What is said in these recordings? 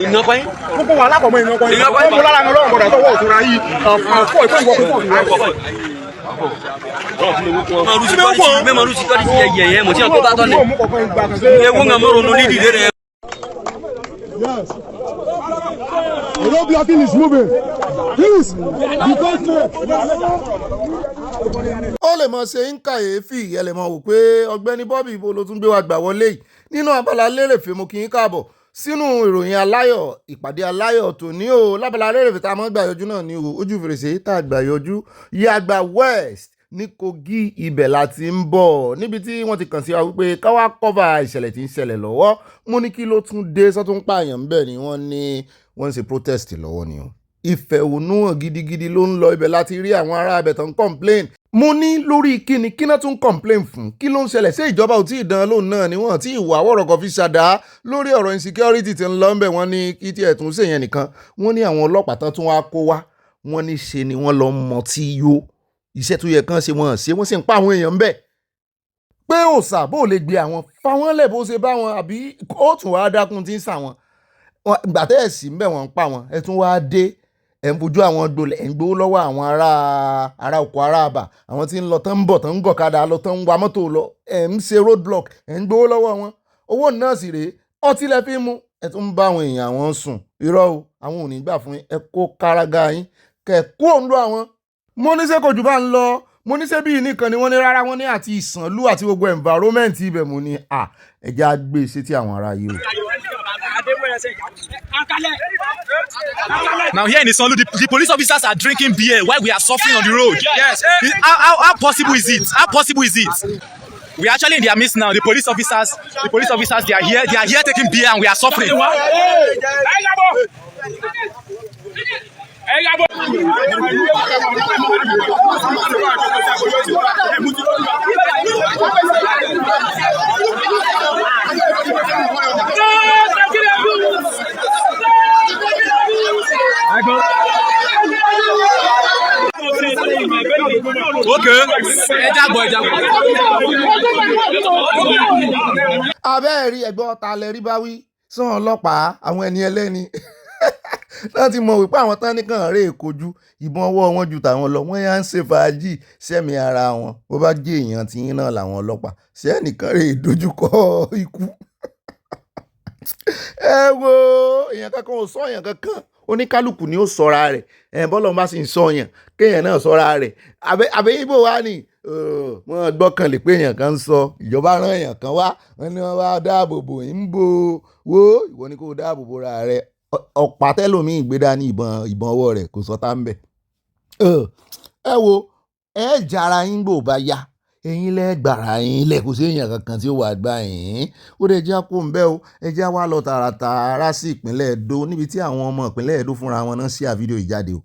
Iná pẹ́. Gbogbo wa lápapọ̀ iná pẹ́. Mo lára mi lọ́wọ́ bọ̀dà tó wọ̀ òtúnra yìí. Ọ̀pọ̀ ìpín ìwọ̀n púpọ̀ rẹ̀. Mẹ́mọ̀ lùsí tọ́lí ti yẹ̀yẹ̀ mọ̀ tí wọ́n tó bá tọ́lẹ̀. Ewu ń mọ̀rọ̀ nù nídìí rẹ̀. Yes. The road blocking is moving. Please, be careful. Ó lè mọ̀ ṣe ń kàyéfì ẹ lè mọ̀ wò pé Ọ̀gbẹ́ni Bobby ibo ló tún gbé wa gbà wọlé yìí nínú Abala Lerefe mo kì í káàbọ̀ sínú ìròyìn aláyọ̀ ìpàdé aláyọ̀ tòní o lábala Lerefe tá a mọ̀ gbà yọjú náà ni o ojú fèrèsé tá a gbà yọjú Yàgbà West ní Kogi ibẹ̀ la ti ń bọ̀ níbi tí wọ́n ti kàn sí wa wípé káwá kọ́va ìṣẹ̀lẹ̀ tí ń ṣẹlẹ̀ lọ́wọ́ mo ní kí ló tún dé sọ́tún pààyàn ń bẹ̀ ni wọ́n ní wọ́n ń ṣe protest lọ́wọ́ ni o ìfẹ̀hónúhàn gidigidi ló ń lọ ibẹ̀ láti rí àwọn ará ibẹ̀ tó ń complain mo ní lórí kíni kíná tún complain fún kí ló ń ṣẹlẹ̀ sí ìjọba ò tí ì dán lóun náà ni wọ́n tí ìwà àwọ̀rọ̀kọ̀ fi ṣàdá lórí ọ̀rọ̀ insecurity tí ń lọ ń bẹ̀ wọ́n ní kí tí ẹ̀ tún ṣèyẹn nìkan wọ́n ní àwọn ọlọ́pàá tán tún wá kó wá wọ́n ní ṣe ni wọ́n lọ mọ̀ tí yó iṣẹ́ tó yẹ kán ṣe wọ́n sì ń pa àwọn èèyàn ń bẹ̀ pé òòsà bó lè gbé àwọn fáwọn lẹ̀ bó ṣe bá wọn àbí ó tún wá dákun tí ń sà wọn gbàtẹ́ ẹ̀ sí ń bẹ̀ wọ́n ń pa wọn ẹ̀ tún wá dé ẹ̀ ń fojú àwọn gbolẹ̀ ẹ̀ ń gbowó lọ́wọ́ àwọn ará oko ará àbà àwọn tí ń lọ tán ń bọ̀ tán ń gọ̀kadà lọ tán ń wa mọ́tò lọ ẹ̀ ń ṣe road block ẹ̀ ń gbowó lọ́wọ́ wọn owó náà sì rèé ọtí lẹ fi mú ẹ̀ tún ń bá àwọn èèyàn àwọn sùn irọ́ o àwọn ò ní gbà fún ẹ kó kárágá yín kẹ kú òǹdó àwọn. mo ní ṣé kò jù bá ń lọ mo ní ṣé bí nìkan ni wọ́n ní rárá wọ́n ní àti ìsànlú àti gbogbo environment ibẹ̀ mo ní ẹ̀jẹ̀ á gbé sétí àwọn ará yìí o. Now here in Isanlu, the police officers are drinking beer while we are suffering on the road. Yes. How possible is it? How possible is it? We are actually in their midst now. The police officers, they are here taking beer and we are suffering. Abẹ́ẹ̀rí ẹ̀gbọ́n ta lẹ rí bá wí sàn ọlọ́pàá àwọn ẹni ẹlẹ́ni láti mọ̀ wípé àwọn tán nìkan rè kojú ìbọn ọwọ́ wọn ju tàwọn lọ wọ́n yá ń ṣe fàájì sẹ́mi ara wọn bó bá jẹ́ èèyàn tí yín náà làwọn ọlọ́pàá sẹ́nìkan rè dojúkọ ikú. Ẹ wo èèyàn kankan ò sọ èèyàn kankan oníkálukú ni ó sọra rẹ̀ bọ́lọ̀ bá sì ń sọyàn kéèyàn náà sọra rẹ̀ àbẹ́ ibo wa ni wọ́n gbọ́kànlé pé èèyàn kan ń sọ ìjọba rán èèyàn kan wá wọ́n ní wọ́n wá dáàbò bò ń bo wo ìwọ ni kò dáàbò bo ra rẹ̀ ọ̀pá tẹ́lòmí ìgbéda ní ìbọn ọwọ́ rẹ̀ kò sọ tá ń bẹ̀. Ẹ wo ẹ jara yín gbò bá yá ẹ̀yin lẹ́gbàrà yín lẹ̀ kò sí èèyàn kankan tí ó wà gbà yín ó dẹ̀ já kó ń bẹ́ o ẹ já wá lọ tààràtààrà sí ìpínlẹ̀ Èdó níbi tí àwọn ọmọ ìpínlẹ̀ Èdó fúnra wọn náà ṣí àfídíò ìjáde o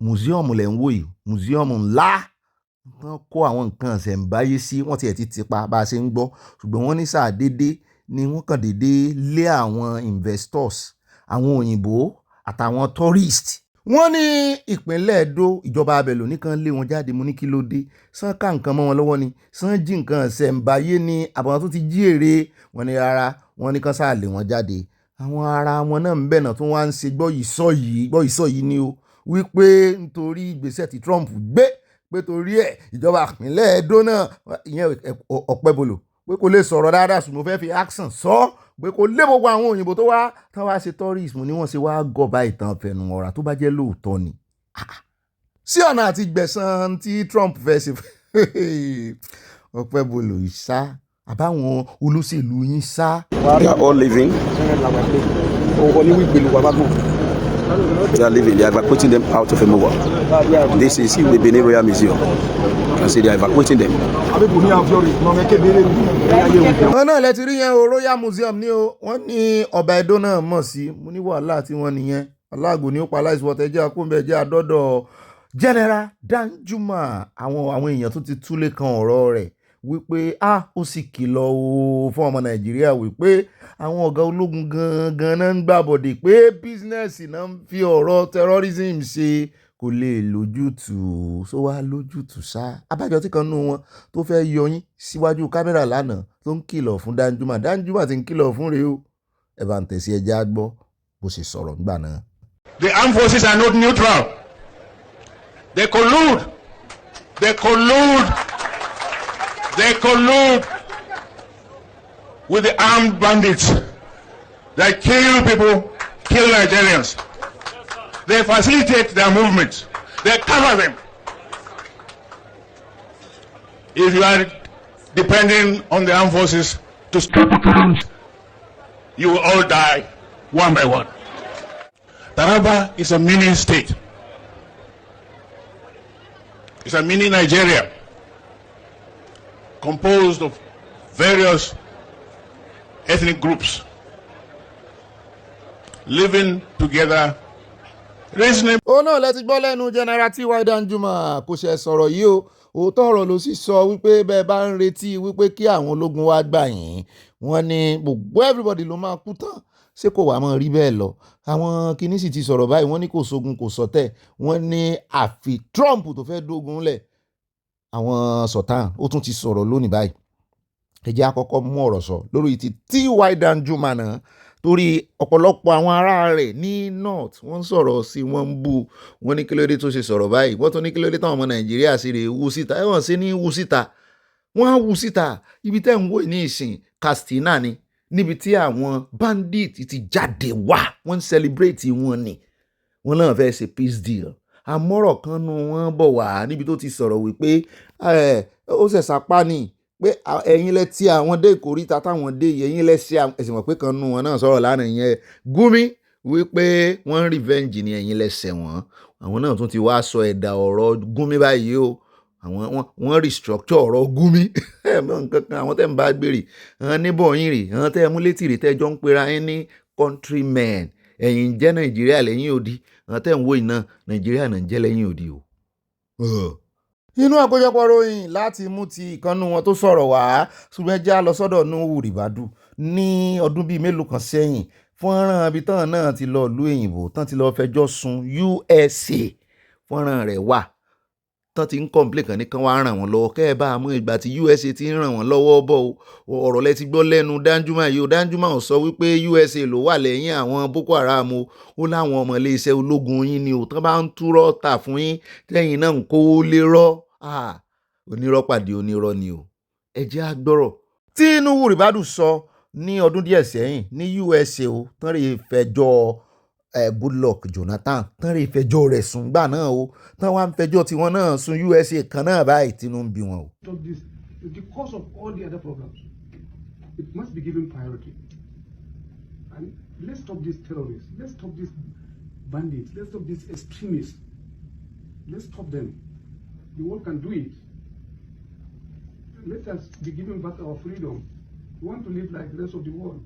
mùsíọ̀mù lẹ̀ ń wò yìí mùsíọ̀mù ńlá wọ́n kó àwọn nǹkan ṣẹ̀ǹbáyé sí wọ́n tiẹ̀ ti pa bá a ṣe ń gbọ́ ṣùgbọ́n wọ́n ní sáà dédé ni wọ́n kàn dédé lé àwọn investors àwọn òyìnbó àtàwọn tourist wọ́n ní ìpínlẹ̀ Èdó ìjọba abẹ̀lò nìkan lé wọn jáde mo ní kí ló dé sàn ká nǹkan mọ́ wọn lọ́wọ́ ni sàn jí nǹkan ṣẹ̀ǹbáyé ni àbọ̀wọ́n tó ti jí èrè wọn ní rárá wọn ní kán sáà lé wọn jáde àwọn ará wọn náà ń bẹ̀nà tó wá ń ṣe gbọ́ ìsọ yìí ni o wípé nítorí ìgbésẹ̀ tí Trump gbé pé torí ẹ̀ ìjọba ìpínlẹ̀ Èdó náà ìyẹn Ọ̀pẹ́bọlò pé kò lè sọ̀rọ̀ dáadáa ṣùgbọ́n fẹ́ fi accent sọ pé kò lé gbogbo àwọn òyìnbó tó wá tán wá ṣe tourism ni wọ́n ṣe wá gọba ìtàn fẹ̀nù ọ̀rà tó bá jẹ́ lóòótọ́ ni sí ọ̀nà àti gbẹ̀san tí Trump fẹ́ ṣe Ọ̀pẹ́bọlò ìṣá àbáwọn olóṣèlú yín sá. They are all living. They are living. They are evacuating them out of Emowa. This is the Benin Royal Museum. You can see they are evacuating them. Wọ́n náà lẹ ti rí yẹn o Royal Museum ní o wọ́n ní ọba Ẹdó náà mọ̀ sí mo ní wàhálà tí wọ́n nìyẹn aláàgò ní ó pa aláìsíwọ́tẹ́ jẹ́ akóńbẹ́ jẹ́ àdọ́dọ̀ General Danjuma àwọn èèyàn tó ti túlé kan ọ̀rọ̀ rẹ̀ wípé ó sì kìlọ̀ o fún ọmọ Nàìjíríà wípé àwọn ọ̀gá ológun gangan náà ń gbàbọ̀dé pé bísínẹ́sì náà ń fi ọ̀rọ̀ terrorism ṣe kò lè lójútùú só wá lójútùú sá abájọ tí kan nú wọn tó fẹ́ yọyín síwájú kámẹ́rà lánàá tó ń kìlọ̀ fún Danjuma ti ń kìlọ̀ fún rèé o ẹ bá ń tẹ̀sí ẹja gbọ́. bó ṣe sọ̀rọ̀ nígbà náà. The armed forces are not neutral. They collude. They collude. They collude with the armed bandits. They kill people, kill Nigerians. They facilitate their movements. They cover them. If you are depending on the armed forces to stop it, you will all die one by one. Taraba is a mini state. It's a mini Nigeria composed of various ethnic groups living together reasonably. ó náà lẹ ti gbọ́ lẹ́nu General T.Y. Danjuma kò ṣe sọ̀rọ̀ yìí o òótọ́ ọ̀rọ̀ ló sì sọ wípé bẹ́ẹ̀ bá ń retí wípé kí àwọn ológun wá gbà yín wọ́n ní gbogbo everybody ló máa kú tán ṣé kò wá mọ́ rí bẹ́ẹ̀ lọ àwọn kìíní sì ti sọ̀rọ̀ báyìí wọ́n ní kò sógun kò sọ̀tẹ̀ wọ́n ní àfi Trump tó fẹ́ dógun lẹ̀ àwọn Sultan ó tún ti sọ̀rọ̀ lónìí báyìí ẹ jẹ́ àkọ́kọ́ mú ọ̀rọ̀ sọ lórí ti T.Y. Danjuma náà torí ọ̀pọ̀lọpọ̀ àwọn ará rẹ̀ ní north wọ́n ń sọ̀rọ̀ sí wọ́n ń bú wọ́n ní kí ló dé tó ṣe sọ̀rọ̀ báyìí wọ́n tún ní kí ló dé táwọn ọmọ Nàìjíríà sì rè wú síta ẹ̀wọ̀n sí ní wú síta wọ́n á wú síta ibi tẹ́ ń wò ní ìsìn Katsina ni níbi tí àwọn bandit ti jáde wá wọ́n ń celebrate wọn ni wọ́n náà fẹ́ ṣe peace deal àmọ́rọ̀ kan nu wọ́n bọ̀ wá níbi tó ti sọ̀rọ̀ wípé ó ṣẹ̀ṣà pa ni pé ẹ̀yin lẹ ti àwọn dé ìkóríta táwọn dé ẹ̀yin lẹ ṣe ẹ̀sìn mọ̀ pé kan nu wọn náà sọ̀rọ̀ lánàá yẹn Gumi wípé wọ́n revenge ni ẹ̀yin lẹ ṣẹ̀ wọ́n àwọn náà tún ti wá sọ ẹ̀dà ọ̀rọ̀ Gumi báyìí o wọ́n restructure ọ̀rọ̀ Gumi nǹkan kan àwọn tẹ́ ń bá gbèrè àwọn níbọ̀ yín rè àwọn tẹ́ ẹ mú létí rè tẹ́jọ́ ń pera yín ní countrymen ẹ̀yin jẹ́ Nàìjíríà lẹ́yìn òdì àwọn tẹ́ ń wò iná Nàìjíríà náà jẹ́ lẹ́yìn òdì o. Inú àkójọpọ̀ ròyìn láti mú ti ìkànnù wọn tó sọ̀rọ̀ wá ṣùgbọ́n ẹja lọ sọ́dọ̀ Nuhu Ribadu ní ọdún bíi mélòó kan sẹ́yìn fọ́nrán ibi tán náà ti lọ ìlú òyìnbó tán ti lọ fẹjọ́ sùn USA fọ́nrán rẹ̀ wà tán ti ń kọ́ńplé kan ní kán wá ràn wọ́n lọ́wọ́ kẹ́ ẹ bá a mú ìgbà tí USA ti ń ràn wọ́n lọ́wọ́ bọ̀ o ọ̀rọ̀ lẹ ti gbọ́ lẹ́nu Danjuma yìí o Danjuma ò sọ wípé USA ló wà lẹ́yìn àwọn Boko Haram o ó láwọn ọmọ iléeṣẹ́ ológun yín ni o tán bá ń túrọ́ tà fún yín tẹ́yìn náà ń kówó lé rọ́ onírọ́ pàdé onírọ́ ni o ẹ jẹ́ á gbọ́rọ̀ tí Nuhu Ribadu sọ ní ọdún díẹ̀ sẹ́yìn ní USA o tán lè fẹjọ́ Goodluck Jonathan tán lè fẹjọ́ rẹ̀ sùn gbà náà o tán wá ń fẹjọ́ tiwọn náà sùn USA kan náà báyìí tínú ń bí wọn o. Because of all the other problems, it must be given priority. And let's stop these terrorists. Let's stop these bandits. Let's stop these extremists. Let's stop them. The world can do it. Let us be given back our freedom. We want to live like the rest of the world.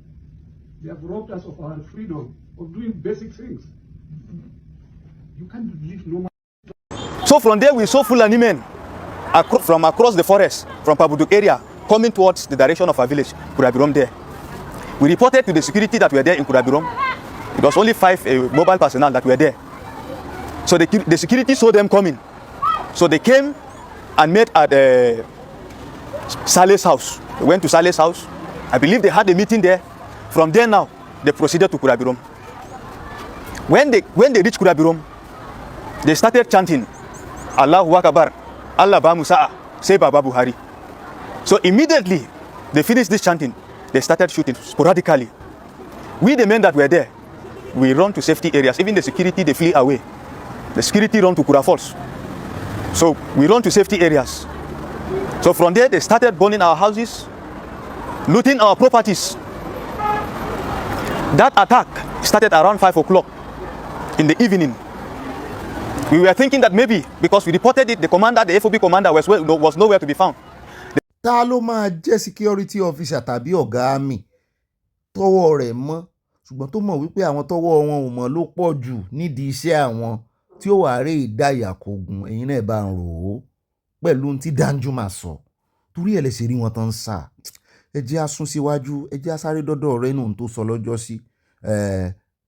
They have robbed us of our freedom of doing basic things. You can't live normal. So from there we saw Fulani men from across the forest, from Pabuduk area, coming towards the direction of our village, Kurabirom there. We reported to the security that were there in Kurabirom. It was only 5 mobile personnel that were there. So the security saw them coming. So they came and met at Sale's house. They went to Sale's house. I believe they had a meeting there. From there now, they proceeded to Kurabirom. When they reached Kurabirom, they started chanting, Allahu Akbar, Allah ba Musa, say Baba Buhari. So immediately they finished this chanting, they started shooting sporadically. We, the men that were there, we run to safety areas. Even the security, they flee away. The security run to Kura Falls. So we run to safety areas. So from there, they started burning our houses, looting our properties. That attack started around 5 o'clock in the evening. We were thinking that maybe because we reported it, the FOB commander was nowhere to be found. Ta ló máa jẹ́ security officer tàbí ọ̀gá àmì tọ́wọ́ rẹ̀ mọ́ ṣùgbọ́n tó mọ̀ wípé àwọn tọ́wọ́ wọn ò mọ̀ ló pọ̀ jù nídìí iṣẹ́ àwọn tí ó wà rè ìdáyà kògùn ẹ̀yin náà bá ń rò ó pẹ̀lú ohun tí Danjuma sọ torí ẹ̀ lè ṣe rí wọn tán ń sà ẹ jẹ́ á sún síwájú ẹ jẹ́ á sáré dọ́dọ̀ rẹ̀ nù tó sọ lọ́jọ́ sí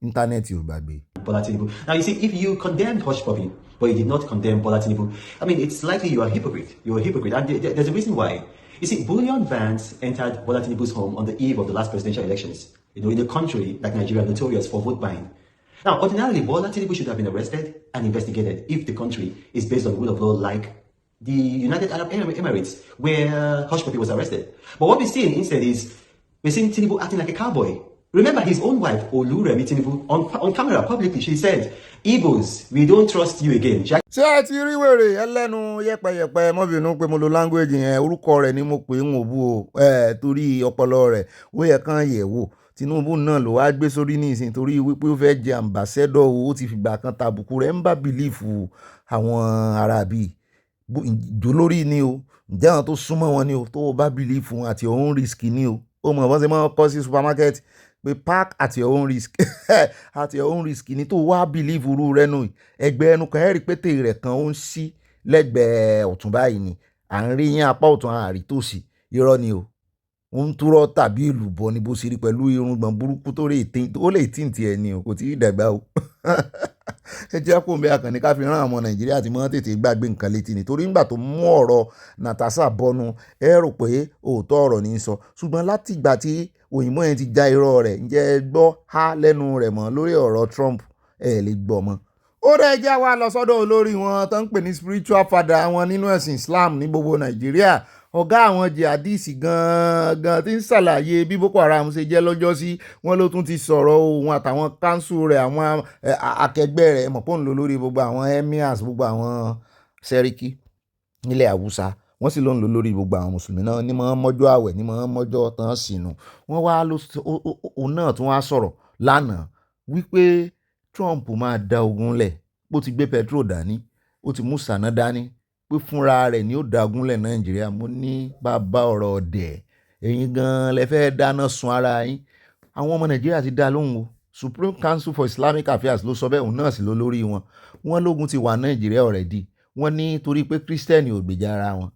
íńtánẹ́ẹ̀tì ò gbàgbé. Bola Tinubu. Now you see, if you condemned Hush Puppy, but you did not condemn Bola Tinubu, I mean, it's likely you are a hypocrite. You're a hypocrite, and there's a reason why. You see, bullion vans entered Bola Tinubu's home on the eve of the last presidential elections. You know, in a country like Nigeria, notorious for vote buying. Now, ordinarily, Bola Tinubu should have been arrested and investigated if the country is based on the rule of law, like the United Arab Emirates, where Hush Puppy was arrested. But what we're seeing instead is we're seeing Tinubu acting like a cowboy. Remember his own wife, Oluremi Tinubu, on camera publicly, she said, Igbos, we don't trust you again. ṣé ẹ ti rí wèrè ẹlẹ́nu yẹpẹyẹpẹ mọ́bìnú pé mo lo language yẹn orúkọ rẹ̀ ni mo pè ń wò bú o torí ọpọlọ rẹ̀ ó yẹ kán yẹ̀ wò Tinubu náà ló wá gbé sórí ní ìsìn torí wípé ó fẹ́ jẹ ambassador ó ti fìgbà kan tàbùkù rẹ̀ ń bá bìlífù àwọn arábì ìjó lórí ni o ǹjẹ́ àwọn tó súnmọ́ wọn ni o tó bá bìlífù àti òun risk ni o ó mọ̀ bọ́n ṣe máa kọ́ sí supermarket pé park at your own risk at your own risk ni tó wá bìlífù rú rẹ nù ẹgbẹ́ ẹnu kan ẹ̀rí pété rẹ̀ kan ó ń ṣí lẹ́gbẹ̀ẹ́ ọ̀tún báyìí ni à ń rí yín apá ọ̀tún àárí tòsí irọ́ ni o ó ń túrọ́ tàbí ìlú bọ ni bó ṣe rí pẹ̀lú irùngbọ̀n burúkú tó lè tí ì tiẹ̀ ni o kò tí ì dàgbà o ẹ jẹ́ kó ń bẹ akànnì ká fi rán àwọn Nàìjíríà tí wọ́n tètè gbàgbé nǹkan létí ni torí ńgbà tó mú ọ̀rọ̀ Natasha bọ́nu ẹ rò pé òótọ́ ọ̀rọ̀ ní í sọ ṣùgbọ́n láti ìgbà tí òyìnbó yẹn ti já irọ́ rẹ̀ ǹjẹ́ ẹ gbọ́ há lẹ́nu rẹ̀ mọ́ lórí ọ̀rọ̀ Trump ẹ lè gbọ́ mọ́. ó rẹ̀ já wa lọ sọ́dọ̀ olórí wọn tó ń pè ní spiritual father wọn nínú ẹ̀sìn Islam ní gbogbo Nàìjíríà ọ̀gá àwọn jihadis gan-an tí ń ṣàlàyé bí Boko Haram ṣe jẹ́ lọ́jọ́ sí wọn ló tún ti sọ̀rọ̀ òun àtàwọn kánsù rẹ̀ àwọn akẹgbẹ́ rẹ̀ mọ̀pọ́n lò lórí gbogbo àwọn emirs gbogbo àwọn sẹ́ríkì nílẹ̀ Haúsá wọ́n sì ló ń lò lórí gbogbo àwọn mùsùlùmí náà ní mọ́ mọ́jọ́ àwẹ̀ ní mọ́ mọ́jọ́ tán sínú wọ́n wá òun náà tún wá sọ̀rọ̀ lánàá wípé Trump máa da ogun lẹ̀ bó ti gbé petrol dání ó ti mú sànà dání pé fúnra rẹ̀ ni ó dagunlẹ̀ Nàìjíríà mo ní bàbá ọ̀rọ̀ ọ̀dẹ̀ ẹ̀yin gan-an lẹ fẹ́ dáná sun ara yín àwọn ọmọ Nàìjíríà ti dá lóhùn o Supreme Council for Islamic Affairs ló sọ bẹ́ẹ̀ òun náà sì ló lórí wọn lógun ti wà Nàìjíríà already wọ́n ní torí pé Kírísítẹ́nì ò gbèjà ara wọn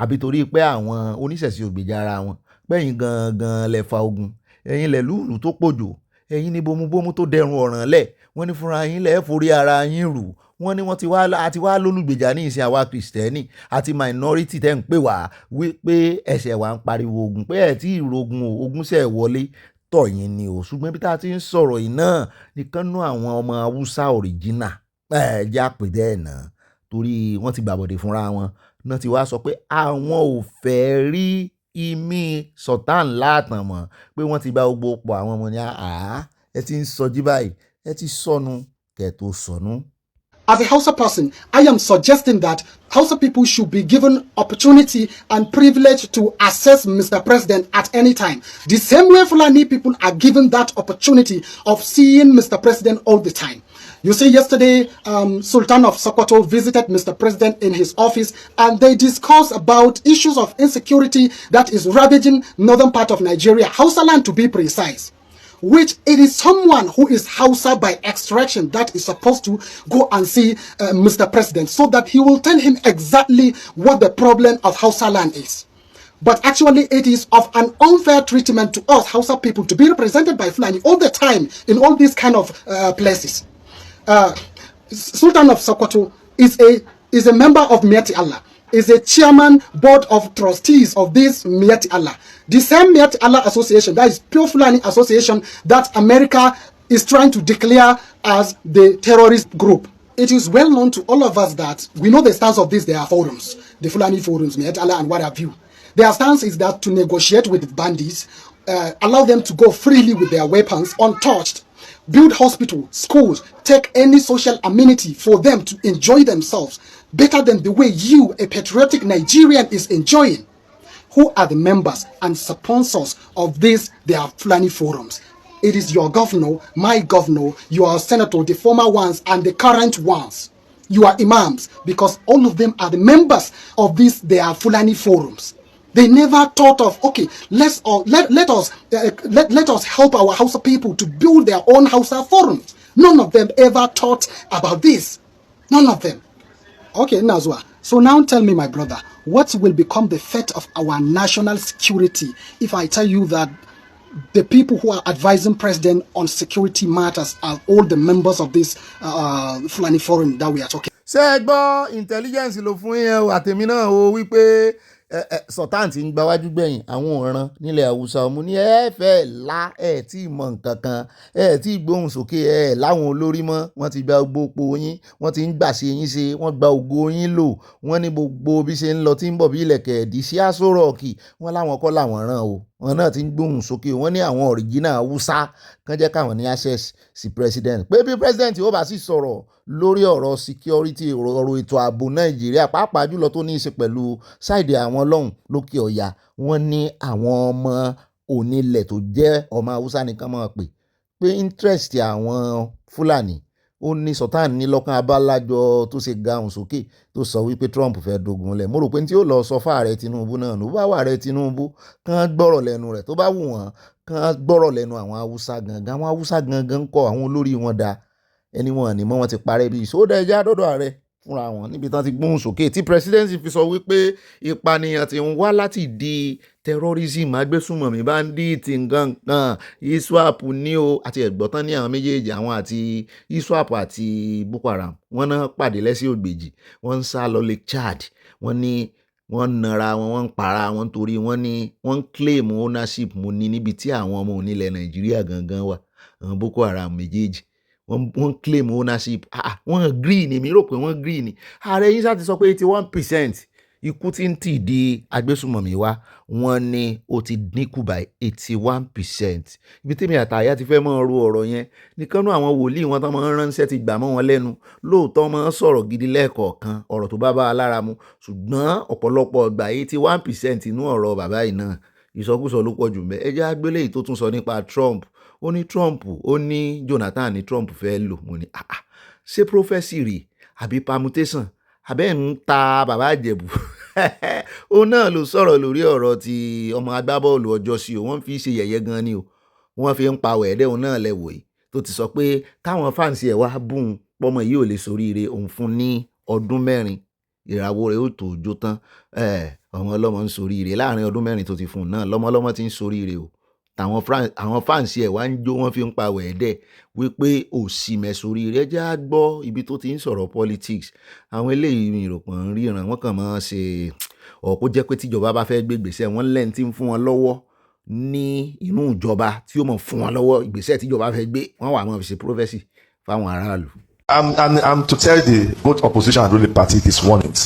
àbí torí pé àwọn oníṣẹ̀ṣe ò gbèjà ara wọn pẹ́yìn gan-an lẹ fa ogun ẹ̀yin lẹ lúùlù tó pòjò ẹ̀yin ní bomubomu tó dẹrùn ọ̀ràn lẹ̀ wọ́n ní fúnra yín lẹ forí ara yín rù wọ́n ní wọ́n ti wá lólùgbèjà ní ìsìn àwa kìrìsìtẹ́nì àti minority tẹ́ ń pè wá wípé ẹ̀ṣẹ̀ wa ń pariwo ogun pé ẹ̀ tí ìrogun ogun ṣẹ̀ wọlé tọ̀ yín ni o ṣùgbọ́n bí tá a ti ń sọ̀rọ̀ yìí náà nìkan nú àwọn ọmọ Haúsá òrìjínà já pè dẹ́ ẹ̀ náà torí wọ́n ti gbàbọ̀dé fúnra wọn náà ti wá sọ pé àwọn ò fẹ́ rí imí Sultan láàtàn mọ́ pé wọ́n ti bá gbogbo pọ̀ àwọn ọmọ ní ẹ ti ń sọjí báyìí ẹ ti sọnù kẹ́ tó sọnù. As a Hausa person, I am suggesting that Hausa people should be given opportunity and privilege to assess Mr. President at any time. The same way Fulani people are given that opportunity of seeing Mr. President all the time. You see, yesterday, Sultan of Sokoto visited Mr. President in his office and they discussed about issues of insecurity that is ravaging northern part of Nigeria, Hausa land to be precise. Which it is someone who is Hausa by extraction that is supposed to go and see Mr. President so that he will tell him exactly what the problem of Hausa land is. But actually it is of an unfair treatment to us Hausa people to be represented by Fulani all the time in all these kind of places. Sultan of Sokoto is a member of Miati Allah, is a chairman board of trustees of this Miati Allah. The same Miati Allah association, that is Pure Fulani association that America is trying to declare as the terrorist group. It is well known to all of us that we know the stance of these, their forums, the Fulani forums, Miati Allah and what have you. Their stance is that to negotiate with bandits, allow them to go freely with their weapons untouched, build hospitals, schools, take any social amenity for them to enjoy themselves better than the way you, a patriotic Nigerian, is enjoying. Who are the members and sponsors of these, their Fulani forums? It is your governor, my governor, your senator, the former ones and the current ones. You are imams because all of them are the members of these, their Fulani forums. They never thought of, okay, let us help our Hausa people to build their own Hausa forums. None of them ever thought about this. None of them. Okay, Nazwa. So now tell me, my brother, what will become the fate of our national security if I tell you that the people who are advising president on security matters are all the members of this Fulani forum that we are talking? ṣé ẹ gbọ́ intelligence ló fún yẹn o àtẹ̀mí náà o wípé Sultan ti ń gbáwájú gbẹ̀yìn àwọn ọ̀ràn nílẹ̀ Haúsá ọmọ ní ẹ̀ẹ́fẹ́ la tí mọ̀ nǹkan kan tí gbóhùn sókè láwọn olórí mọ́ wọ́n ti gba gbogbo yín wọ́n ti ń gbàṣe yín ṣe wọ́n gba ògo yín lò wọ́n ní gbogbo bí ṣe ń lọ tí ń bọ̀ bí ilẹ̀kẹ̀ ẹ̀dí sí Aso Rock wọ́n láwọn kọ́ làwọn ràn o wọn náà ti ń gbóhùn sókè wọ́n ní àwọn ọ̀ríjínà Haúsá kan jẹ́ káwọn ní access sí president pé bí president ó bá sì sọ̀rọ̀ lórí ọ̀rọ̀ security ọ̀rọ̀ ètò ààbò Nàìjíríà pàápàá jùlọ tó ní í ṣe pẹ̀lú ṣáìdì àwọn lọ́hùn lókè ọ̀yà wọ́n ní àwọn ọmọ onílẹ̀ tó jẹ́ ọmọ Haúsá nìkan máa pé interest àwọn Fúlàní ó ní Sultan ní lọ́kàn abálájọ tó ṣe gahùn sókè tó sọ wípé Trump fẹ́ dogun lẹ̀ mo rò pé tí ó lọ sọ fáàrẹ Tinubu náà ló bá wà rẹ Tinubu kàn gbọ́rọ̀ lẹ́nu rẹ̀ tó bá wù wọ́n kàn gbọ́rọ̀ lẹ́nu àwọn Haúsá gangan ń kọ́ àwọn olórí wọn dáa ẹni wọn ni mọ́ wọn ti parẹ́ bí ìṣòdà ẹja dọ́dọ̀ ààrẹ fúnra wọn níbi tán ti gbóhùn sókè tí presidency fi sọ wípé ìpànìyàn ti ń wá láti di terrorism agbésùnmọ̀mí bandits nǹkan ISWAP ní o àti ẹ̀gbọ́tán ní àwọn méjèèjì àwọn àti ISWAP àti Boko Haram wọ́n náà pàdé lẹ́sí ògbèjì wọ́n ń sá lọ Lake Chad wọ́n ní wọ́n nara wọn wọ́n ń para wọn torí wọ́n ní wọ́n ń claim ownership mu ní níbi tí àwọn ọmọ onílẹ̀ Nàìjíríà gangan wà àwọn Boko Haram méjèèjì wọ́n claim ownership wọ́n agree ni mi rò pé wọ́n agree ni ààrẹ yín sá ti sọ pé 81% ikú tí ń tì di agbésùnmọ̀mí wá wọ́n ní ó ti dínkù by 81%. Ibi tèmi àtàyà ti fẹ́ mọ́ ro ọ̀rọ̀ yẹn nìkan náà àwọn wòlíì wọn tán máa ń ránṣẹ́ ti gbà mọ́ wọn lẹ́nu lóòótọ́ máa ń sọ̀rọ̀ gidi lẹ́ẹ̀kọ̀ọ̀kan ọ̀rọ̀ tó bá bá a lára mu ṣùgbọ́n ọ̀pọ̀lọpọ̀ ọgbà 81% inú ọ̀rọ̀ bàbá yìí náà ìsọkúsọ ló pọ̀ jù mẹ́ ẹ jẹ́ àgbélé yìí tó tún sọ nípa Trump ó ní Trump ó ní Jonathan ní Trump fẹ́ lò mo ní ṣé prophecy rí àbí permutation àbẹ́ ń ta bàbá àjẹ̀bù òun náà ló sọ̀rọ̀ lórí ọ̀rọ̀ ti ọmọ agbábọ́ọ̀lù ọjọ́ sí o wọ́n fi ṣe yẹ̀yẹ́ gan ni o wọ́n fi ń pa wẹ̀ẹ́dẹ́ òun náà lẹ́wọ̀ yìí tó ti sọ pé káwọn fáǹsì ẹ̀ wá bùn pọ́mọ yìí ò lè soríire òun fún ní ọdún 4 ìràwọ̀ rẹ̀ ó tó jó tán ọmọ ọlọ́mọ ń soríire láàrin ọdún 4 tó ti fún un náà lọ́mọlọ́mọ ti ń soríire o àwọn fáǹsì ẹ̀ wá ń jó wọ́n fi ń pa wẹ̀ẹ́dẹ́ wípé òsì mẹ́sórí rẹ̀ já gbọ́ ibi tó ti ń sọ̀rọ̀ politics àwọn eléyìí mi rò pọ̀ ń ríran wọ́n kàn máa ṣe ọ̀pọ̀ jẹ́ pé tíjọba bá fẹ́ gbé ìgbésẹ̀ wọ́n lẹ́ni tí ń fún wọn lọ́wọ́ ní inú ìjọba tí ó mọ̀ fún wọn lọ́wọ́ ìgbésẹ̀ tíjọba fẹ́ gbé wọ́n wà máa fi ṣe prophecy fáwọn aráàlú. I'm to tell the both opposition and ruling party these warnings.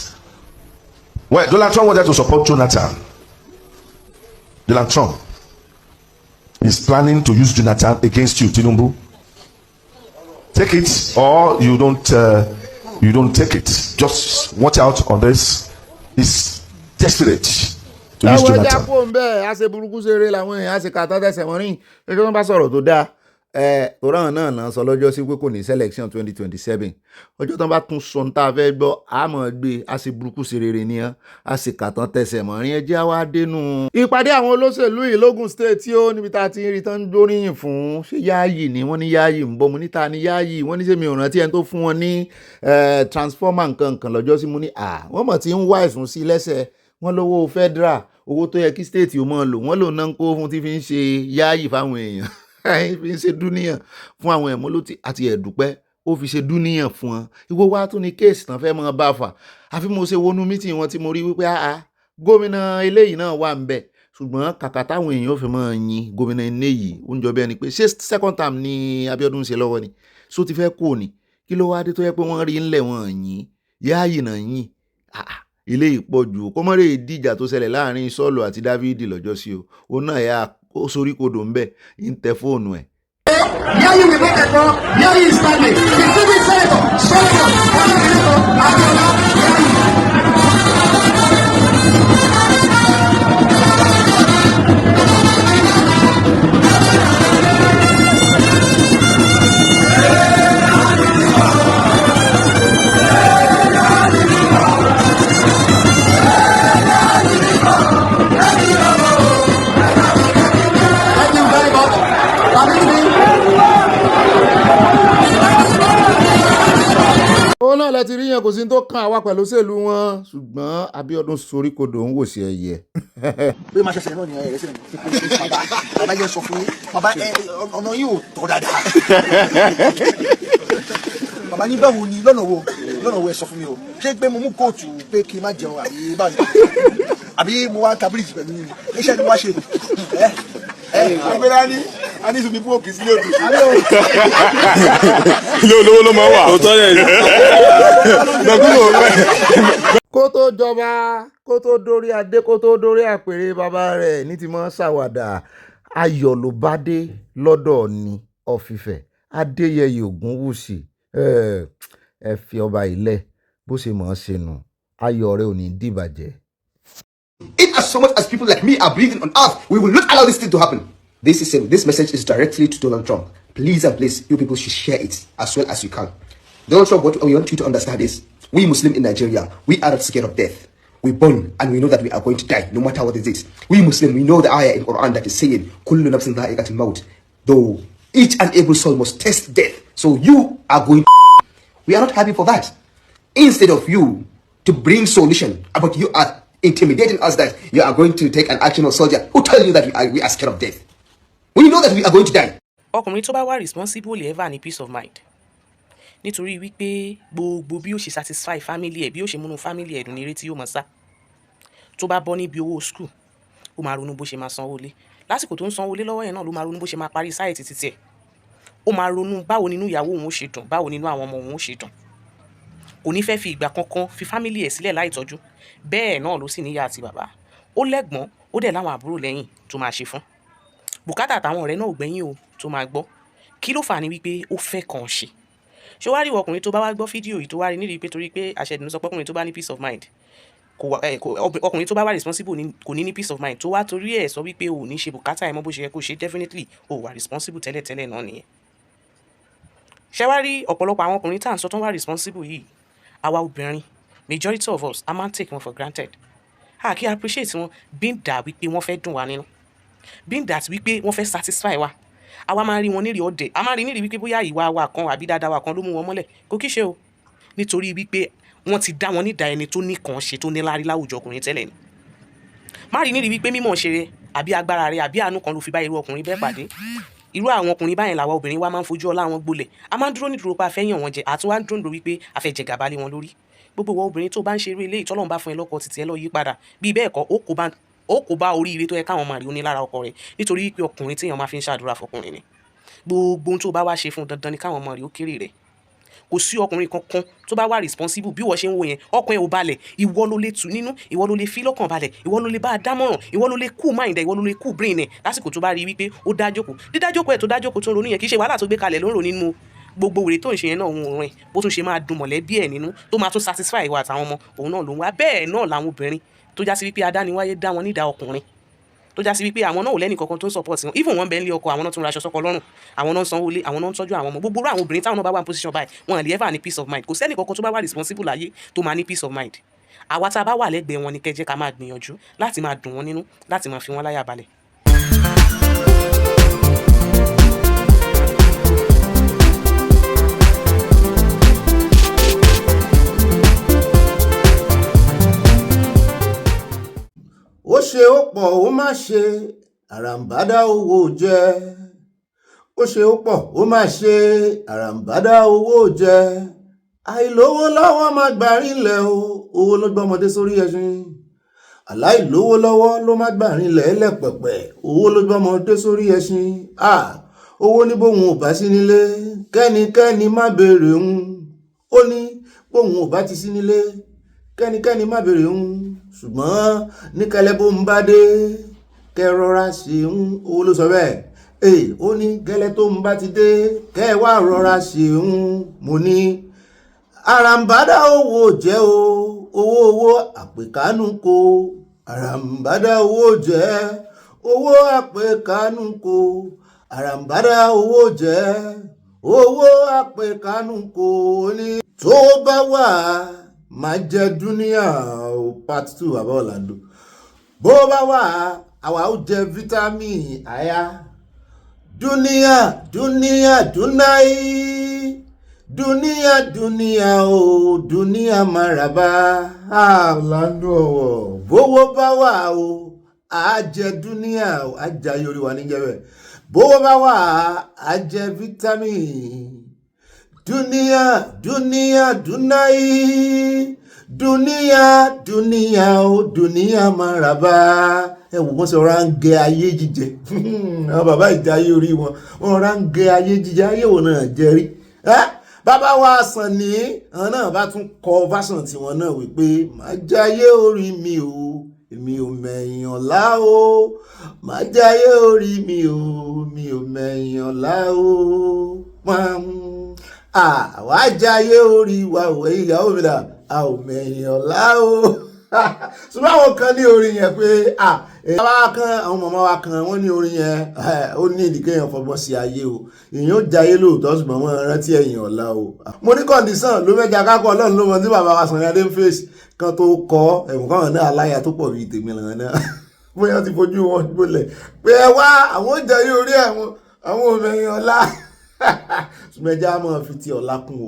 Well, Donald Trump wanted to support Jonathan. Donald Trump is planning to use Jonathan against you, Tinubu. Take it or you don't take it. Just watch out on this. He's desperate to use Jonathan. Tòrán náà sọ lọ́jọ́ sí pé kò ní selection 2027 ọjọ́ tán bá tún sọ ní tá a fẹ́ gbọ́ a mọ̀ gbé a sì burúkú sí rere ní a sì kàtàn tẹsẹ̀ mọ́rin ẹjẹ́ wá dénú. Ìpàdé àwọn olóṣèlú yìí lógùn state tí ó níbi tá a ti ń rí tán gbóríyìn fún ṣé Yáyì ni wọ́n ní Yáyì ń bọ́ mu níta ní Yáyì wọ́n ní sẹ́mi ò rántí ẹni tó fún wọn ní transformer nǹkan lọ́jọ́ sí mu ní wọ́n mọ̀ tí ń wá ẹ̀sùn sí lẹ́sẹ̀ wọ́n lówó federal owó tó yẹ kí state ó mọ̀ lò wọ́n lò náà ń kó fún tí fi ń ṣe Yáyì fáwọn èèyàn fi ń ṣe dúníyàn fún àwọn ẹ̀mọ́lótì àti ẹ̀dùpẹ́ ó fi ṣe dúníyàn fún wọn ìwọ wá tún ní kéèsì tán fẹ́ mọ́ bá fà àfi mo ṣe wọnú mítì wọn tí mo rí wípé gómìnà eléyìí náà wà ń bẹ̀ ṣùgbọ́n kàkà táwọn èèyàn ò fi mọ́ yin gómìnà eléyìí ó ń jọ bí ẹni pé ṣé second term ni Abíọ́dún ṣe lọ́wọ́ ni so ti fẹ́ kó ni kí ló wá dé tó yẹ pé wọ́n rí ńlẹ̀ wọn yìn Yáyì náà yìn eléyìí pọ̀ jù kọ́mọ́rẹ́ ìdíjà tó ṣẹlẹ̀ láàrin Sọ́ọ̀lù àti Dáfídì lọ́jọ́ sí o ó náà yà ó sorí kodò ń bẹ̀ ń tẹ fóònù ẹ̀. Yáyì ní bẹ́ẹ̀ kọ́ Yáyì ìsàlẹ̀ ìfúnni sẹ́ẹ̀tọ̀ sọ́ọ̀tọ̀ ọ̀nàmìlẹ́tọ̀ Abala Yáyì. náà lẹ ti rí yẹn kò sí tó kàn wá pẹ̀lú òṣèlú wọn ṣùgbọ́n Abíọ́dún soríkodò ń wò sí ẹyẹ. bí máa ṣẹ̀ṣẹ̀ náà ni ẹ̀rẹ́ sí bàbá yẹn sọ fún bàbá ọ̀nà yìí ò tọ́ dáadáa. bàbá ní báwo ni lọ́nà wo ẹ sọ fún mi o ṣé pé mo mú kóòtù pé kí n má jẹun àbí báyìí. àbí mo wá tabiriji pẹ̀lú yín iṣẹ́ ni wọ́n ṣe agbẹ́rẹ́ ní a ní sùnmí fún òkè sílé òkè. ilé olówó ló máa wà. òótọ́ yẹn kó tó jọba kó tó dórí adé kó tó dórí àpèrè bàbá rẹ̀ ní ti mọ́ ṣàwàdà ayọ̀ ló bá dé lọ́dọ̀ ní ọ̀fìfẹ́ adéyẹyẹ ògúnwùsì ẹ fi ọba ilẹ̀ bó ṣe mọ̀ ọ́n ṣe nù ayọ̀ rẹ̀ ò ní dìbàjẹ́. In as so much as people like me are breathing on earth, we will not allow this thing to happen. This message is directly to Donald Trump. Please and please, you people should share it as well as you can. Donald Trump, what we want you to understand is, we Muslims in Nigeria, we are not scared of death. We're born and we know that we are going to die, no matter what it is. We Muslims, we know the ayah in Quran that is saying, Kullu nafsin dha'iqatul maut. Though each and every soul must taste death. So you are going to we are not happy for that. Instead of you to bring solution, but you are intimidating us that you are going to take an action on soldier who tell you that we are scared of death. We know that we are going to die. Ọkùnrin tó bá wà responsible ever ní peace of mind. Nítorí wípé gbogbo bí ó ṣe satisfy family ẹ̀ bí ó ṣe múnú family ẹ̀ dùn ní retí yóò mọ̀ sá. Tó bá bọ́ níbi owó school, ó máa ronú bó ṣe máa sanwó lé. Lásìkò tó ń sanwó lé lọ́wọ́ yẹn náà ló máa ronú bó ṣe máa parí sáyẹ̀tì títí ẹ̀. Ó máa ronú báwo nínú ìyàwó òun ó ṣe dùn, báwo nínú àwọn ọmọ òun ó ṣe dùn. Kò ní fẹ́ fi ìgbà kankan fi family ẹ̀ sílẹ̀ láì tọ́jú. Bẹ́ẹ̀ náà ló sì níyà àti bàbá. Ó lẹ́gbọ́n, ó dẹ̀ láwọn àbúrò lẹ́yìn tó máa ṣe fún. Bùkátà táwọn ọ̀rẹ́ náà ò gbẹ́yìn o tó máa gbọ́. Kí ló fà ní wípé ó fẹ́ kàn ṣe. Ṣé wá rí ọkùnrin tó bá wá gbọ́ fídíò yìí tó wá rí nídìí pé torí pé àṣẹdùn sọ pé ọkùnrin tó bá ní peace of mind ọkùnrin tó bá wà responsible kò ní peace of mind tó wá torí ẹ̀ sọ wípé ò ní ṣe bùkátà ẹ̀ mọ́ bó ṣe yẹ kó ṣe definitely ò wà responsible tẹ́lẹ̀tẹ́lẹ̀ náà nìyẹn. Ṣé wá rí ọ̀pọ̀lọpọ̀ àwọn ọkùnrin tá à ń sọ tó wà responsible yìí àwa obìnrin majority of us a máa ń take wọn for granted kí appreciate wọn being that wípé wọ́n fẹ́ dùn wá nínú being that wípé wọ́n fẹ́ satisfy wa àwa máa rí wọn nírì ọ̀dẹ̀ a máa rí nírì wípé bóyá ìwà wa kan àbí dáadáa wa kan ló mú wọn mọ́lẹ̀ kò kí ṣe o nítorí wípé wọ́n ti dá wọn nídàá ẹni tó ní kàn ṣe tó ní lárí láwùjọ ọkùnrin tẹ́lẹ̀ ni má rí nírì wípé mímọ̀ ṣe rẹ àbí agbára rẹ àbí àánú kan ló fi bá irú ọkùnrin bẹ́ẹ̀ pàdé irú àwọn ọkùnrin báyìí làwa obìnrin wa máa ń fojú ọlá wọn gbolẹ̀ a máa ń dúró nídúró pa afẹ́yàn wọn jẹ àti wá ń dúró wípé afẹ́jẹ gàba lé wọn lórí gbogbo wọn obìnrin tó bá ń ṣe eré ilé ìtọ́lọ́run bá fún ẹ lọ́kọ títí ẹ lọ yí padà bí bẹ́ẹ̀ kọ́ ó kò bá oríire tó yẹ káwọn máa rí oní lára ọkọ rẹ̀ nítorí pé ọkùnrin téèyàn máa fi ń ṣàdúrà fọkùnrin ni gbogbo ohun tó bá wá ṣe fún dandan ni káwọn máa rí ó kéré rẹ̀ kò sí ọkùnrin kankan tó bá wà responsible bí wọ́n ṣe ń wo yẹn ọkàn ẹ̀ ò balẹ̀ ìwọ ló lè tù nínú ìwọ ló lè fi lọ́kàn balẹ̀ ìwọ ló lè bá a dámọ̀ràn ìwọ ló lè cool mind ẹ̀ ìwọ ló lè cool brain ẹ̀ lásìkò tó bá rí wípé ó dájókòó dídájókòó ẹ̀ tó dájókòó tó ń ronú yẹn kì í ṣe wàhálà tó gbé kalẹ̀ ló ń ro nínú gbogbo wèrè tó ń ṣe yẹn náà òun rìn bó tún ṣe máa dùn mọ̀lẹ́bí ẹ̀ nínú tó máa tún satisfy ìwà àtàwọn ọmọ òun náà ló ń wá bẹ́ẹ̀ náà làwọn obìnrin tó já sí wípé adániwáyé dá wọn nídàá ọkùnrin tó já sí wípé àwọn náà ò lẹ́nì kankan tó ń support wọn even wọn bẹ́ẹ̀ ń lé ọkọ àwọn náà tún ra aṣọ sọ́kọ lọ́rùn àwọn náà ń sanwó lé àwọn náà ń tọ́jú àwọn ọmọ gbogbo àwọn obìnrin táwọn náà bá wà ní position báyìí wọn lè ever ní peace of mind kò sẹ́nì kankan tó bá wà responsible láyé tó máa ní peace of mind àwa tá a bá wà lẹ́gbẹ̀ẹ́ wọn ni kẹjẹ́ ká máa gbìyànjú láti máa dùn wọn nínú láti máa fi wọn láyà balẹ̀. ó ṣe ó pọ̀ ó má ṣe àràǹbádá owó jẹ ó ṣe ó pọ̀ ó má ṣe àràǹbádá owó jẹ àìlówó lọ́wọ́ má gbàrínlẹ̀ o owó ló gbọ́mọdé sórí ẹṣin aláìlówó lọ́wọ́ ló má gbàrínlẹ̀ ẹlẹ́pẹ̀pẹ̀ owó ló gbọ́mọdé sórí ẹṣin owó ní bóun ò bá sí nílé kẹ́nikẹ́ni má béèrè ń ó ní bóun ò bá ti sí nílé kẹ́nikẹ́ni má béèrè ń ṣùgbọ́n ní kẹlẹ́bó ń bá dé kẹrọra ṣe ń owó ló sọ bẹ́ẹ̀ ó ní gẹ́lẹ́ tó ń bá ti dé kẹwà rọra ṣe ń mo ní àràǹbádá owó jẹ́ owó àpèkánú kò àràǹbádá owó jẹ́ owó àpèkánú kò àràǹbádá owó jẹ́ owó àpèkánú kò ní tó bá wà máa jẹ dúníà part 2 àbá ọ̀làdó bó bá wà àwa ó jẹ vitamin àyà dúníà dúníà maraba ọ̀làdó ọ̀wọ̀ bówó bá wà o á jẹ dúníà á jẹ ayé wa níjẹ́ bẹ́ẹ̀ bówó bá wà á jẹ vitamin dúníyà o dúníyà maraba. Ẹ wò wọ́n sọ ọ̀rá ń gẹ ayé jíjẹ àwọn bàbá ìjà ayé orí wọn ọ̀rá ń gẹ ayé jíjẹ ayé wọn náà jẹ rí. Bàbá wa sàn ní àwọn náà bá tún kọ fásán tiwọn náà wípé má jayé orí mi o èmi ò mẹ̀yìn ọ̀la o má jayé orí mi o mi ò mẹ̀yìn ọ̀la o àwa jayé orí wa ò ẹ̀yìn ìyàwó mi là a ò mẹ̀yìn ọ̀la o. Ṣùgbọ́n àwọn kan ní orin yẹn pé bàbá kan àwọn màmá wa kan wọ́n ní orin yẹn ó ní ìdíkẹ́yàn fọgbọ́n sí ayé o èèyàn ó jayé lóòótọ́ ṣùgbọ́n wọ́n rántí ẹ̀yìn ọ̀la o. Mo ní kọ́ndíṣàn ló mẹ́ja kákọ́ ọlọ́run ló mọ tí bàbá wa Sànyádé ń fèsì kan tó kọ́ ẹ̀wọ̀n káwọn náà aláya tó pọ̀ bíi tèmi làwọn náà bóyá ti fojú wọn gbolẹ̀ pé ẹ wá àwọn ó jayé orí àwọn òmẹ̀yìn ọ̀la ṣùgbẹ́jà máa fi ti ọ̀la kún o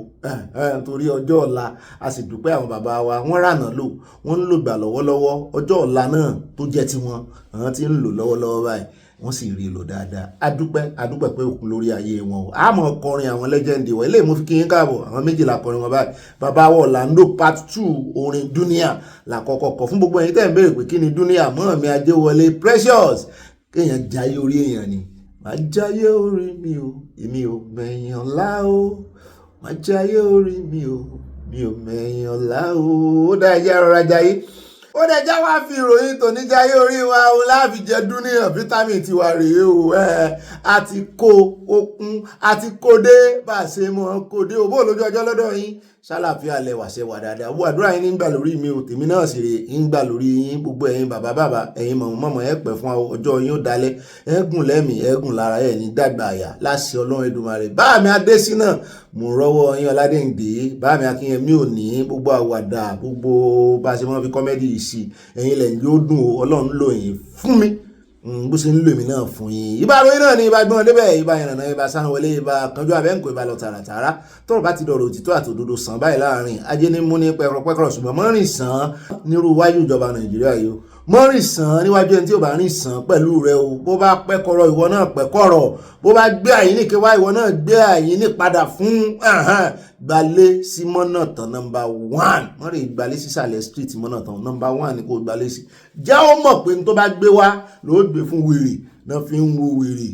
torí ọjọ́ ọ̀la a sì dúpẹ́ àwọn bàbá wa wọ́n rànà lò wọ́n ń lò gbà lọ́wọ́lọ́wọ́ ọjọ́ ọ̀la náà tó jẹ́ tiwọn àwọn tí ń lò lọ́wọ́lọ́wọ́ báyìí wọ́n sì rí lò dáadáa adúpẹ́ pé òkun lórí ayé wọn o àmọ́ kọrin àwọn lẹ́jẹ̀ndì wọ̀ ilé ìmúfi kíyín káàbọ̀ àwọn méjìlá kọrin wọn báyìí bàbá wa Orlando part 2 orin dúníà làkọ́kọ́ kọ fún gbogbo ẹ̀yin tẹ́ ń béèrè pé kí ni dúníà mọ́ mi Adéwọlé Precious kéèyàn jayé orí èèyàn ni má jayé orí mi o èmi ò mẹ̀yìn ọ̀la o má jayé orí mi o mi ò mẹ̀yìn ọ̀la o. Ó dá ẹjẹ́ rọra jayé ó dẹ̀ já wá fi ìròyìn tòní jayé orí wa o láàfin jẹ dúníyàn fítámìn tiwa rèé o àti kó okun àti kódé bá a ṣe mọ́ kódé o bó lójú ọjọ́ lọ́dọ̀ yín ṣàlàfíà lẹwàṣẹ wà dáadáa wo àdúrà yín nígbà lórí mi ò tèmi náà sì rè ń gbà lórí yín gbogbo ẹ̀yin bàbá ẹ̀yin mọ̀mọ́ ẹ pẹ́ fún ọjọ́ yín ó dalẹ̀ ẹ̀gùn lẹ́mìí ẹ̀gùn lára ẹ̀ ní dàgbà àyà láṣẹ Ọlọ́run Èdùmàrè báàmì Adésínà mo rọ́wọ́ yín Ọládéǹdé báàmì Akínyẹmí òní gbogbo àwàdà gbogbo bá a ṣe mọ́ fi kọ́mẹ́dì yìí sí ẹ̀yin lẹ́yìn yóò dùn o Ọlọ́run lò yín fún mi bó ṣe ń lò mí náà fún yín ìbá ròyìn náà ni ìbá gbọ́n débẹ̀ ìbá ìrànà ìbá Sanawole ìbá kanjú abẹ́ǹkó ìbá lọ tààràtàrà tọ́rọ̀ bá ti dọ̀rọ̀ òtítọ́ àti òdodo sàn báyìí láàrin ajé ní mú ní pẹ́kọ̀rọ̀ ṣùgbọ́n mọ́rin sàn nírú wáyé ìjọba Nàìjíríà yìí mọ́rin sàn níwájú ẹni tí ò bá rìn sàn pẹ̀lú rẹ o bó bá pẹ́kọ̀rọ̀ ìwọ náà pẹ́kọ̀rọ̀ bó bá gbé àyíní kéwà ìwọ náà gbé àyíní padà fún gbalé sí mọ́nà tán nọ́mbà 1 mọ́rin gbalé sísàlẹ̀ street mọ́nà tán nọ́mbà 1 ni kò gbalé sí jẹ́ ó mọ̀ pé n tó bá gbé wá ló gbé fún wèrè náà fi ń wo wèrè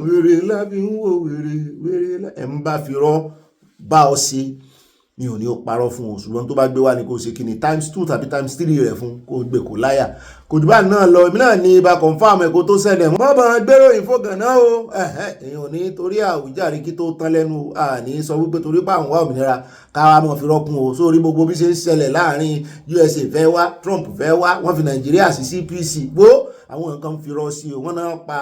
wèrè la fi ń wo wèrè la ẹ̀ ń bá fi rọ́ bá ọ sí mi ò ní ó parọ́ fún o ṣùgbọ́n tó bá gbé wá ní kó ṣe kí ni ×2 tàbí ×3 rẹ̀ fún kó gbé kó láyà kò jù bá náà lọ èmi náà ní ibà confam ẹ̀kọ́ tó ṣẹlẹ̀ wọ́n bá gbèrò ìfọ̀gàn náà o èèyàn ò ní torí àwùjáre kí tó tán lẹ́nu àní sọ wípé torí pé àwọn wá òmìnira káwa mọ̀ fi rọ́kùn o sórí gbogbo bí ṣe ń ṣẹlẹ̀ láàrin USA fẹ́ wá Trump fẹ́ wá wọ́n fi Nàìjíríà sí CPC gbó àwọn nǹkan fi rọ́ sí o wọ́n náà pa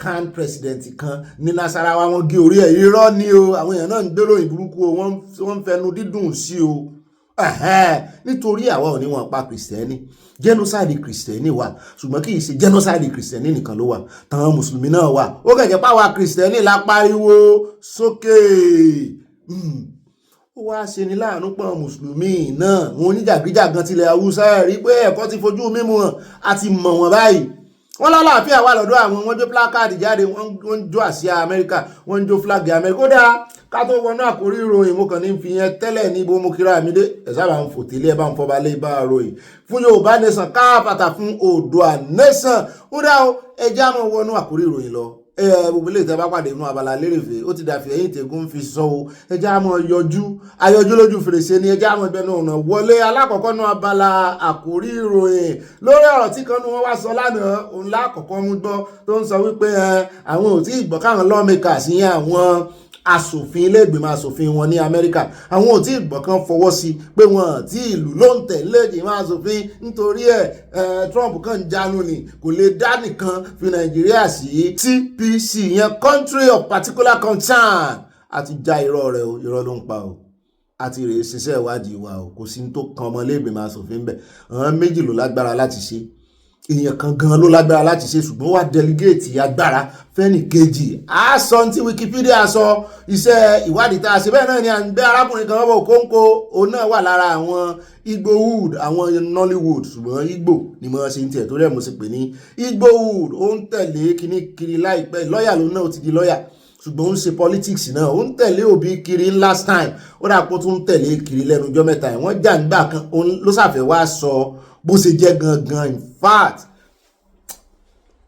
kan president kan ní Nasarawa wọ́n gé orí ẹ̀ irọ́ ni o àwọn èèyàn náà ń gbèrò ìburúkú o wọ́n ń fẹnu dídùn sí o nítorí àwa ò ní wọn pa kìrìsìtẹ́nì genocide kìrìsìtẹ́nì wà ṣùgbọ́n kì í ṣe genocide kìrìsìtẹ́nì nìkan ló wà táwọn mùsùlùmí náà wà ó kẹ̀jẹ̀ páwa kìrìsìtẹ́nì la pariwo sókè ó wá ṣe ní láàánú pọ̀ mùsùlùmí náà wọn oníjàgíjàgan tilẹ̀ Haúsá rí pé ẹ̀kọ́ ti fojú mímu hàn àti mọ̀ wọ́n báyìí wọ́n lálàáfíà wà lọ́dọ̀ àwọn wọ́n jó plákáàdì jáde wọ́n jó àsíá Amẹ́ríkà wọ́n jó flag Amẹ́ríkà ó dáa ká tó wọnú àkórí ìròyìn mo kàn ní fi yẹn tẹ́lẹ̀ ní ibo mo kíra mi dé ẹ̀sà bá ń fò tẹ́lẹ̀ bá ń fọba lé bá ròyìn fún Yorùbá nation káfàtà fún Oòduà nation ó dá o ẹjẹ́ àmọ́ wọnú àkórí ìròyìn lọ gbogbo ilé ìtẹ́ bá pàdé inú Abala Lerefe ó ti dàfẹ́ ẹ̀yìn tẹ̀gún fi sọ o ẹjẹ́ àmọ́ ayọjú lójú fèrèsé ni ẹjẹ́ àmọ́ ìbẹ̀nu ọ̀nà wọlé alákọ̀ọ́kọ́ náà abala àkórí ìròyìn lórí ọ̀rọ̀ tí kan ní wọ́n wá sọ lánàá òun lákọ̀ọ́kọ́ mú gbọ́ tó ń sọ wípé àwọn ò tí ì gbọ́ káwọn lawmakers sí àwọn asòfin ilé ìgbìmọ̀ asòfin wọn ní Amẹ́ríkà àwọn ò tí ìgbọ̀n kan fọwọ́ sí pé wọn tí ìlú ló ń tẹ̀lé ìgbìmọ̀ asòfin nítorí Trump kan jánu ni kò lè dá nìkan fi Nàìjíríà sí TPC yẹn country of particular concern àti já irọ́ rẹ̀ o irọ́ ló ń pa o àti rèé ṣiṣẹ́ ìwádìí wa o kò sí ní tó kan ọmọ ilé ìgbìmọ̀ asòfin bẹ́ẹ̀ àwọn méjì ló lágbára láti ṣe èèyàn kan gan ló lágbára láti ṣe ṣùgbọ́n wà delegate agbára fẹ́ni kejì a sọ tí Wikipedia sọ iṣẹ́ ìwádìí tá a ṣe bẹ́ẹ̀ náà ni à ń gbé arákùnrin kan wọ́pọ̀ kóńkó òun náà wà lára àwọn Igbowood àwọn Nollywood ṣùgbọ́n Igbo ni mo ṣe ń tiẹ̀ torí ẹ̀ mo sì pè ní Igbowood ó ń tẹ̀lé kíní kiri láìpẹ́ lọ́ọ̀yà ló náà ó ti di lọ́ọ̀yà ṣùgbọ́n ó ń ṣe politics náà, ó ń tẹ̀lé Obi kiri last time, ó dà pé ó tún ń tẹ̀lé kiri lẹ́nu ọjọ́ mẹ́ta yìí. Wọ́n jà nígbà kan, ló ṣàfẹ́ wá sọ bó ṣe jẹ́ gangan. In fact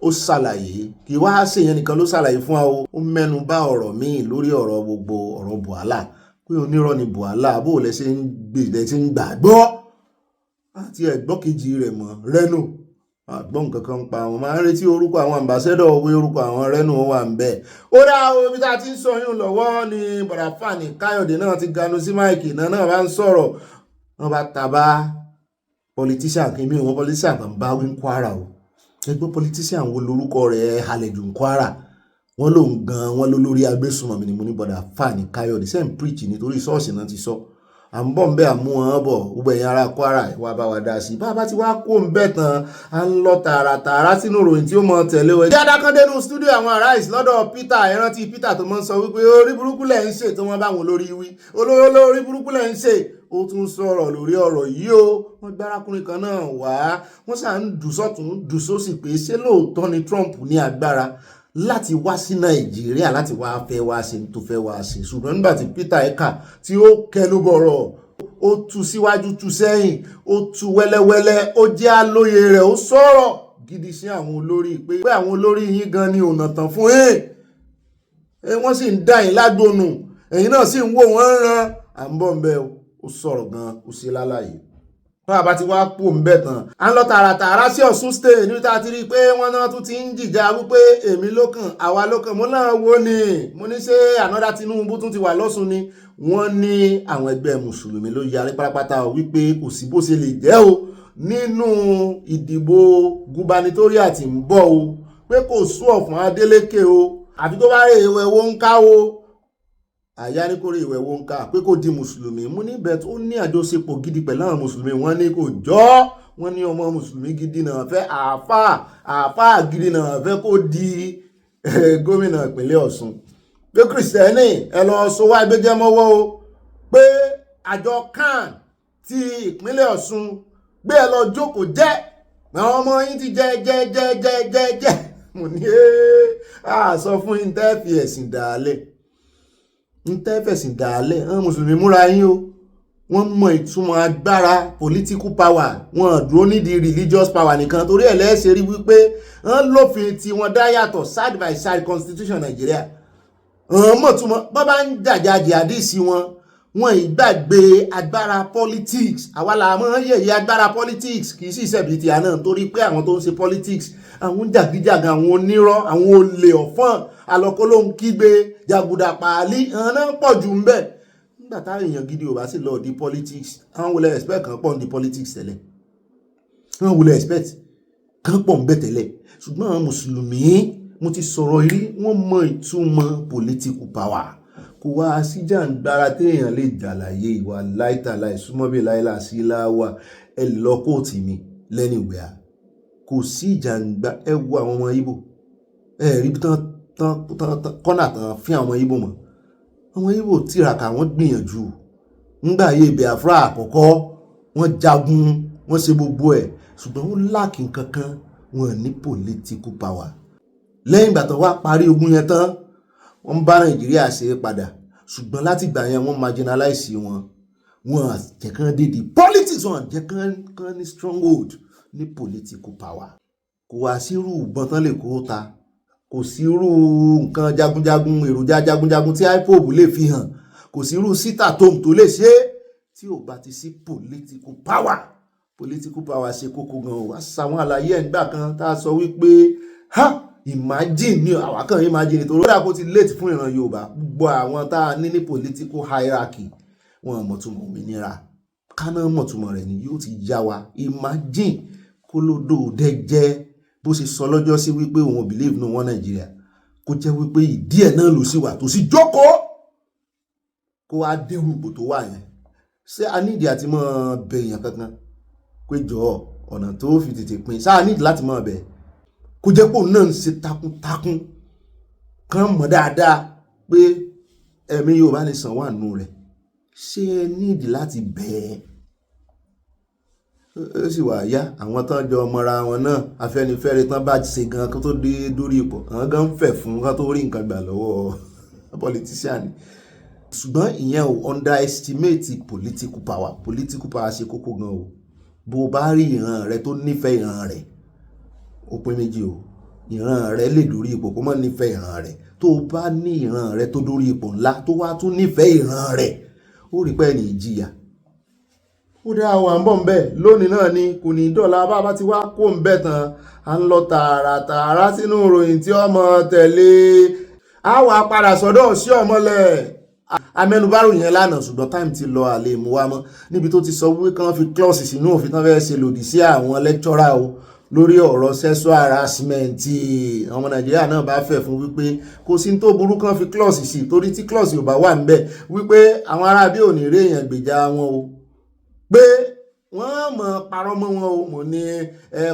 ó ṣàlàyé, kì í wá ṣèyẹn nìkan ló ṣàlàyé fún wa o, ó mẹ́nu bà ọ̀rọ̀ míì lórí ọ̀rọ̀ gbogbo ọ̀rọ̀ Buhala, pé onírọ́ ni Buhala, bó lẹ ṣe ń gbàgbọ́ àti ẹ̀gbọ́n kejì rẹ̀ mọ́ Reno àgbọ̀n kankan pa àwọn máa ń retí orúkọ àwọn ambassador owó orúkọ àwọn Reno wà ń bẹ̀. Ó dá omi tá a ti ń sọ yún lọ́wọ́ ni bọ̀dà Fani Káyọ̀dé náà ti ganu sí máìkì náà bá ń sọ̀rọ̀, wọ́n bá tàbá politician kí mi ò wọ́n politician kan bá wí ń Kwara o, ẹgbẹ́ politician wo lórúkọ rẹ̀ halẹ̀ jù ń Kwara, wọ́n lòun gan wọ́n ló lórí agbésùnmọ̀mí ni mo ní bọ̀dà Fani Káyọ̀dé sẹ́ń preach nítorí ṣọ́ọ̀ṣì náà ti sọ à ń bọ̀ ń bẹ́ àmú wọn bọ̀ gbogbo ẹ̀yin ará Kwara wá bá wa dá sí i. Bá ti wá kó ń bẹ̀ tán à ń lọ tààràtààrà sínú ìròyìn tí ó mọ tẹ̀lé wẹ̀. Jáde kan dénú stúdíò àwọn Arise lọ́dọ̀ Peter, ẹ̀rántí Peter tó mọ́ ń sọ wípé orí burúkú lẹ̀ ń ṣe tó wọ́n bá wọn lórí wí, olórí burúkú lẹ̀ ń ṣe. Ó tún sọ̀rọ̀ lórí ọ̀rọ̀ yìí o, wọ́n gbárakùnrin kan náà wá, wọ́n sà ń dù sọ́tún dù sósì pé ṣé lóòótọ́ ni Trump ní agbára láti wá sí Nàìjíríà láti wá fẹ́ wá ṣe tó fẹ́ wá ṣe. Ṣùgbọ́n nígbà tí Peter Eka tí ó kẹnu bọ̀rọ̀, ó tú síwájú tú sẹ́yìn, ó tú wẹ́lẹ́wẹ́lẹ́, ó jẹ́ àlóye rẹ̀, ó sọ̀rọ̀ gidi sí àwọn olórí pé àwọn olórí yín gan ni ọ̀nà tán fún wọ́n sì ń dá yín lágbónú, ẹ̀yin náà sì ń wò wọ́n ràn à ń bọ̀ ń bẹ́ ó sọ̀rọ̀ gan, ó ṣe lálàyé. Bá ti wá pò ń bẹ̀ tán à ń lọ tààràtààrà sí Ọ̀ṣun state níbi tá a ti rí i pé wọ́n náà tún ti ń jìjà wípé èmi lókàn àwa lókàn, mo náà wo ni mo ní ṣé ànádà Tinubu tún ti wà lọ́sùn ni. Wọ́n ní àwọn ẹgbẹ́ mùsùlùmí ló yarí pátápátá wípé kò sí bó ṣe lè jẹ́ o nínú ìdìbò gubernatorial tí ń bọ̀ o, pé kò sú ọ̀fun Adeleke o, àfi tó bá rè ìwẹ̀ wo ń ká o, àyà ní kò rí ìwẹ̀ wo ń ká, pé kò di mùsùlùmí. Mo ní bẹ́ẹ̀ tó ní àjọṣepọ̀ gidi pẹ̀lú àwọn mùsùlùmí, wọ́n ní kò jọ́, wọ́n ní ọmọ mùsùlùmí gidi náà fẹ́ àáfàá gidi náà fẹ́ kó di gómìnà ìpínlẹ̀ Ọ̀ṣun. Pé kìrìsìtẹ́nì ẹ lọ sọ wá ẹgbẹ́jẹ́ mọ́wọ́ o, pé àjọ kan ti ìpínlẹ̀ Ọ̀ṣun gbé ẹ lọ jókòó jẹ́ àwọn ọmọ yín ti jẹ́. Mo ní sọ fún yín tẹ́ fi ẹ̀sìn dàálẹ̀, àwọn mùsùlùmí múra yín o, wọ́n mọ ìtumọ̀ agbára political power, wọ́n dúró nídìí religious power nìkan, torí ẹ̀ lẹ́sẹ̀ rí wípé wọ́n lófin tí wọ́n dá yàtọ̀ side by side constitution Nàìjíríà. Mọ̀ túmọ̀ bọ́ bá ń jàjàjì àdìsí wọn ìgbàgbé agbára politics. Àwa la mọ̀ yẹ̀yẹ́ agbára politics, kì í sì ṣẹ̀bi ti àná, torí pé àwọn tó ń ṣe politics àwọn jàgíjàgà, àwọn onírọ́, àwọn olè ọ̀fọ́n, àlọ́kọ́ ló ń kígbe jàgùdà pàálí, àwọn náà pọ̀ jù ń bẹ̀. Nígbà táwọn èèyàn gidi ò bá sì lọ di politics, àwọn wọlé expect kan pọ̀ ní politics tẹ́lẹ̀, àwọn wọlé expect kan pọ̀ ń bẹ̀ tẹ́lẹ̀. Ṣùgbọ́n àwọn mùsùlùmí, mo ti sọ̀rọ̀ rí, wọ́n mọ ìtumọ̀ political power. Kò wá sí jàǹgbára téèyàn lè jàlàyé ìwà láìtàlà ìsúnmọ́bí láìlà sí láwà ẹ lọ kóòtù mi lẹ́nìwẹ̀ẹ́. Kò sí ìjàǹgbá, ẹ wo àwọn ọmọ Ìgbò, ẹ rí tán kọ́nà tán fi àwọn Ìgbò mọ̀. Àwọn Ìgbò tíraka, wọ́n gbìyànjú ńgbà ayé Biafra àkọ́kọ́, wọ́n jagun, wọ́n ṣe gbogbo ẹ̀, ṣùgbọ́n wọ́n láàkì kankan, wọ́n ní political power. Lẹ́yìn ìgbà tó wá parí ogun yẹn tán, wọ́n bá Nàìjíríà ṣe padà, ṣùgbọ́n láti ìgbà yẹn wọ́n marginalize wọn àjẹkán dédé politics, wọn àjẹkán ní stronghold ní political power. Kò wá sírú ìbọn tán lè kó ta, kò sírú nǹkan jagunjagun, èròjà jagunjagun tí IPOB lè fi hàn, kò sírú síta tóun tó lè ṣe tí ò bá ti sí political power. Political power ṣe kókó gan o. Wá sàwọn àlàyé ẹ̀ nígbà kan tá a sọ wípé imagine ni àwa kan imagine tó rọ́dà kó ti late fún ìran Yorùbá, gbogbo àwọn tá a ní political hierarchy wọn mọ̀túmọ̀ òmìnira, káná mọ̀túmọ̀ rẹ̀ ni yóò ti yá wa. Imagine kólódò dẹ́jẹ́ bó ṣe sọ lọ́jọ́ sí wípé òun believe no wọn Nàìjíríà, kó jẹ́ wípé ìdí ẹ̀ náà ló sì wà tó sì jókòó kó wá dé rúgbò tó wà yẹn. Ṣé a nídìí àti mọ́ bẹ̀yàn kankan pé jọ ọ̀nà tó fi tètè pin, ṣáà nídìí láti mọ́ bẹ̀ kó jẹ́ pé òun náà ń ṣe takuntakun kan mọ̀ dáadáa pé ẹ̀mí Yorùbá lè sàn wà nù rẹ̀. Ṣé ẹ nídìí láti bẹ̀ẹ́? Ó sì wà yá àwọn tán jọ ọmọra wọn náà, Afẹ́nifẹ́re tán bá ṣe gan kó tó dé dórí ipò, àwọn gan ń fẹ̀ fún ká tó rí nǹkan gbà lọ́wọ́ politician ni. Ṣùgbọ́n ìyẹn ò underestimate political power ṣe kókó gan o. Bó bá rí ìran rẹ tó nífẹ̀ẹ́ ìran rẹ̀ ó pé méjì o. Ìran rẹ lè dórí ipò kó má nífẹ̀ẹ́ ìran rẹ̀. Tó bá ní ìran rẹ tó dórí ipò ńlá tó wá tún nífẹ̀ẹ́ ìran rẹ̀ ó rí pé ní ìjìyà. Ó dá wà ń bọ̀ ń bẹ̀ lónìí náà ni kò ní dọ̀la bá ti wá kó ń bẹ̀ tán à ń lọ tààràtààrà sínú ìròyìn tí ọmọ tẹ̀lé a wà padà sọ́dọ̀ sí ọmọlẹ̀ amẹnubárò yẹn lánàá ṣùgbọ́n táìmù ti lọ àlè mú wa mọ́ níbi tó ti sọ wípé kán fi klọ́ọ̀sì sínú òfin tán fẹ́ ṣe lòdì sí àwọn lẹ́kítọ́rà o lórí ọ̀rọ̀ sexual harassment. ọmọ Nàìjíríà náà bá fẹ́ fún wípé kò sí tó burú kán fi klọ́ọ̀sì sí torí tí klọ́ọ̀sì ò bá wà níbẹ̀ wípé àwọn ará bí ò ní rí èèyàn gbèjà wọn o pé wọ́n mọ̀ parọ́ mọ́ wọn o mo ní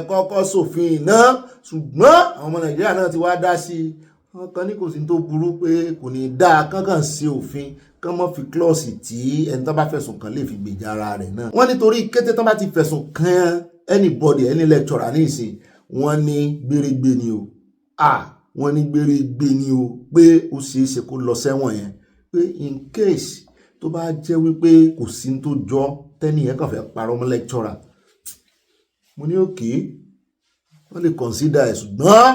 kọ́kọ́ sòfin náà ṣùgbọ́n àwọn ọmọ Nàìjíríà náà ti wá dá sí i wọ́n kan ní kò sí tó burú pé kò ní dáa kankan sí òfin kán mọ́ fi klọ́ọ̀sì tí ẹni tó bá fẹ̀sùn kàn lè fi gbèjà ara rẹ̀ náà. wọ́n nítorí kété tó bá ti fẹ̀sùn kan anybody any lecturer ní ìsìn wọ́n ní gbérégbé ni o wọ́n ní gbérégbé ni o pé ó ṣeé ṣe kó lọ sẹ́wọ̀n yẹn pé in case tó bá jẹ́ wípé kò sí tó jọ tẹ́ni yẹn kàn fẹ́ parọ́ mọ́ lecturer. mo ní òkè wọ́n lè consider ẹ̀ ṣùgbọ́n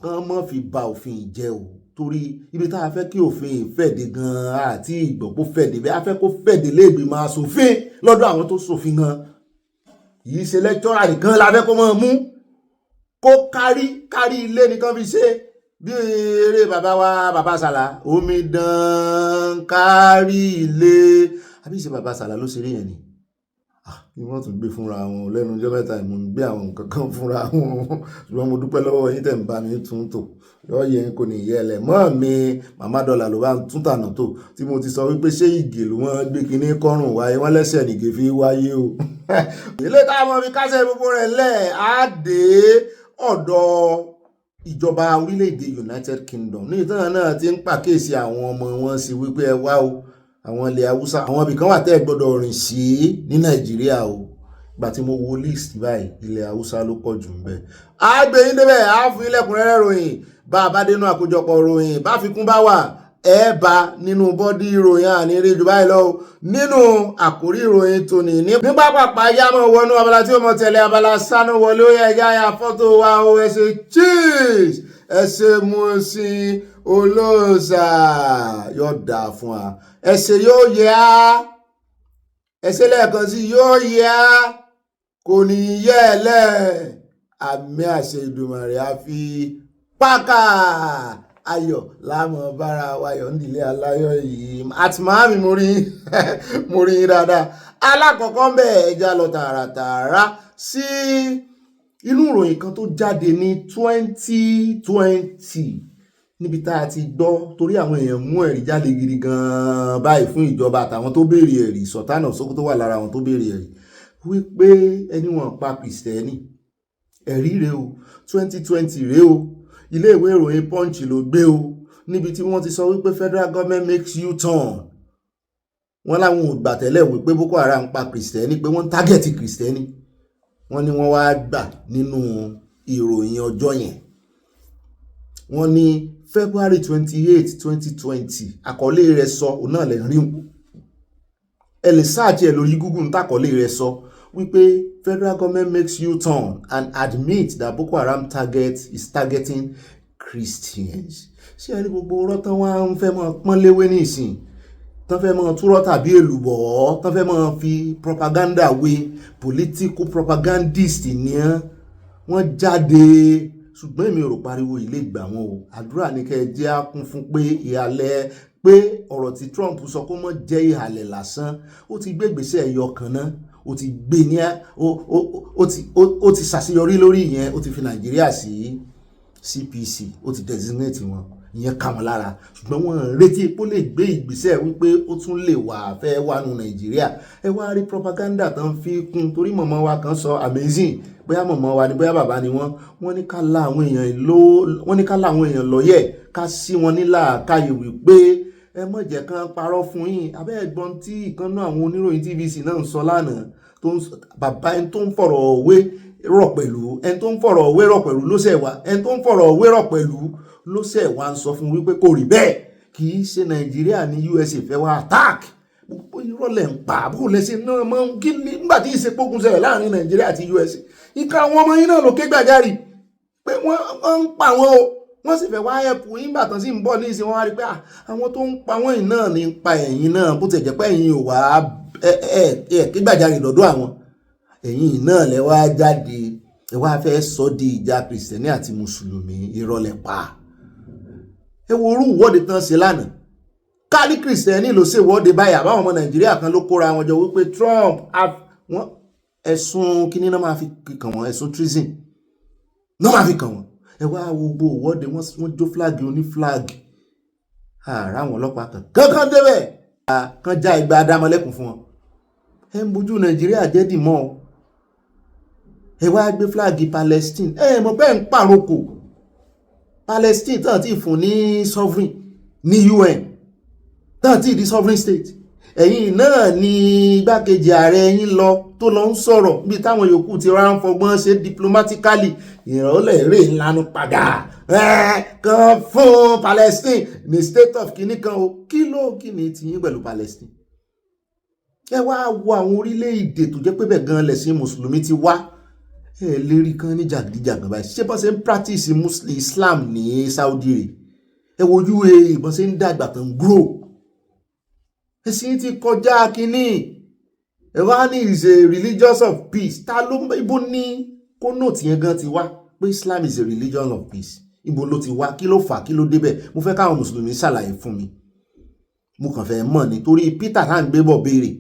kán mọ́ fi ba òfin jẹ́ o torí ibi tá a fẹ́ kí òfin fẹ̀dé gan-an àti ìgbọ̀pó fẹ̀dé bẹ́ẹ̀ a fẹ́ kó fẹ̀dé léègbìmọ̀ aṣòfin lọ́dọ̀ àwọn tó ṣòfin gan yìí ṣe lecturer nìkan la fẹ́ kó mọ́ mú kó kárí ilé nìkan fi ṣe bí eré bàbá Sàlá omidan kárí ilé àbí ṣe bàbá Sàlá ló ṣeré yẹn ni wọ́n tún gbé fúnra wọn lẹ́nu ọjọ́ mẹ́ta ìmọ̀ ń gbé àwọn nǹkan kan fúnra wọn ṣùgbọ́n mo dúpẹ́ lọ́wọ́ yín tẹ̀ ń bá mi tún tò lọ́yẹ̀ kò ní yẹ ẹlẹ̀ mọ́ mi màmá dọ́là ló bá ń tún tànà tó tí mo ti sọ wípé ṣé ìgè ló wọ́n gbé kinní kọ́rùn wáyé wọ́n lẹ́sẹ̀ nìgè fi wáyé o. ilé táwọn fi kásẹ̀ gbogbo rẹ̀ lẹ̀ á dé ọ̀dọ̀ ìjọba orílẹ̀-èdè United Kingdom ní ìtàn náà ti ń pàkíyèsí àwọn ọmọ wọn sí wípé ẹ wá o àwọn ilẹ̀ Haúsá àwọn ibìkan wà tẹ́ ẹ gbọ́dọ̀ rìn sí ní Nàìjíríà o ìgbà tí mo wo list báyìí ilẹ̀ Haúsá ló pọ̀ jù ń bẹ. a gbé yín débẹ̀ á fún ilẹ̀kùnrẹ́rẹ́ ròyìn bá a bá dénú àkójọpọ̀ ròyìn bá fi kún bá wà ẹ bá nínú bọ́dí ìròyìn àní rí jù báyìí lọ nínú àkórí ìròyìn tòní ní pápápá yámọ̀ wọnú abala tí ó mọ̀ tẹ̀lé Abala Sanawole ó yẹ ẹja ya fọ́tò wa o ẹ ṣe cheese ẹ ṣe Mùsìn Olóòṣà yóò dà fún wa ẹsẹ̀ yóò yẹ á ẹsẹ̀ lẹ́ẹ̀kan sí yóò yẹ á kò ní yẹ ẹ lẹ́ àmì àṣẹ Ìdùmarè àfi pákà ayọ̀ láàmú bára wáyọ̀ nídìílé aláyọ̀ yìí àti màámi mo rí dáadáa. alákọ̀ọ́kọ́ ń bẹ̀ ẹja lọ tààràtààrà sí inú ìròyìn kan tó jáde ní 2020 níbi tá a ti gbọ́ torí àwọn èèyàn mú ẹ̀rí jáde gidi gan-an báyìí fún ìjọba àtàwọn tó béèrè ẹ̀rí Sultan-Hausa tó wà lára àwọn tó béèrè ẹ̀rí wípé ẹni wọn pa Kìrìsìtẹ́nì ẹ̀rí rèé o 2020 rèé o ilé ìwé ìròyìn Punch ló gbé o níbi tí wọ́n ti sọ wípé federal government makes U-turn wọ́n láwọn ò gbà tẹ́lẹ̀ wípé Boko Haram pa Kìrìsìtẹ́nì pé wọ́n tágẹ̀tì Kìrìsìtẹ́nì wọ́n ní wọ́n wá gbà nínú ìròyìn ọjọ́ yẹn wọ́n ní February 28, 2020 àkọlé rẹ̀ sọ òun náà lè rí ẹ lè sáàjì ẹ lórí Google tàkọlé rẹ̀ sọ wípé federal government makes U-turn and admit that Boko Haram is targeting Christians. ṣé ẹ rí gbogbo ọ̀rọ̀ tán wá ń fẹ́ mọ́ pọ́n léwé ní ìsìn tán fẹ́ mọ́ túrọ́ tàbí èlùbọ́ tán fẹ́ mọ́ fi propaganda wé political propagandist ní wọ́n jáde ṣùgbọ́n èmi ò rò pariwo ilé ìgbà wọn o àdúrà ní kẹ́ ẹ jẹ́ á kún fún pé ìhàlẹ̀ pé ọ̀rọ̀ tí Trump sọ kó mọ́ jẹ́ ìhàlẹ̀ lásán ó ti gbé ìgbésẹ̀ ẹyọ kan náà ó ti gbé ní ó ti ṣàṣeyọrí lórí ìyẹn ó ti fi Nàìjíríà sí CPC ó ti designate wọn ìyẹn kà wọ́n lára ṣùgbọ́n wọ́n retí pé ó lè gbé ìgbésẹ̀ wípé ó tún lè wà fẹ́ wánu Nàìjíríà ẹ wá rí propaganda tán fi kún torí mọ̀mọ́ wa kan sọ amazing bóyá mọ̀mọ́ wa ni bóyá bàbá ni wọ́n ní ká la àwọn èèyàn lọ́yẹ̀ ká sí wọn nílà káyè wípé ẹ má jẹ́ kán parọ́ fún yín abẹ́ ẹ̀gbọ́n tí ìkànnà àwọn oníròyìn TVC náà ń sọ lánàá bàbá ẹni tó ń fọ̀rọ̀ òwe rọ̀ pẹ̀lú ẹni tó ń fọ̀rọ̀ òwe rọ̀ pẹ̀lú ló ṣẹ̀ wá ẹni tó ń fọ̀rọ̀ òwe rọ̀ pẹ̀lú ló ṣẹ̀ wá ń sọ fún wípé kò rí bẹ́ẹ̀ kì í ṣe Nàìjíríà ní USA fẹ́ wá attack gbogbo ìrọ̀lẹ́ ń pa àbúrò lẹ́sìn náà mọ́ kí nígbà tí ìṣepógun ṣẹlẹ̀ láàrin Nàìjíríà àti USA ìka àwọn ọmọ yín náà ló ké gbàjarì pé wọ́n ń pa wọn o wọ́n sì fẹ́ wá ẹ̀pù yín bàtàn sí ń bọ̀ ní ìsìn wọn wá rí pé àwọn tó ń pa wọ́n yìí náà ní ń pa ẹ̀yìn náà bó ti jẹ́ pé ẹ̀yìn ò wá ké gbàjarì lọ́dọ̀ àwọn ẹ̀yìn náà lẹ wá jáde ẹ wá fẹ́ sọ di ìjà Kìrìsìtẹ́nì àti Mùsùlùmí ìrọ̀lẹ́ pa ẹ wo orú ìwọ́de tán ṣe lánàá káàdì Kìrìsìtẹ́nì ló ṣe ìwọ́de báyìí àbáwọn ọmọ Nàìjíríà kan ló kóra wọn jọ wípé Trump wọn ẹ̀sùn kíní náà máa fi kàn wọ́n ẹ̀sùn treason náà máa fi kàn wọ́n ẹ wá wo gbogbo ìwọ́de wọ́n jó flag oní flag ààrá àwọn ọlọ́pàá kankan débẹ̀ kan já igba adámọ́lẹ́kùn fún wọn ẹ ń bójú Nàìjíríà jẹ́ dìmọ́ ẹ wá gbé flag Palestine ẹ mọ̀ bẹ́ẹ̀ ń pàrokò Palestine tán tí fún ní sovereign ní UN tán tí di sovereign state ẹ̀yin náà ni igbákejì ààrẹ yín lọ tó lọ ń sọ̀rọ̀ bí táwọn yòókù ti rán fọgbọ́n ṣe diplomatically ìrọ̀lẹ́ eré ìlànà padà kan fún Palestine ní state of kìíní kan o kí ni tiyín pẹ̀lú Palestine ẹ wá wo àwọn orílẹ̀-èdè tó jẹ́ pé bẹ́ẹ̀ gan lẹ̀sìn mùsùlùmí ti wá ẹ lérí kan ní jàgídíjàgan báyìí ṣé bọ́n ṣe ń practice Islam ní Saudi rẹ̀ ẹ wo UAE bọ́n ṣe ń dàgbà tán grow ẹ̀sìn ti kọjá kínní ẹ wá ní is a religion of peace ta ló ibo ní kónò tìyẹn gan ti wá pé Islam is a religion of peace ibo ló ti wá kí ló fà kí ló débẹ̀ mo fẹ́ káwọn mùsùlùmí ṣàlàyé fún mi mo kàn fẹ́ mọ̀ nítorí Peter tá à ń gbé bọ̀ béèrè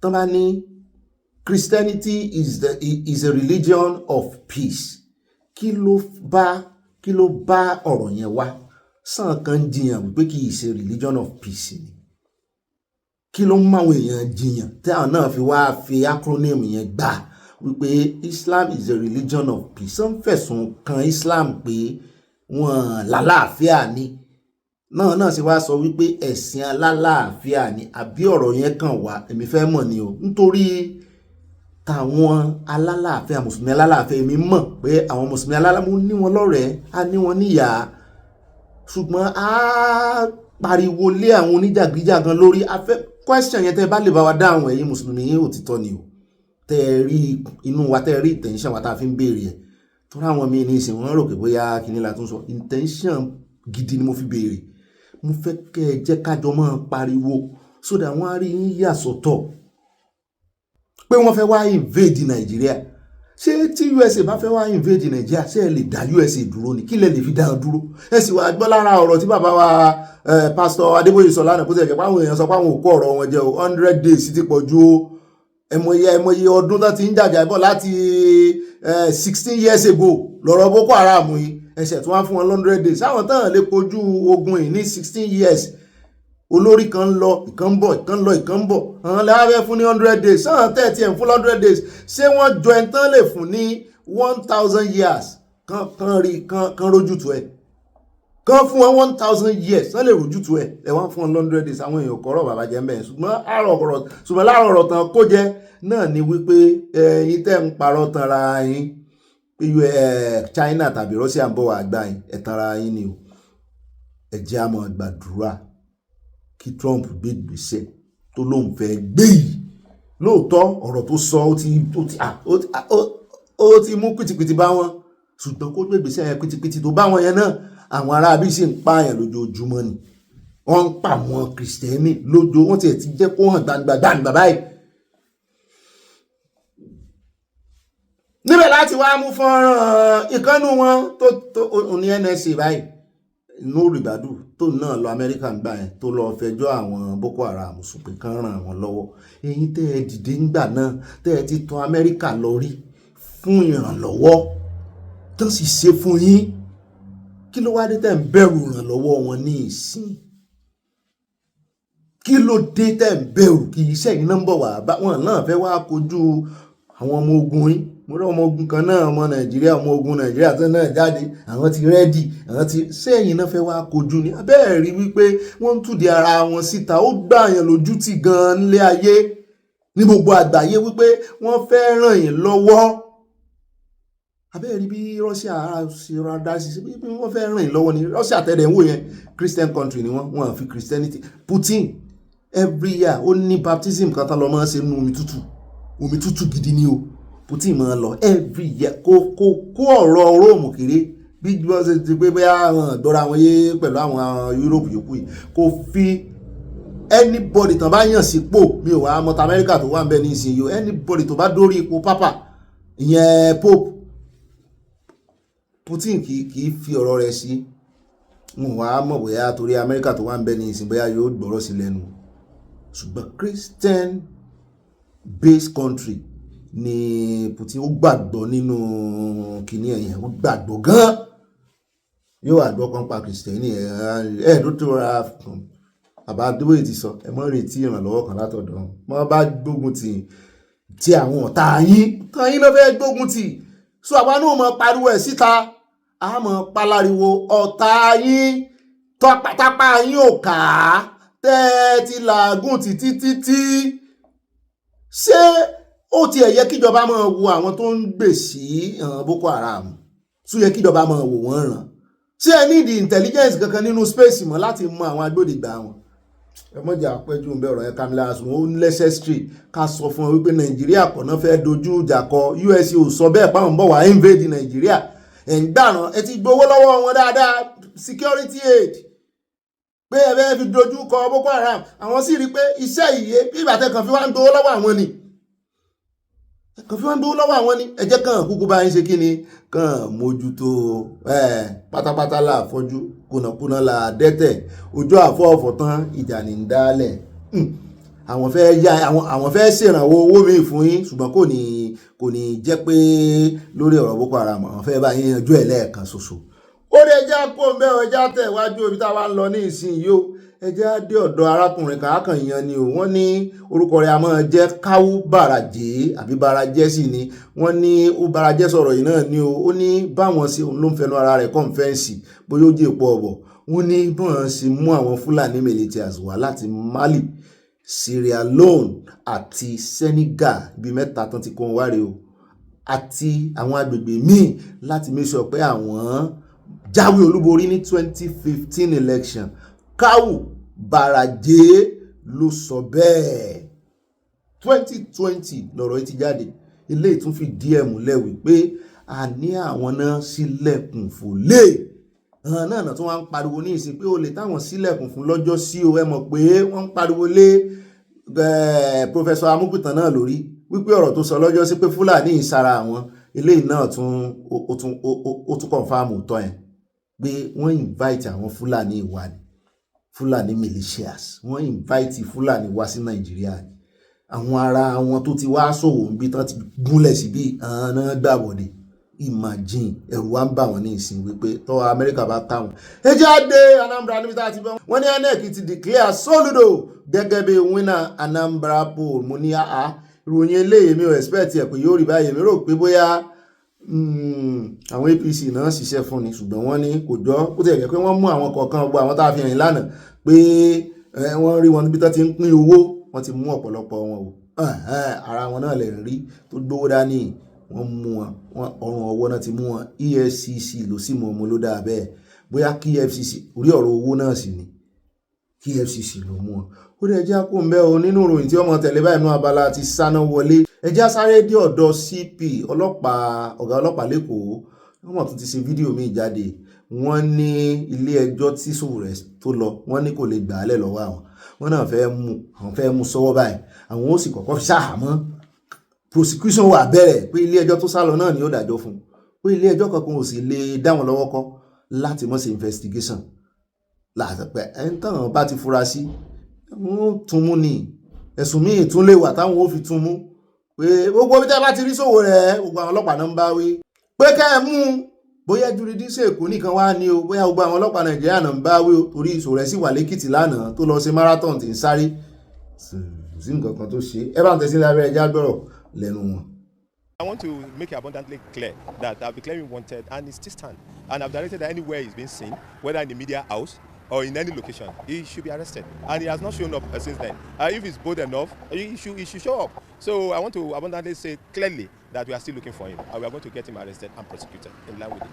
tán bá ní Christianity is a religion of peace kí ló bá ọ̀rọ̀ yẹn wá sàn kan jiyàn wípé kì í ṣe religion of peace ni kí ló ń máwọn èèyàn jiyàn tí àwọn náà fi wá fi acronym yẹn gbà wípé Islam is a religion of peace wọ́n fẹ̀sùn kan Islam pé wọ́n lálàáfíà ni náà sì wá sọ wípé ẹ̀sìn alálàáfíà ni àbí ọ̀rọ̀ yẹn kàn wá èmi fẹ́ mọ̀ ni o nítorí táwọn alálàáfíà mùsùlùmí alálàáfíà èmi mọ̀ pé àwọn mùsùlùmí alálàáfíà mo ní wọn lọ́rẹ̀ẹ́ a ní wọn níyà ṣùgbọ́n a pariwo lé àwọn oníjàgídíjàgan lórí afẹ́ question yẹn tẹ́ bá lè bá wa dáhùn ẹ̀yin mùsùlùmí yín òtítọ́ ni o tẹ́ rí inú wa tẹ́ rí intention wa tá a fi ń béèrè ẹ̀ tó ráwọn míì ní ìsìn wọn rò pé bóyá kíní la tún sọ intention gidi ni mo fi béèrè mo fẹ́ kẹ́ ẹ jẹ́ kájọ máa pariwo so that wọ́n á rí yín yà sọ́tọ̀ pé wọ́n fẹ́ wá invade Nàìjíríà ṣé tí USA bá fẹ́ wá invade Nàìjíríà ṣé ẹ lè dá USA dúró ni kí lẹ lè fi dá wọn dúró ẹ sì wá gbọ́ lára ọ̀rọ̀ tí bàbá wa pásítọ̀ Adébóyè sọ lánàá kó tẹ̀ jẹ́ pé àwọn èèyàn sọ pé àwọn òkú ọ̀rọ̀ wọn jẹ́ o 100 days ti pọ̀ ju ẹmọye ọdún tó ti ń jàjà bọ̀ láti 16 years ago lọ́rọ̀ Boko Haram yìí ẹ̀ṣẹ̀ tí wọ́n fún wọn 100 days àwọn táwọn lè kojú ogun yìí ní 16 years olórí kan lọ ìkan ń bọ̀ ìkan lọ ìkan ń bọ̀ àwọn lẹ́wọ́ fún ní 100 days sáwọn tẹ́ẹ̀tì ẹ̀ fún 100 days ṣé wọ́n jọ ẹ̀ tán lè fún ní 1000 years kan rójútu ẹ̀ kan fún wọn 1000 years wọ́n lè rójútu ẹ̀ ẹ̀ wọ́n fún wọn 100 days àwọn èèyàn kọ̀rọ̀ bàbá jẹ́ mẹ́rin ṣùgbọ́n láàrọ̀ ọ̀rọ̀ tán kó jẹ́ náà ni wípé ẹ̀yin tẹ́ ń parọ́ tanra yín China tàbí Russia ń bọ̀ wá gbà yín ẹ̀ tanra yín ni o ẹ jẹ́ á máa gbàdúrà kí Trump gbé ìgbésẹ̀ tó lóun fẹ́ gbé yìí lóòótọ́ ọ̀rọ̀ tó sọ ó ti mú pìtìpìtì bá wọn ṣùgbọ́n kó gbé ìgbésẹ̀ yẹn pìtìpìtì tó bá wọn yẹn náà àwọn ará bí sì ń pààyàn lójoojúmọ́ ni wọ́n ń pa àwọn Kìrìsìtẹ́nì wọ́n ti jẹ́ kó hàn gbangba báyìí. níbẹ̀ láti wá mú fọ́nrán ìkànnù wọn tó ní NSA báyìí Nuri Badu tó náà lọ Amẹ́ríkà ń gbà yẹn tó lọ fẹjọ́ àwọn Boko Haram pé kán ràn wọ́n lọ́wọ́ ẹ̀yin tẹ́ ẹ dìde ńgbà náà tẹ́ ẹ ti tọ̀ Amẹ́ríkà lọ rí fún ìrànlọ́wọ́ tó sì ṣe fún yín kí ló wá dé tẹ́ ń bẹ̀rù ìrànlọ́wọ́ wọn ní ìsìn kí ló dé tẹ́ ń bẹ̀rù kí iṣẹ́ yìí náà ń bọ̀ wá bá wọn náà fẹ́ wá kojú àwọn ọmọ ogun yín mo rí ọmọ ogun kan náà ọmọ Nàìjíríà tó náà jáde àwọn ti rẹ́dì àwọn ti sẹ́yìn náà fẹ́ wá kojú ni abẹ́ẹ̀ rí wípé wọ́n ń túdi ara wọn síta ó gbààyàn lójú tì gan-an nílé ayé ní gbogbo àgbáyé wípé wọ́n fẹ́ ràn yín lọ́wọ́ abẹ́rẹ́ rí bí Russia ṣe ra dá sí bí wọ́n fẹ́ rìn lọ́wọ́ ni Russia tẹ̀lé ń wò yẹn Christian country ni wọ́n fi Christianity. Putin every year ó ní baptism kan tán lọ máa ń ṣe nínú omi tútù gidi ni o. Putin máa lọ every year kó ọ̀rọ̀ Róòmù kéré bí wọ́n ṣe ti pé bóyá àwọn ìdọ́ra àwọn yé pẹ̀lú àwọn Europe yòókù yìí kò fi anybody tán bá yàn sípò mi ò wá mọ́ta Amẹ́ríkà tó wà ń bẹ ní ìsinyìí anybody tó bá dórí ipò pápá ìyẹn Pope Putin kì í fi ọ̀rọ̀ rẹ̀ sí wọn wá mọ̀ bóyá torí Amẹ́ríkà tó wà ń bẹ ní ìsìn bóyá yóò gbọ́rọ̀ sí lẹ́nu ṣùgbọ́n Christian based country ni Putin ó gbàgbọ́ nínú kìíní ẹ̀yẹn ó gbàgbọ́ gan yóò àgbọ́ kan pa Kristẹni ẹ̀ ló tó ra àbá dúró ti sọ ẹ mọ́ retí ìrànlọ́wọ́ kan látọ̀dọ̀ wọn bá gbógun ti àwọn ọ̀tá yín ló fẹ́ gbógun ti so àwa náà mọ̀ pariwo ẹ̀ síta a mọ̀ palariwo ọ̀tá yín tọpátápá yín ò kà á tẹ́ ti làágùn títí ṣé ó ti yẹ kíjọba máa wo àwọn tó ń gbèsè Boko Haram tó yẹ kíjọba máa wò wọ́n ràn ṣé ẹ ní the intelligence kankan nínú space mọ́ láti mọ àwọn agbódegbà wọn ẹ mọ̀jà pẹ́jú ń bẹ ọ̀rọ̀ yẹn Kamila Harris wọn ó necessary ká sọ fún wọn wípé Nàìjíríà kọ̀ọ̀nà fẹ́ dojú ìjà kọ USA ò sọ bẹ́ẹ̀ páwọn bọ̀ wá invade Nàìjíríà ẹ̀ ń gbàràn ẹ ti gbowó lọ́wọ́ wọn dáadáa security aid pé ẹ fẹ́ fi dojú kọ Boko Haram àwọn sì rí pé iṣẹ́ ìyé bí ìbàtẹ́ kan fi wá ń gbowó lọ́wọ́ àwọn ni ẹ jẹ́ kàn kúkú bá yín ṣe kí ni kàn mójútó pátápátá láàfọ́jú kùnàkùnà là dẹ́tẹ̀ ojú àfọ́ọ̀fọ̀ tán ìjà ní ń dálẹ̀ àwọn fẹ́ ṣèrànwọ́ owó mi fún yín ṣùgbọ́n kò ní jẹ́ pé lórí ọ̀rọ̀ Boko Haram àwọn fẹ́ bá yín yanjú ẹ̀ lẹ́ẹ̀kan ṣoṣo ó lè já kó ń bẹ́ ọjà tẹ̀ wájú omi táwa ń lọ ní ìsìn yìí ó ẹjẹ́ á dé ọ̀dọ̀ arákùnrin kàákàn yan ni o wọ́n ní orúkọ rẹ̀ a máa jẹ́ Káwú Bàràjẹ́ àbí Bàràjẹ́ sì ni wọ́n ní ó Bàràjẹ́ sọ̀rọ̀ yìí náà ni o ó ní báwọn sí òun ló ń fẹnu ara rẹ̀ kọ́ńfẹ́ǹsì bóyá ó jẹ́ èpo ọ̀bọ̀ wọ́n ní báwọn sì mú àwọn Fúlàní militias wá láti Mali Sierra Leone àti Senegal ibi mẹ́ta tán ti kó wọn wáre o àti àwọn agbègbè míì láti make sure pé àwọn jáwé olúborí ní 2015 election Káwú Bàràjẹ́ ló sọ bẹ́ẹ̀ 2020 lọ̀rọ̀ yìí ti jáde ilé ìtún fi díẹ̀ múlẹ̀ wípé a ní àwọn náà sílẹ̀kùn fòlé náà tó wá ń pariwo ní ìsìn pé olè táwọn sílẹ̀kùn fún lọ́jọ́ sí o ẹ mọ̀ pé wọ́n ń pariwo lé Professor Amúpìtàn náà lórí wípé ọ̀rọ̀ tó sọ lọ́jọ́ sí pé Fúlàní ìsara àwọn ilé náà ó tún kọ̀ǹfàmù tọ́ ẹ̀ pé wọ́n invite àwọn Fúlàní ìwádìí Fúlàní militias wọ́n invite Fúlàní wá sí Nàìjíríà ni àwọn ará wọn tó ti wá ṣòwò níbi tán ti gúnlẹ̀ síbí náà gbàbọ̀dé imagine ẹ̀rù wa ń bà wọ́n ní ìsìn wípé tọ́ Amẹ́ríkà bá káwọn ẹ jáde Anambra níbi tá a ti bọ́ wọ́n ní INEC ti declare Soludo gẹ́gẹ́ bí winner Anambra poll mo ní ìròyìn eléyìí mi ò expect ẹ̀ pé yóò rí báyìí mi rò pé bóyá àwọn APC náà ṣiṣẹ́ fún ni ṣùgbọ́n wọ́n ní kò jọ ó ti ẹ̀jẹ̀ pé wọ́n mú àwọn kọ̀ọ̀kan gbogbo àwọn tá a fi hàn lánàá pé wọ́n rí wọn níbi tó ti ń pín owó wọ́n ti mú ọ̀pọ̀lọpọ̀ wọn o ara wọn náà lè rí tó gbówó dání wọ́n mú wọn ọrùn ọwọ́ náà ti mú wọn EFCC ló sì mú ọmọ ló dáa bẹ́ẹ̀ bóyá kí EFCC orí ọ̀rọ̀ owó náà sì ni kí EFCC ló mú wọn ó dẹ̀ já kó ń bẹ́ o nínú ìròyìn tí ọmọ tẹ̀lé báyìí nú abala ti Sanawole ẹjá sáré dé ọ̀dọ̀ CP ọ̀gá ọlọ́pàá lẹ́kọ̀ọ́ wọ́n tún ti ṣe fídíò míì jáde wọ́n ní ilé ẹjọ́ tí Sowore tó lọ wọ́n ní kò lè gbà á lẹ̀ lọ́wọ́ àwọn wọ́n náà fẹ́ mú sọ́wọ́ báyìí àwọn ó sì kọ́kọ́ fi ṣàhámọ́ prosecution wà bẹ̀rẹ̀ pé ilé ẹjọ́ tó sálọ náà ni ó dájọ́ fún pé ilé ẹjọ́ kankan ò sì lè dá wọn lọ́wọ́ kọ́ láti mọ́ sí investigation láàpẹ́ ẹni táwọn bá ti fura sí wọ́n tún mú ni ẹ̀sùn míì tún lè wà táwọn ó fi tún mú pé gbogbo bí tẹ́ bá ti rí Sowore gbogbo àwọn ọlọ́pàá náà ń bá wí pé kẹ́ ẹ mú bóyá jurisdiction Èkó nìkan wá ní o bóyá gbogbo àwọn ọlọ́pàá Nàìjíríà náà ń bá wí o torí Sowore sì wà lẹ́kìtì lánàá tó lọ ṣe marathon tí ń sáré sí nǹkan kan tó ṣe ẹ bá ń tẹ̀sí lábẹ́ ẹja gbọ́rọ̀ lẹ́nu wọn. I want to make it abundantly clear that I've declared him wanted and it still stands. And I've directed that anywhere he's been seen, whether in the media house or in any location, he should be arrested. And he has not shown up since then. If he's bold enough, he should show up. So I want to abundantly say clearly that we are still looking for him, and we are going to get him arrested and prosecuted in line with the law.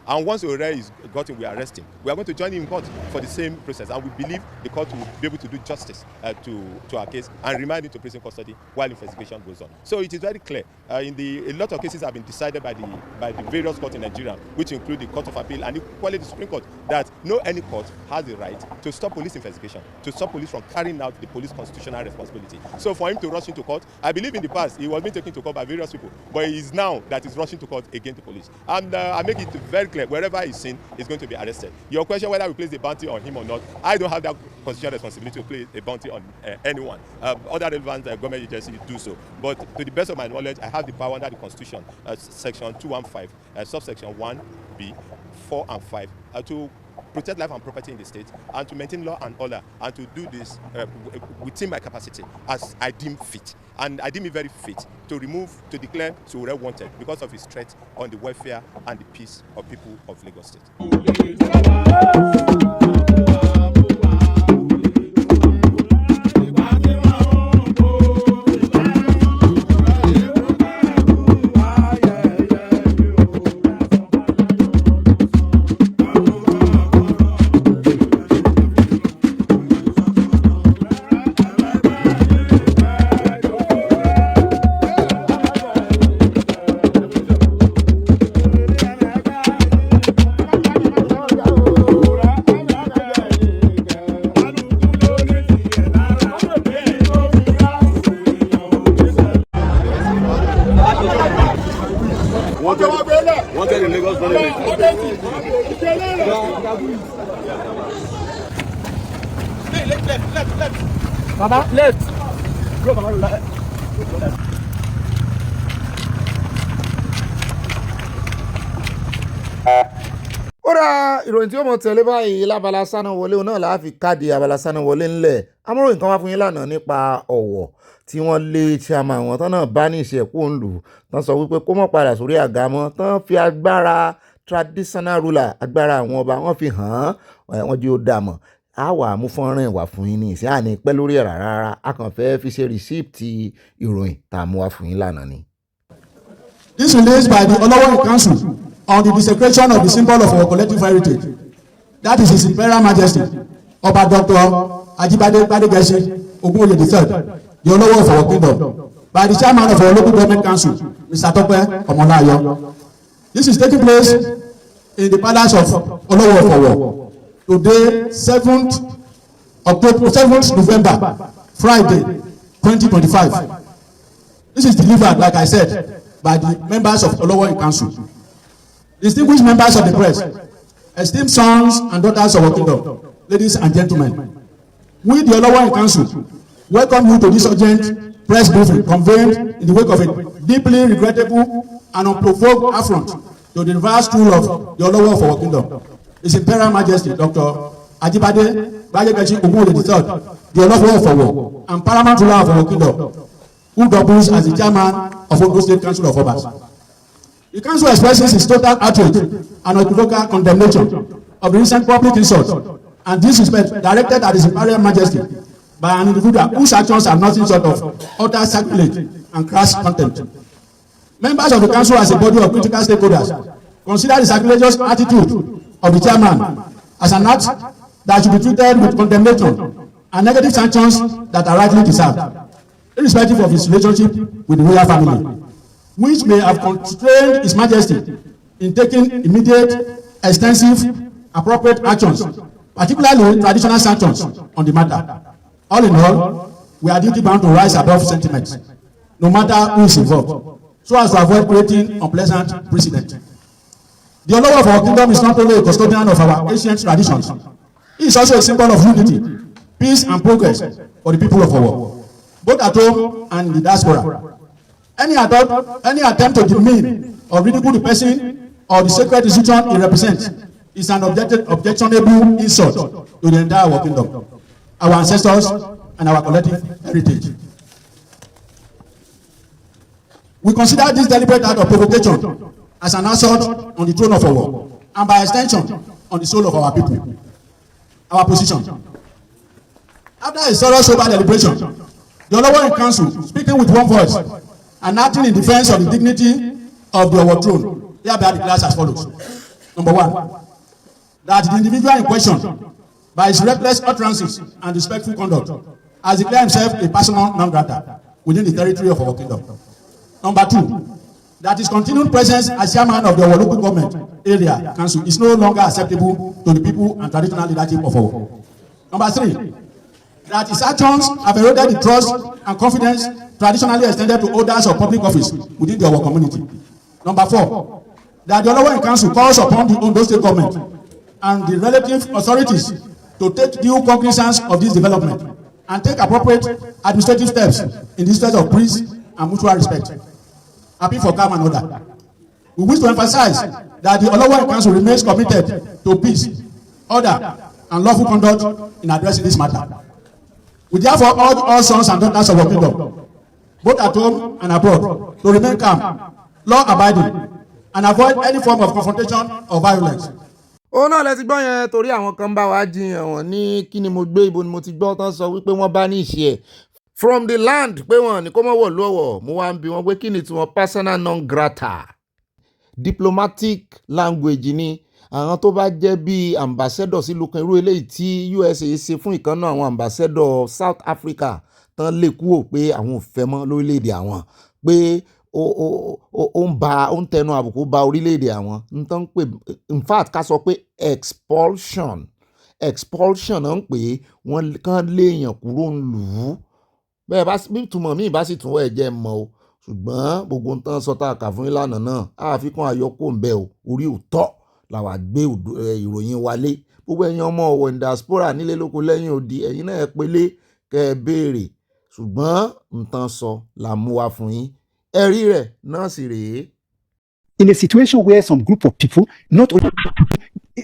And once the RAYE is gotten, we arrest him. We are going to join him in court for the same process, and we believe the court will be able to do justice to our case and remand him to prison custody while investigation goes on. So it is very clear. A lot of cases have been decided by the various courts in Nigeria, which include the Court of Appeal and equally the Supreme Court, that no any court has the right to stop police investigation, to stop police from carrying out the police constitutional responsibility. So for him to rush into court, I believe in the past he was being taken to court by various people, but it is now that he's rushing to court against the police. And I make it very clear, wherever he's seen, he's going to be arrested. Your question whether we place a bounty on him or not, I don't have that constitutional responsibility to place a bounty on anyone. Other relevant government agencies do so. But to the best of my knowledge, I have the power under the Constitution, section 215, subsection 1B, 4 and 5, to protect life and property in the state, and to maintain law and order, and to do this within my capacity as I deem fit. And I deem it very fit to declare Sowore wanted because of his threat on the welfare and the peace of people of Lagos State. Wanted in Lagos. Left. Baba, left. Go, Baba, left. Ó ra ìròyìn tí ó mọ̀ tẹ̀lé báyìí lábala Sanawole náà láàfi káàdì Abala Sanawole ńlẹ̀. Amúròyìn kan wá fún yín lánàá nípa Ọ̀wọ̀ tí wọ́n lé chairman wọn tán náà bá ní ìṣẹ̀kú òǹlù tán sọ wípé kó mọ̀ padà sórí àga mọ́, tán fi agbára traditional ruler, agbára àwọn ọba wọ́n fi hàn án, wọ́n jẹ́ ó dà mọ̀. A wà mú fọ́nrán ìwà fún yín ní ìsìn àní pẹ́ lórí ẹ̀rà rárá, a kàn fẹ́ fi ṣe rìsíìpì ìròyìn tá a mú wá fún yín lánàá ni. This released by the Olowo Council on the desecration of the symbol of our collective heritage. That is His Imperial Majesty, Oba Dr. Ajibade Badegesi Ogun III, the Olowo of our kingdom, by the chairman of our local government council, Mr. Tope Omolayo. This is taking place in the palace of Olowo of Owo. Today, 7th November, Friday, 2025. This is delivered, like I said, by the members of Olowo Council. Distinguished members of the press, esteemed sons and daughters of our kingdom, ladies and gentlemen, we, the Olowo Council, welcome you to this urgent press briefing convened in the wake of a deeply regrettable and unprovoked affront to the reverse rule of the Olowo of our kingdom. His Imperial Majesty, Dr. Ajibade Badegesi Ogun III, the Olowo of Owo and paramount ruler of our kingdom, who doubles as the chairman of Ogun State Council of Obas. The council expresses its total outrage and unequivocal condemnation of the recent public insult and disrespect directed at His Imperial Majesty by an individual whose actions are nothing short of utter sacrilege and crass contempt. Members of the council, as a body of critical stakeholders, consider the sacrilegious attitude of the chairman as an act that should be treated with condemnation and negative sanctions that are rightly deserved, irrespective of his relationship with the royal family, which may have constrained His Majesty in taking immediate, extensive, appropriate actions, particularly traditional sanctions on the matter. All in all, we are duty bound to rise above sentiments, no matter who is involved, so as to avoid creating unpleasant precedent. The Olowo of our kingdom is not only a custodian of our ancient traditions, he is also a symbol of unity, peace and progress for the people of Owo, both at home and in the diaspora. Any attempt to demean or ridicule the person or the sacred institution he represents is an objectionable insult to the entire our kingdom, our ancestors, and our collective heritage. We consider this deliberate act of provocation as an assault on the throne of Owo, and by extension, on the soul of our people. Our position. After a thorough sober deliberation, the Olowo Council, speaking with one voice, and acting in defense of the dignity of the overthrown, hereby declares as follows. Number one, that the individual in question, by his reckless utterances and respectful conduct, has declared himself a persona non grata within the territory of our kingdom. Number two, that his continued presence as chairman of the local government area council is no longer acceptable to the people and traditional leadership of our. Number three, that his actions have eroded the trust and confidence traditionally extended to holders of public office within the our community. Number four, that the Olowo Council calls upon the Ondo State government and the relative authorities to take due cognizance of this development and take appropriate administrative steps in the interest of peace and mutual respect. Happy for calm and order. We wish to emphasize that the Olowo Council remains committed to peace, order, and lawful conduct in addressing this matter. We therefore urge all sons and daughters of our kingdom, both at home and abroad, to remain calm, law-abiding, and avoid any form of confrontation or violence. ó náà lẹ ti gbọ́ yẹn torí àwọn kan bá wa jiyàn wọ́n ní kí ni mo gbé ibo ni mo ti gbọ́ tán sọ wípé wọ́n bá ní ìṣe ẹ̀ from the land pé wọ́n ní kó mọ́ wọ̀ lọ́wọ́ mo wá ń bi wọ́n pé kí ni tiwọn persona non grata diplomatic language ni àwọn tó bá jẹ́ bíi ambassador sílùú kan irú eléyìí tí USA ṣe fún ìkànnà àwọn ambassador South Africa tán lè kúrò pé àwọn ò fẹ́ mọ́ lórílẹ̀‐èdè àwọn pé ó ń tẹnu àbùkù ba orílẹ̀-èdè àwọn n tán ń pè in fact ká sọ pé expulsion náà ń pè é wọ́n kàn léèyàn kúrò ń lù ú bẹ́ẹ̀ bá bí ìtumọ̀ míì bá sì tún wọ́ ẹ̀jẹ̀ mọ́ o ṣùgbọ́n gbogbo nǹkan sọ tá a kà fún ìlànà náà àfikún àyọkó ń bẹ o orí òótọ́ làwà gbé ìròyìn wálé gbogbo ẹ̀yin ọmọ ọ̀wọ̀ diaspora nílé lóko lẹ́yìn odi ẹ̀yin náà pélé kẹ́ ẹ béèrè ṣùgbọ́n nǹkan sọ là mú wa fún yín. In a situation where some group of people, not only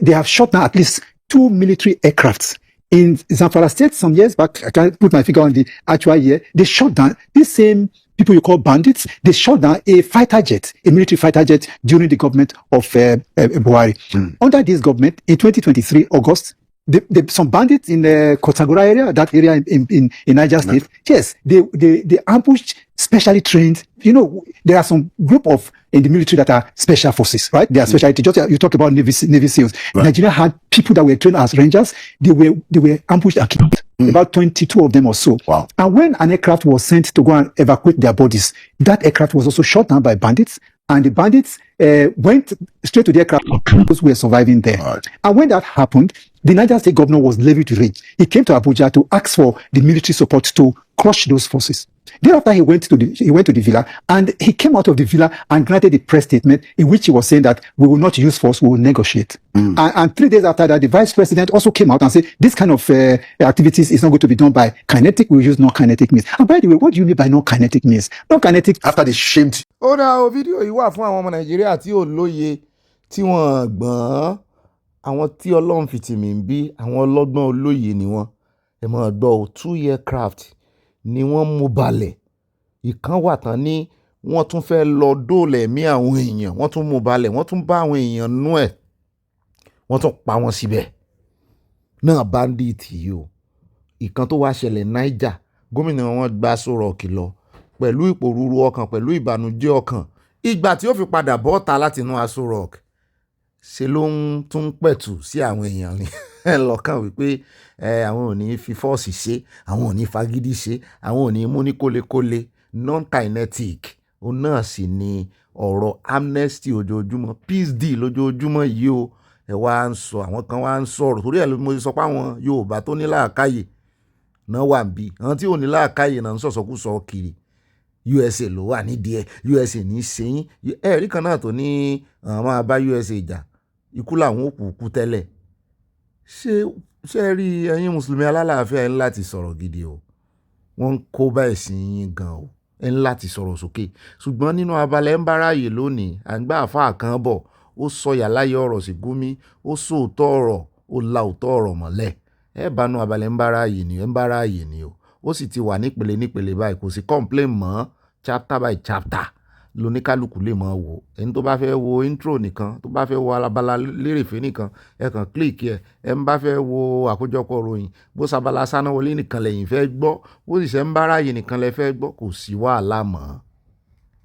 they have shot down at least 2 military aircrafts. In Zamfara State some years back, I can't put my finger on the actual year, they shot down these same people you call bandits, they shot down a fighter jet, a military fighter jet during the government of Buhari. Under this government, in 2023, August, some bandits in the Kotagora area, that area in Niger State, yes, they ambushed specially trained. You know, there are some group of in the military that are special forces, right? They are speciality. Just you talk about Navy SEALs. Right. Nigeria had people that were trained as rangers. They were ambushed and killed. About 22 of them or so. Wow. And when an aircraft was sent to go and evacuate their bodies, that aircraft was also shot down by bandits. And the bandits went straight to the aircraft. Those who were surviving there. Right. And when that happened, the Niger State governor was levied to rage. He came to Abuja to ask for the military support to crush those forces. Thereafter, he went to the villa, and he came out of the villa and granted a press statement in which he was saying that we will not use force, we will negotiate. And 3 days after that, the vice president also came out and said this kind of activities is not going to be done by kinetic. We will use non-kinetic means. And by the way, what do you mean by non-kinetic means? Non-kinetic. After they shamed. Ó dá o fídíò yìí wà fún àwọn ọmọ Nàìjíríà tí ò lóye tí wọ́n gbọ́n àwọn tí Ọlọ́run fìtìmí ń bí àwọn ọlọ́gbọ́n olóye ni wọ́n ẹ máa gbọ́ o 2 aircraft ni wọ́n mú balẹ̀ ìkan wà tán ní wọ́n tún fẹ́ lọ dóòlà ẹ̀mí àwọn èèyàn wọ́n tún mú balẹ̀ wọ́n tún bá àwọn èèyàn nú ẹ̀ wọ́n tún pa wọ́n síbẹ̀ náà bandit yìí o ìkan tó wá ṣẹlẹ̀ Niger gómìnà wọn gba sọ̀rọ̀ kìlọ̀ pẹ̀lú ìpòrúurú ọkàn pẹ̀lú ìbànújẹ́ ọkàn ìgbà tí ó fi padà bọ́ta láti inú Aso Rock ṣe ló ń tún pẹ̀tù sí àwọn èèyàn ní lọ́kàn wípé àwọn ò ní fi fọ́ọ̀sì ṣe àwọn ò ní fagídí ṣe àwọn ò ní mú ní kólekóle non-kinetic òun náà sì ni ọ̀rọ̀ amnesty ojoojúmọ́ peace deal lójoojúmọ́ yìí o ẹ wá ń sọ àwọn kan wá ń sọ̀rọ̀ torí ẹ̀ ló mo sọ pé àwọn Yorùbá tó ní làákàyè náà wà ń bí àwọn tí ò ní làákàyè náà ń sọ̀sọ́kùsọ kiri USA ló wà nídìí ẹ̀ USA ní sẹ́yìn ẹ̀rí kan náà tó ní àwọn máa bá USA jà ikú làwọn òkú tẹ́lẹ̀ ṣé rí ẹ̀yin mùsùlùmí alálàáfíà ẹ̀ ń láti sọ̀rọ̀ gidi o wọ́n ń kó bá ẹ̀sìn yín gan o ẹ̀ ń láti sọ̀rọ̀ sókè ṣùgbọ́n nínú abala ẹ̀ ń bá ráàyè lónìí àgbà àfáà kan bọ̀ ó sọ yàláyé ọ̀rọ̀ sí Gúnmi ó sòótọ́ ọ̀rọ̀ ó la òótọ́ ọ̀rọ̀ mọ́lẹ̀ ẹ̀ bá nu abala ẹ̀ ń bá ráàyè ni o ó sì ti wà nípele báyìí kò sí complain mọ́ chapter by chapter lóníkálùkù lè máa wò ẹni tó bá fẹ́ wo intro nìkan tó bá fẹ́ wo Abala Lerefe nìkan ẹ kàn click ẹ ń bá fẹ́ wo àkójọpọ̀ ròyìn bó Abala Sanawole nìkan lẹ́yìn fẹ́ gbọ́ bó sì ṣe ń bá ráàyè nìkan lẹ fẹ́ gbọ́ kò sí wàhálà mọ́.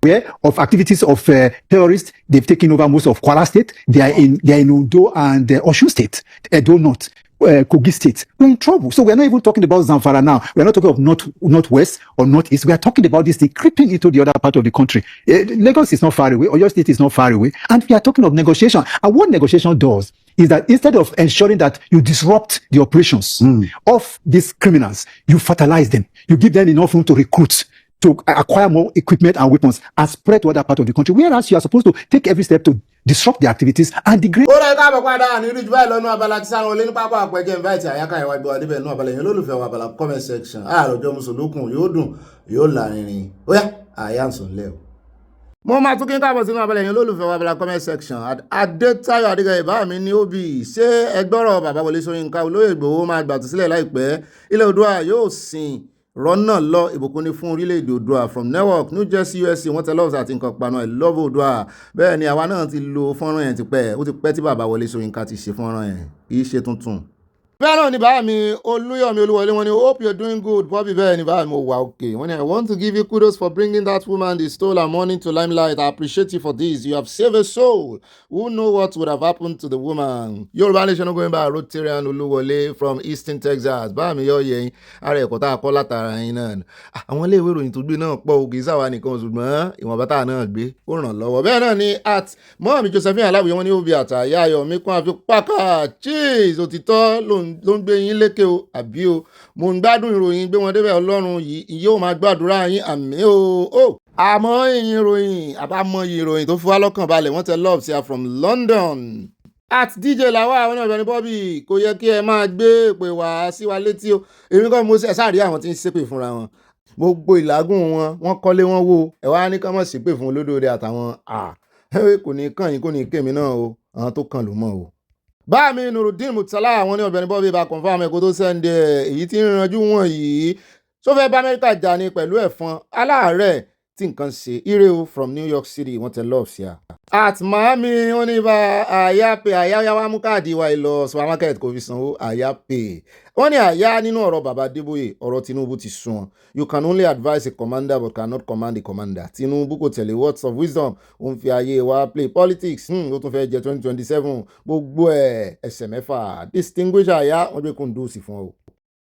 aware of activities of terrorists. They've taken over most of Kwara State. They are in Ondo and Osun State. Edo North. Kogi State, we're in trouble. So we're not even talking about Zamfara now. We're not talking of northwest or northeast. We are talking about this thing creeping into the other part of the country. Lagos is not far away, or your state is not far away. And we are talking of negotiation. And what negotiation does is that instead of ensuring that you disrupt the operations of these criminals, you fertilize them. You give them enough room to recruit, to acquire more equipment and weapons and spread to other part of the country. Whereas you are supposed to take every step to disrupt the activities and degrade. Ó rẹ̀ káàbọ̀ padà ní rí jù báyìí lọ́nà Abala ti Sanawole ní pápá àpẹjẹ invite àyáká ìwà ìgbọ̀ adébẹ̀ náà Abala yẹn lólùfẹ́ wa Abala comment section àròjọ mùsùlùkùn yóò dùn yóò lárinrin ó yá àyà ń sùn lẹ́ o. Mo máa tún kí n káàbọ̀ sínú Abala yẹn lólùfẹ́ wa Abala comment section Adétayọ̀ Adégáyé bá mi ní òbí ṣé ẹgbọ́rọ̀ bàbá Wọlé Ṣóyínká olóyè Ìgbòho máa gbàtú sílẹ̀ láìpẹ́ ilẹ̀ Oòduà yóò sìn rọ́nà lọ ìbùkún ní fún orílẹ̀-èdè Oòduà from Newark New Jersey USA wọ́n tẹ lọ́ọ̀sì àti nǹkan panu I love Oòduà bẹ́ẹ̀ ni àwa náà ti lo fọ́nrán yẹn tipẹ́ ó ti pẹ́ tí bàbá Wọlé Ṣóyínká ti ṣe fọ́nrán yẹn kì í ṣe tuntun. Bẹ́ẹ̀ náà ni bàbá mi Olúyọ̀mí Olúwọlé wọ́n ní hope you're doing good Bobby bẹ́ẹ̀ ni bàbá mi wà okay wọ́n ní I want to give you kudos for bringing that woman the stolen money to limelight. I appreciate you for this. You have saved a soul. Who know what would have happened to the woman? Yorùbá Nation going by Rotarian Olúwọlé from Eastern Texas. Bàbá mi yọ yẹn ara ẹ̀kọ́ tá a kọ́ látara yín náà. Àwọn ilé ìwé ìròyìn tó gbé náà pọ̀ ògì sáwà nìkan ṣùgbọ́n ìwọ̀nba tá a náà gbé ó ràn lọ́wọ́. Bẹ́ẹ̀ náà ni at mọ́ọ̀mí Josephine Aláwìyé wọ́n ní òbí àtàyà ayọ̀ mi kún àfi pákà cheese òtítọ́ ló ń gbé yín lékè o àbí o mo ń gbádùn ìròyìn gbé wọn débẹ̀ Ọlọ́run yìí yóò máa gbàdúrà yín àmín o. Àmọ́ ìròyìn àbámọ̀ ìròyìn tó fi wá lọ́kàn balẹ̀ wọ́n tẹ love sí from London. At DJ Lawa àwọn Ọ̀gbẹ́ni Bobby kò yẹ kí ẹ máa gbé èpè wá sí wa létí o èmi kọ́ mo ṣe sáàrí àwọn tí ń ṣépè fúnra wọn gbogbo ìlágùn wọn kọ́lé wọn wó ẹ wá ní ká mọ̀ ṣépè fún olódòdó àtàwọn kò ní kàn yín kò ní kémi náà o àwọn tó kàn ló mọ̀ o. Báàmí Nurudeen Mutala àwọn ní Ọ̀gbẹ́ni Bobby bá confam ẹ̀kọ́ tó sẹ́ndẹ̀ èyí tí ń ranjú wọn yìí tó fẹ́ bá Amẹ́ríkà jà ní pẹ̀lú ẹ̀fọn aláàárẹ̀ tí nǹkan ṣe ire o from New York City wọ́n tẹ love sí a. At Miami wọ́n ní bá àyà wa mú káàdì wa ìlọ supermarket kò fi sanwó àyà pay wọ́n ní àyà nínú ọ̀rọ̀ bàbá Adébóyè ọ̀rọ̀ Tinubu ti sún wọn. You can only advise a commander but cannot command a commander. Tinubu kò tẹ̀lé words of wisdom ó ń fi ayé wa play politics ó tún fẹ́ jẹ 2027 gbogbo ẹsẹ̀ mẹ́fà distinguish àyà wọ́n gbé kùndùsì fún ọ.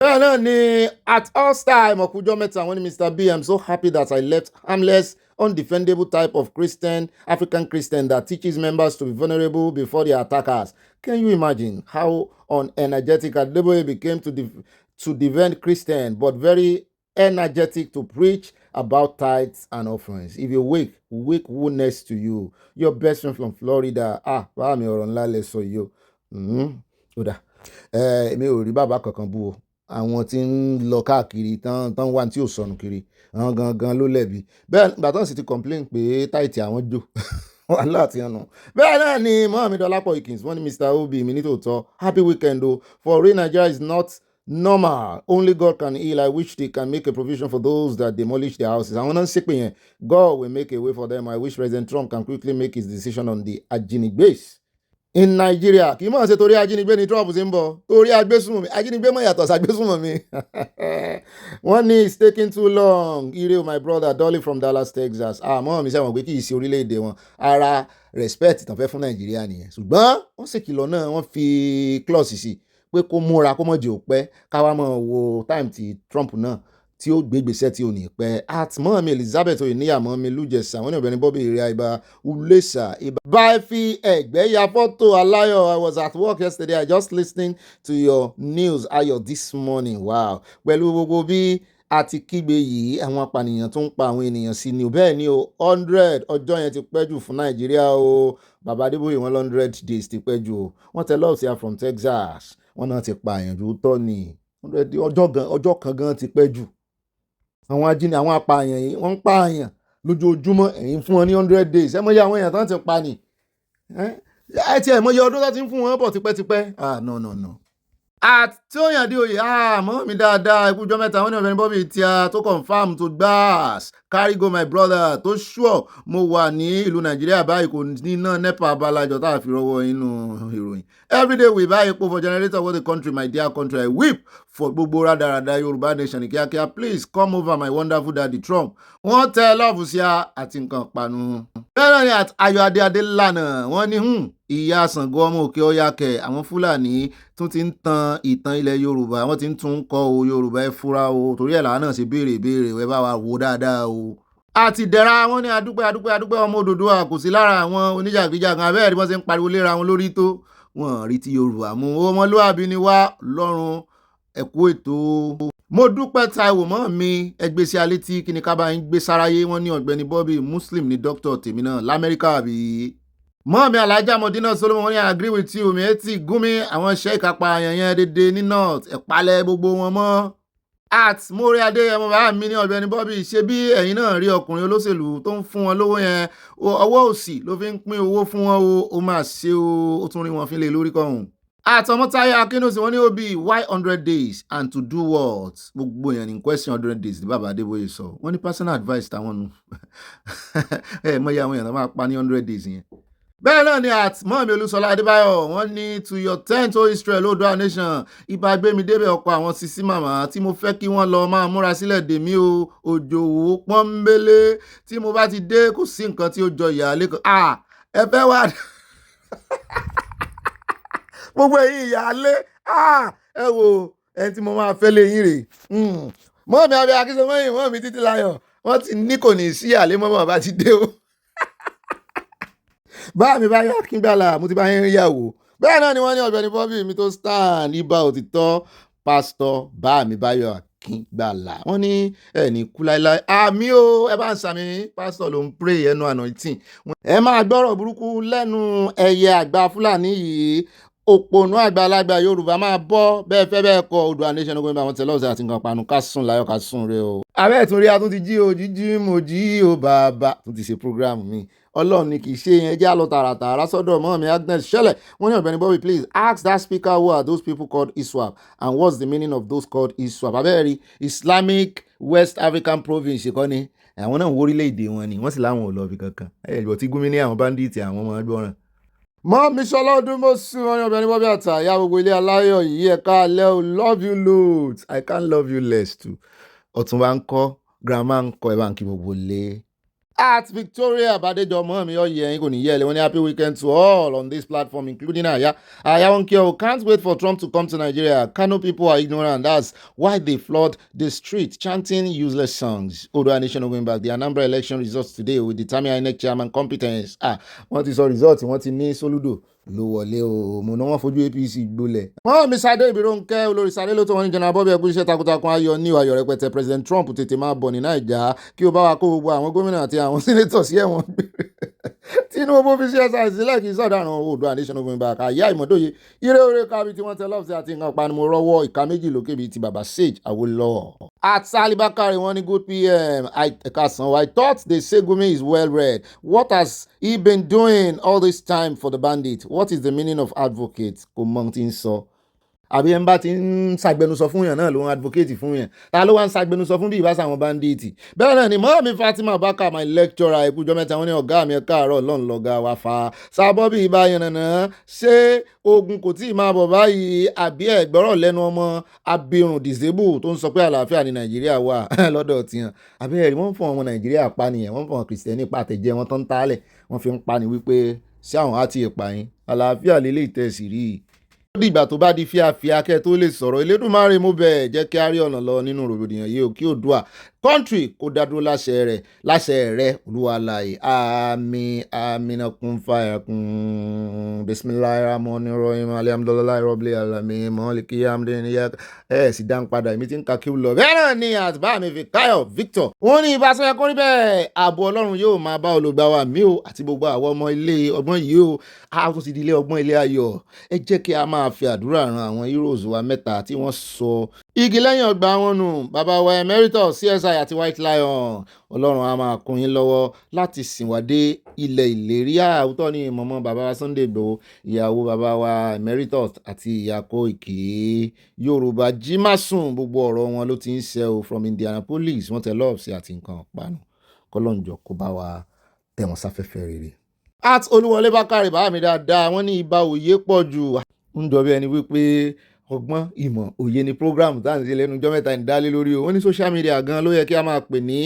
Bẹ́ẹ̀ náà ni at all time ọ̀kújọ́ mẹ́ta wọ́n ní Mr. B I'm so happy that I left harmless undefendable type of African Christian that teaches members to be vulnerable before their attackers. Can you imagine how unenergetic Adeboye became to defend Christian but very energetic to preach about tithes and offerings? If you wake who next to you? Your best friend from Florida. Báwa mi ọ̀rọ̀ ńlá lẹ sọ yìí o. Ó dà èmi ò rí bàbá kankan bú o. Àwọn tí ń lọ káàkiri tán wà tí ò sọnù kiri àwọn gangan ló lẹ́bi bẹ́ẹ̀ gbàtàn sì ti complain pé táìtì àwọn jò wàhálà àti ọ̀nà. Bẹ́ẹ̀ náà ni Mohammed Dọlápọ̀ Ikins wọ́n ní Mr. Obi mi nítòótọ́ happy weekend o for real Nigeria is not normal only God can heal. I wish they can make a provision for those that demolish their houses. Àwọn náà ń ṣépè yẹn God will make a way for them. I wish President Trump can quickly make his decision on the ajínigbés in Nigeria. Kì í mọ̀ ṣe torí ajínigbé ni Trump ṣe ń bọ̀ torí agbésùnmọ̀mí ajínigbé mọ̀ yàtọ̀ sàgbésùnmọ̀mí. Wọ́n ní it's taking too long. Ire my brother Dolly from Dallas Texas. Mọ́ mi sẹ́wọ̀n pé kì í ṣe orílẹ̀-èdè wọn ara respect tàn fẹ́ fún Nàìjíríà nìyẹn ṣùgbọ́n wọ́n ṣèkìlọ̀ náà wọ́n fi clause sí pé kó múra kó mọ̀ jẹ́ òpẹ́ káwá mọ̀ wo time ti Trump náà tí ó gbégbèsè tí ò ní pẹ́. Àtìmọ́ mi Elizabeth Oyèníyàmọ́ mi lújẹsà àwọn Ọ̀gbẹ́ni Bobby ìrìn àìbá ulesa ìbá. Bá fi ẹ̀gbẹ́ ya fọ́tò aláyọ̀. I was at work yesterday. I just listening to your news ayọ̀ this morning. Wow. Pẹ̀lú gbogbo bí a ti kígbe yìí àwọn apànìyàn tó ń pa àwọn ènìyàn sí ni o bẹ́ẹ̀ ni o 100 ọjọ́ yẹn ti pẹ́ jù fún Nàìjíríà o. Bàbá Adébóyè wọn 100 days ti pẹ́ jù o. Wọ́n tẹ lọ́ọ̀sì à from Texas. Wọ́n náà ti pa àyàn jù tọ́ ni 100 ọjọ́ kan gan ti pẹ́ jù. Àwọn apààyàn yìí wọ́n ń pààyàn lójoojúmọ́ ẹ̀yìn fún wọn ní 100 days ẹ mọ̀ yẹ àwọn èèyàn tán ti pa ni ẹ ti ẹ̀ mọ̀ yẹ ọdún tó ti ń fún wọn bọ̀ tipẹ́tipẹ́ no. Tóyàn Adéoyè mọ́ mi dáadáa ikújọ́ mẹ́ta wọ́n ní Ọ̀gbẹ́ni Bobby tí a tó confam tó gbáàs carry go my brother tó sure mo wà ní ìlú Nàìjíríà báyìí kò ní ná nepa abalajọ tá a fi rọwọ́ inú ìròyìn everyday we buy epo for generator for the country my dear country I weep for gbogbo rádaràda Yorùbá nation ní kíákíá please come over my wonderful daddy Trump wọ́n tẹ lọ́ọ̀fù sí àti nǹkan panu. bẹ́ẹ̀ ni Ayọ̀adé Adélànà wọ́n ní ìyá Ṣàngó ọmọ òkè ọ̀yàkẹ́ àwọn Fúlàní tún ti ń tan ìtàn ilẹ̀ Yorùbá wọ́n ti ń tún kọ́ o Yorùbá ẹ fura o torí ẹ̀ làwọn náà ṣe béèrè ẹ bá wa wò dáadáa o. àti dẹ̀ra wọn ní adúpẹ́ ọmọ Odùduwà kò sí lára àwọn oníjàgídíjàgan abẹ́rẹ́ bí wọ́n ṣe ń pariwo léra wọn lórí tó wọ́n rí ti Yorùbá mú ọmọlúwàbí ni wá lọ́rùn ẹ̀kú ètò. mo dúpẹ́ Táíwò mọ́ mi ẹgbẹ́ sí alẹ́ tí kíni ká bá ń gbé sáráyé wọn ní Ọ̀gbẹ́ni Bobby Muslim ní dókítà tèmi náà l'Amẹ́ríkà àbí. mọ́ọ̀mí Alájà Mọ̀dínà Solomon wọ́n ní I agree with you mi etí gúnmi àwọn iṣẹ́ ìkápá àyànyàn dédé ní north ẹ̀pálẹ̀ gbogbo wọn mọ́. Mórí Adéyẹmọ bàbá mi ní Ọ̀gbẹ́ni Bobby ṣe bí ẹ̀yin náà rí ọkùnrin olóṣèlú tó ń fún wọn lówó yẹn ọwọ́ òsì ló fi ń pín owó fún wọn ó máa ṣe ó tún rí wọn fi lè lórí kọ́hún. Ọmọ́táyọ̀ Akínúsì wọ́n ní ó bí why 100 days and to do what gbogbo èèyàn ní question 100 days ní bàbá Adébóyè sọ wọ́n ní personal advice táwọn nù mọ̀ iye àwọn èèyàn tó máa pa ní 100 days yẹn. bẹ́ẹ̀ náà ni mọ́ọ̀mí Olúṣọlá Adébáyọ̀ wọ́n ní to your tent o Israel Oòduà nation ibà gbémi débẹ̀ ọkọ̀ àwọn sisi màmá tí mo fẹ́ kí wọ́n lọ máa múra sílẹ̀ dèmí o òjòwò pọ́nbélé tí mo bá ti dé kò sí nǹkan tí ó jọ ìyáálé kan ẹ fẹ́ wá gbogbo ẹ̀yin ìyáálé ẹ wo ẹni tí mo máa fẹ́ lé yín rè mọ́ọ̀mí abẹ́ akínsọ́mọ́yìn mọ́ọ̀mí Títílayọ̀ wọ́n ti ní kò ní sí àlé mọ́mọ́ bá ti dé o. bá mi bá yọ Akíngbàlà mo ti bá yín yàwó bẹ́ẹ̀ náà ni wọ́n ní Ọ̀gbẹ́ni Bobby mi tó stand ibà òtítọ́ pásítọ̀ bá mi bá yọ Akíngbàlà wọ́n ní ẹni kú láíláí àmì o ẹ bá ń sàmì pásítọ̀ ló ń pray ẹnu anointing ẹ máa gbọ́rọ̀ burúkú lẹ́nu ẹyẹ àgbà Fúlàní yìí òpònú àgbàlagbà Yorùbá máa bọ́ bẹ́ẹ̀ fẹ́ bẹ́ẹ̀ kọ Oòduà nation ogun ìbámu tẹ̀lé ọ̀sẹ̀ àti nǹkan panu ká sùn láyọ̀ ká sùn rẹ o. abẹ́ ìtúnrí a tún ti jí o jíjí mo jí o bàbá tún ti ṣe programu mi Ọlọ́run ni kì í ṣe yẹn jẹ́ àlọ́ tààràtààrà sọ́dọ̀ mọ́ mi Agnes ṣẹlẹ̀ wọ́n ní Ọ̀gbẹ́ni Bobby please ask that speaker who are those people called ISWAP and what's the meaning of those called ISWAP abẹ́rẹ́ Islamic West African Province kọ́ ni àwọn náà wórílẹ̀-èdè wọn ni wọ́n sì láwọn ò lọ bí kankan ẹ̀yọ̀ tí gúnmi ní àwọn bandits àwọn ọmọ gbọ́ràn. mọ́ mi ṣọlá ọdún mo sún wọn ní Ọ̀gbẹ́ni Bobby àtàyà gbogbo ilé aláyọ̀ yìí ẹ̀ka alẹ́ o love you loads I can't love you less too ọ̀túnba ń kọ́ grandma ń kọ́ ẹ̀ bá ń kí gbogbo lé. Victoria Badejo mọ́mí ọ̀yẹ́ kò ní yẹ̀lẹ̀ wọ́n ní happy weekend to all on this platform including Aya Wonkio. Can't wait for Trump to come to Nigeria. Kano people are ignorant. That's why they flood the street chanting useless songs. Oòduà nation going back. The Anambra election results today will determine INEC chairman competence. Wọ́n ti sọ results wọ́n ti ní Soludo ló wọlé o mo náà wọ́n fojú APC gbolẹ̀. wọ́n mi Sade Ìbírónkẹ́ olórí Sade ló tó wọn ní General Bobby ẹkú iṣẹ́ takuntakun ayọ̀ ní ayọ̀ rẹpẹtẹ President Trump tètè máa bọ̀ ní Naija kí ó bá wa kó gbogbo àwọn gómìnà àti àwọn senator sí ẹ̀wọ̀n gbére. Tinubu fi ṣe ẹ̀sà ìsílẹ̀ kì í sọ̀daràn Oòduà nation ogun ìbá àyà ìmọ̀dóye ire oore kábi tí wọ́n tẹ lọ́ọ̀sì àti nǹkan panimọ̀ rọ́wọ́ ìka méjì lókè bíi ti bàbá Sage Awolowo. Sali Bakari wọ́n ní good PM I thought they say Gumi is well read. What has he been doing all this time for the bandit? What is the meaning of advocate? Kò mọ̀ tí ń sọ. àbí ẹ̀ ń bá ti ń ṣàgbẹnusọ fún yàn náà ló ń advocate fún yàn ta ló wá ń ṣàgbẹnusọ fún bí ìbáṣà àwọn bandits. bẹ́ẹ̀ náà ni mọ́mí Fatima Baka my lecturer ẹ̀kújọ́ mẹ́ta wọn ní ọ̀gá mi káàárọ̀ lọ́n lọ́gá wa fa sábọ́bí ibà yẹn nàná ṣé ogun kò tí ì máa bọ̀ báyìí àbí ẹ̀gbọ́rọ̀ lẹ́nu ọmọ abirùn disable tó ń sọ pé àlàáfíà ní Nàìjíríà wà lọ́dọ̀ tiyan àbí ẹ̀rí wọ́n fún ọmọ Nàìjíríà pa nìyẹn wọ́n fún ọmọ Kìrìsìtẹ́nì pa àtẹ̀jẹ́ wọn tó ń tálẹ̀ wọ́n fi ń pa ni wípé sí àwọn àti ìpààyàn àlàáfíà lélẹ̀ ìtẹ̀sí rí i. ó dìgbà tó bá di fíafíà kẹ́ tó lè sọ̀rọ̀ Elédùmarè mú bẹ́ẹ̀ jẹ́ kí á rí ọ̀nà lọ nínú rògbòdìyàn yìí ò kí Oòduà country kó dádúró láṣẹ rẹ̀ Olúwa láàyè àmín àmínàkún fàyàkún bismillahirrahmanirrahim alhamdulillahi rabbil alamin maliki yamdin ẹ̀ sì dá ń padà èmi tí ń ka kí ó lọ. bẹ́ẹ̀ náà ni àtibá mi fi Káyọ̀ Victor wọ́n ní ìbáṣọ ẹ̀kọ́ rí bẹ́ẹ̀ ààbò Ọlọ́run yóò máa bá olùgbà wa mí o àti gbogbo àwọn ọmọ ilé ọgbọ́n yìí o a tún ti di ilé ọgbọ́n ilé ayọ̀ ẹ jẹ́ kí a máa fi àdúrà ran àwọn heroes wa mẹ́ta tí wọ́n sọ igi lẹ́yìn ọgbà wọn nù bàbá wa emeritus CSI àti White Lion ọlọ́run á máa kún yín lọ́wọ́ láti sìn wá dé ilẹ̀ ìlérí àwùtọ́ ní mọ̀mọ́ bàbá wa Sunday Igboho ìyàwó bàbá wa emeritus àti ìyá Koiki Yorùbá jí má sùn gbogbo ọ̀rọ̀ wọn ló ti ń ṣe o from Indianapolis wọ́n tẹ lọ́ọ̀sì àti nǹkan ọ̀pánu kọ́lọ́njọ́ kó bá wa tẹ̀ wọ́n sáfẹ́fẹ́ rere. At Olúwọlé Bákàrè bá mi dáadáa wọ́n ní ibà òye pọ̀ jù ń jọ bí ẹni wípé ọgbọ́n ìmọ̀ òye ni program tá à ń ṣe lẹ́nu ọjọ́ mẹ́ta ń dálé lórí o wọ́n ní social media gan ló yẹ kí a máa pè ní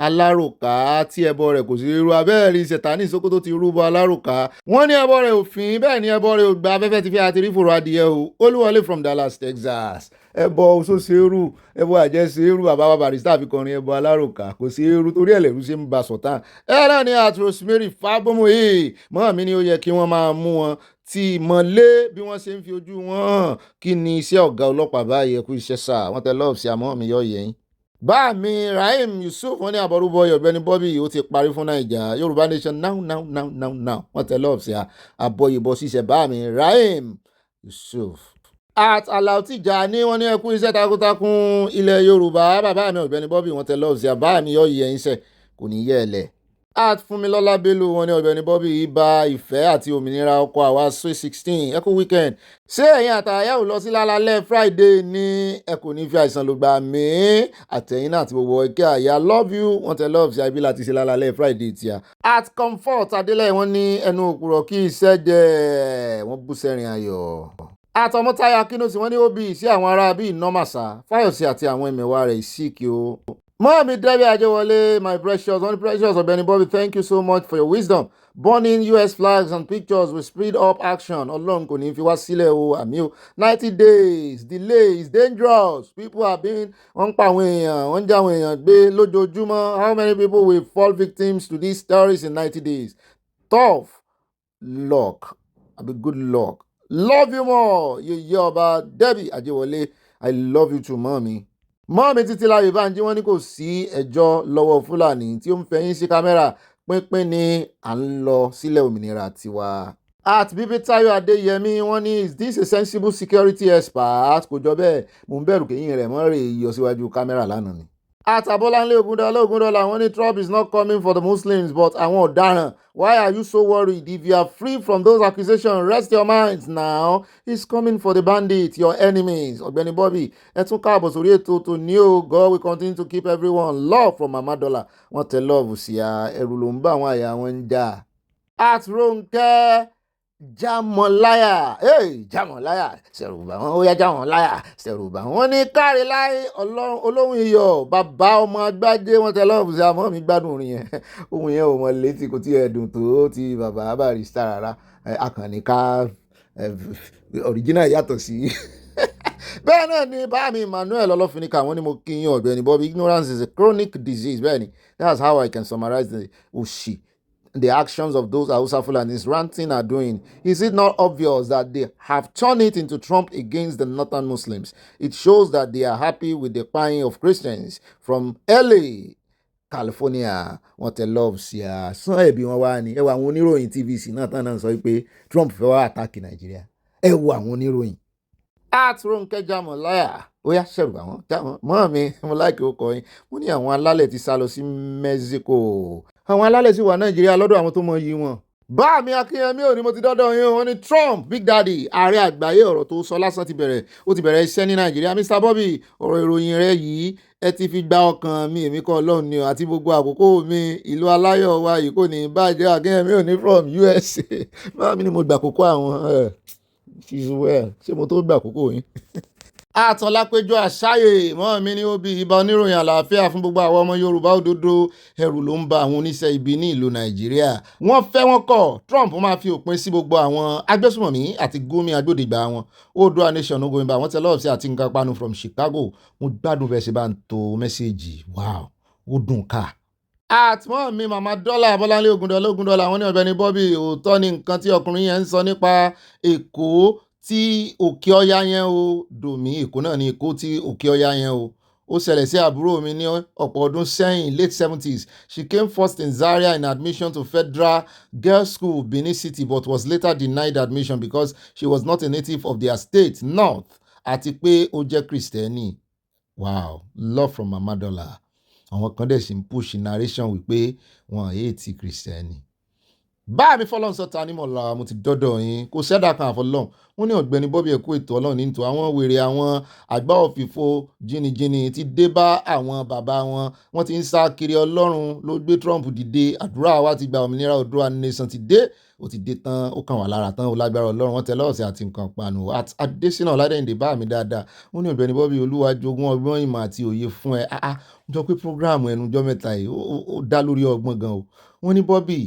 aláròká tí ẹbọ rẹ̀ kò sí irú abẹ́ẹ̀rí Sẹ̀tánì Sókótó ti rúbọ aláròká wọ́n ní ẹbọ rẹ̀ òfin bẹ́ẹ̀ ni ẹbọ rẹ̀ ò gba afẹ́fẹ́ ti fi àti rí fòrò adìyẹ o Olúwọlé from Dallas Texas ẹbọ oṣooṣerú ẹbọ àjẹsẹrú bàbá wa Barrister fi kọrin ẹbọ aláròká kò sí irú torí ẹlẹ́rú ṣe ń ba Sultan náà ni at Rosemary Fábọ́mọyé mọ́ mi ni ó yẹ kí wọ́n máa mú wọn tí mọ̀lé bí wọ́n ṣe ń fi ojú wọn hàn kí ni iṣẹ́ ọ̀gá ọlọ́pàá báyìí ẹkú iṣẹ́ sà wọ́n tẹ lọ́ọ̀bù sí àmọ́ mi yọ yẹn. bá mi Rahim Yusuf wọn ní àbọ̀rúbọ Ọ̀gbẹ́ni Bobby ó ti parí fún Naija Yorùbá Nation now wọ́n tẹ lọ́ọ̀bù sí àbọ̀yìnbọ̀ ṣiṣẹ́ bá mi Rahim Yusuf. At Alautija ní wọ́n ní ẹkú iṣẹ́ takuntakun ilẹ̀ Yorùbá bàbá mi Ọ̀gbẹ́ni Bobby wọ́n tẹ lọ́ọ̀bù sí àbá mi yọ yẹn iṣẹ́ kò ní yẹ ẹ lẹ̀. At Fúnmilọ́lá Bello wọn ní Ọ̀gbẹ́ni Bobby ibà ìfẹ́ àti òmìnira ọkọ̀ àwa sweet 16 ẹkú weekend ṣé ẹ̀yin àtàyà ò lọ sí lálálẹ́ Friday ní ẹ kò ní fi àìsàn ló gbà mí àtẹ̀yìn náà àti gbogbo ẹ̀kẹ́ àyà love you wọ́n tẹ love sí ibi láti ṣe lálálẹ́ Friday tíya. At Comfort Adélẹ̀ wọn ní ẹnu òkúrọ̀ kí iṣẹ́ jẹ́ wọ́n bú sẹ́rin ayọ̀. At Ọmọ́táyà Kínúsì wọ́n ní ó bí sí àwọn ará bíi nọ́màṣá Fáyọ̀sí àti àwọn ẹ̀mẹ̀wá rẹ̀ ìsíkì o. Mọ́mí Debbie Ajewole, my precious, only precious Ogbeni Bobby, thank you so much for your wisdom. Burning US flags and pictures with speed up action. Ọlọ́run kò ní fi wá sílẹ̀ o, àmì o. 90 days, delay is dangerous. People are being, wọ́n ń pa àwọn èèyàn, wọ́n ń já àwọn èèyàn gbé lójoojúmọ́. How many people will fall victims to these terrorists in 90 days? Tough luck, àbí good luck. Love you more, Yeye Ọba Debbie Ajewole. I love you too, mommy. Mọ́mí Títílayọ̀ Bánjí wọ́n ní kò sí ẹjọ́ lọ́wọ́ Fúlàní tí ó ń fẹ̀yìn sí kámẹ́rà pínpín ni à ń lọ sílẹ̀ òmìnira tiwa. At Bíbítayọ̀ Adéyẹmí wọ́n ní is this a sensible security expert kò jọ bẹ́ẹ̀ mò ń bẹ̀rù kéyìn rẹ̀ mọ́ rè yọ síwájú kámẹ́rà lánàá ni. At Abọ́láńlé Ògúndọ́lá wọ́n ní trouble is not coming for the Muslims but àwọn ọ̀daràn why are you so worried if you are free from those accusations rest your minds now it's coming for the bandits your enemies. Ọ̀gbẹ́ni Bobby ẹ tún káàbọ̀ sórí ètò tó ní o God will continue to keep everyone love from Mama Dollar wọ́n tẹ love sí ẹrù ló ń bá àwọn àyà wọn ń jà. At Ronke Jamọláyà Jamọláyà ṣẹ̀rùbà wọn ó yá Jamọláyà ṣẹ̀rùbà wọn ní káre láì olóhùn iyọ̀ bàbá ọmọ agbájé wọn tẹ lọ́ọ̀bù sí àmọ́ mi gbádùn orin yẹn ohun yẹn ò mọ létí kò tí ẹ dùn tó ti bàbá Barrister rárá akànnì ká original yàtọ̀ sí bẹ́ẹ̀ náà ni báàmì Emmanuel Ọlọ́finíkà wọ́n ní mo kí yín Ọ̀gbẹ́ni Bobby ignorance is a chronic disease bẹ́ẹ̀ ni that's how I can summarize the òṣì. The actions of those Hausa Fulanis ranting are doing. Is it not obvious that they have turned it into Trump against the northern Muslims? It shows that they are happy with the buying of Christians from LA, California. Wọ́n tẹ love sí a sán ẹ̀bí wọn wá ní. Ẹ wo àwọn oníròyìn TVC náà tán náà sọ pé Trump fẹ́ wá àtàkì Nàìjíríà. Ẹ wo àwọn oníròyìn. At Ronke Jamọláyà ó yá ṣẹ̀rù àwọn jáwọn mọ́ mi mo láìkí ó kọ yín mo ní àwọn alálẹ̀ ti sá lọ sí Mexico àwọn alálẹ̀ sì wà Nàìjíríà lọ́dọ̀ àwọn tó mọ yìí wọn. bá mi Akínyẹmí ò ní mo ti dọ́dọ̀ yín wọ́n ní Trump Big Daddy ààrẹ àgbáyé ọ̀rọ̀ tó sọ lásán ti bẹ̀rẹ̀ iṣẹ́ ní Nàìjíríà. Mr. Bobby ọ̀rọ̀ ìròyìn rẹ yìí ẹ ti fi gba ọkàn mi èmi kọ́ Ọlọ́run ni àti gbogbo àkókò mi ìlú aláyọ̀ wa yìí kò ní bàjẹ́ Akínyẹmí ò ní from USA bá mi ni mo gbà àkókò àwọn ṣé mo tó gbà àkókò yín. Àtọ́lápéjọ àṣàyè mọ́ mi ní ó bí ibà oníròyìn àlàáfíà fún gbogbo àwọn ọmọ Yorùbá òdodo ẹ̀rù ló ń ba àwọn oníṣẹ́ ibi ní ìlú Nàìjíríà. Wọ́n fẹ́ wọn kọ̀ Trump máa fi òpin sí gbogbo àwọn agbésùmọ̀mí àti gómìn agbódegbà wọn. Oòduà Nation ogun ibà wọ́n tẹ lọ́ọ̀ sí àti nǹkan panu from Chicago. Mo gbádùn bẹ́ẹ̀ ṣe bá ń to mẹ́sẹ̀gì wow ó dùn ká. Àtmọ́ mi Mama Dọ́là Abọ́láńlé Ògúndọ́lá wọ́n ní Ọ̀gbẹ́ni Bobby òótọ́ ni nǹkan tí ọkùnrin yẹn ń sọ nípa Èkó tí òkè ọya yẹn o dòmí Èkó náà ní Èkó tí òkè ọya yẹn o ó ṣẹlẹ̀ sí àbúrò mi ní ọ̀pọ̀ ọdún sẹ́yìn late 70s. She came first in Zaria in admission to Federal Girls School Benin City but was later denied admission because she was not a native of their state North àti pé ó jẹ́ Kristẹni. wow, love from Mama Dollar. Àwọn kan dẹ̀ sì ń push narration wípé wọn hate Kristẹni. Bá mi fọlọ́n sọ ta ní mọ̀lá mo ti dọ́dọ̀ yín kò sẹ́dá kan àfọlọ́n wọ́n ní Ọ̀gbẹ́ni Bobby ẹ̀kú ètò Ọlọ́run nítò àwọn wèrè àwọn àgbá òfìfo jìnnìjìnnì ti dé bá àwọn bàbá wọn wọ́n ti ń sá kiri Ọlọ́run ló gbé Trump dìde àdúrà wa ti gba òmìnira Oòduà nation ti dé ó ti dé tán ó kàn wá lára tán ó lágbára Ọlọ́run wọ́n tẹ lọ́ọ̀sẹ̀ àti nǹkan panu Adésínà Ọládẹ́yìndé bá mi dáadáa wọ́n ní Ọ̀gbẹ́ni Bobby Olúwa jogún ọgbọ́n ìmọ̀ àti òye fún ẹ jọ pé prógráàmù ẹnujọ́ mẹ́ta yìí ó dá lórí ọgbọ́n gan o wọ́n ní Bobby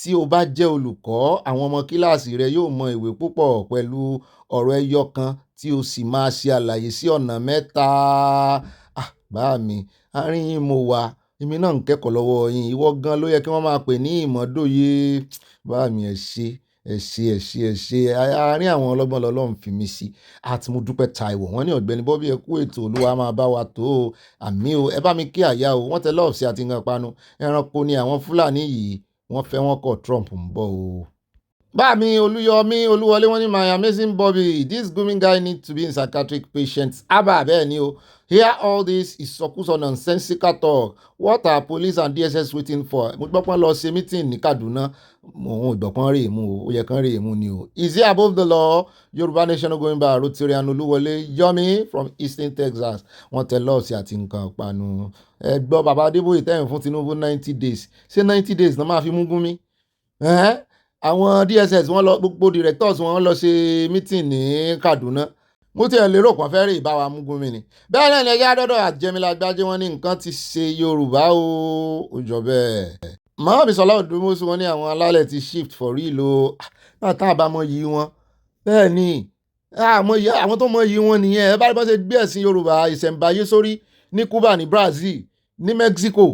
tí o bá jẹ́ olùkọ́ àwọn ọmọ kíláàsì rẹ yóò mọ ìwé púpọ̀ pẹ̀lú ọ̀rọ̀ ẹyọ kan tí o sì máa ṣe àlàyé sí ọ̀nà mẹ́ta. Bá mi àárín yín mo wà èmi náà ń kẹ́kọ̀ọ́ lọ́wọ́ yín ìwọ gan ló yẹ kí wọ́n máa pè ní ìmọ̀dóye. Bá mi ẹ ṣe àárín àwọn ọlọ́gbọ́n lọ́lọ́run fi mí sí àti mo dúpẹ́ Táíwò wọ́n ní Ọ̀gbẹ́ni Bobby ẹ kú ètò Olúwa máa bá wa tó o àmì o ẹ bá mi kí àyà o wọ́n tẹ lọ́ọ̀sì àti nǹkan panu ẹranko ni àwọn Fúlàní yìí wọ́n fẹ́ wọ́n kọ̀ Trump ń bọ̀ o. Bá mi Olúyọmí Olúwọlé wọ́n ní my amazing Bobby this grooming guy need to be in psychiatric patients. Bẹ́ẹ̀ ni o hear all this ìsọkúsọ nonsensical talk what are police and DSS waiting for. Mo gbọ́ pọ́n lọ ṣe meeting ní Kaduna mo ìgbọ̀pọ̀n rè mú o ó yẹ kán rè mú ni o. Is he above the law? Yorùbá nation going by Rotarian Olúwọlé Yomi from Eastern Texas wọ́n tẹ lọ́ọ̀sì àti nǹkan panu. Ẹ gbọ́ bàbá Adébóyè tẹ̀yìn fún Tinubu 90 days ṣé 90 days náà máa fi mú Gúnmi? Àwọn DSS wọ́n lọ gbogbo directors wọ́n lọ ṣe meeting ní Kaduna mo ti ẹ̀ lérò kan fẹ́ rí ìbáwa mú Gúnmi ni. Bẹ́ẹ̀ náà ni ẹjẹ́ àdọ́dọ̀ àjẹmílà gbájẹ́ wọn ní nǹkan ti ṣe Yorùbá o jọ bẹ́ẹ̀. Màmá Sọlá Òdùmọ́sù wọn ní àwọn alálẹ̀ ti shift for real o náà tá a bá mọ yìí wọn. Bẹ́ẹ̀ ni àwọn tó mọ yìí wọn nìyẹn ẹ bá rí bọ́n ṣe gbé ẹ̀sìn Yorùbá ìṣẹ̀ǹbáyé sórí ní Cuba ní Brazil ní Mexico.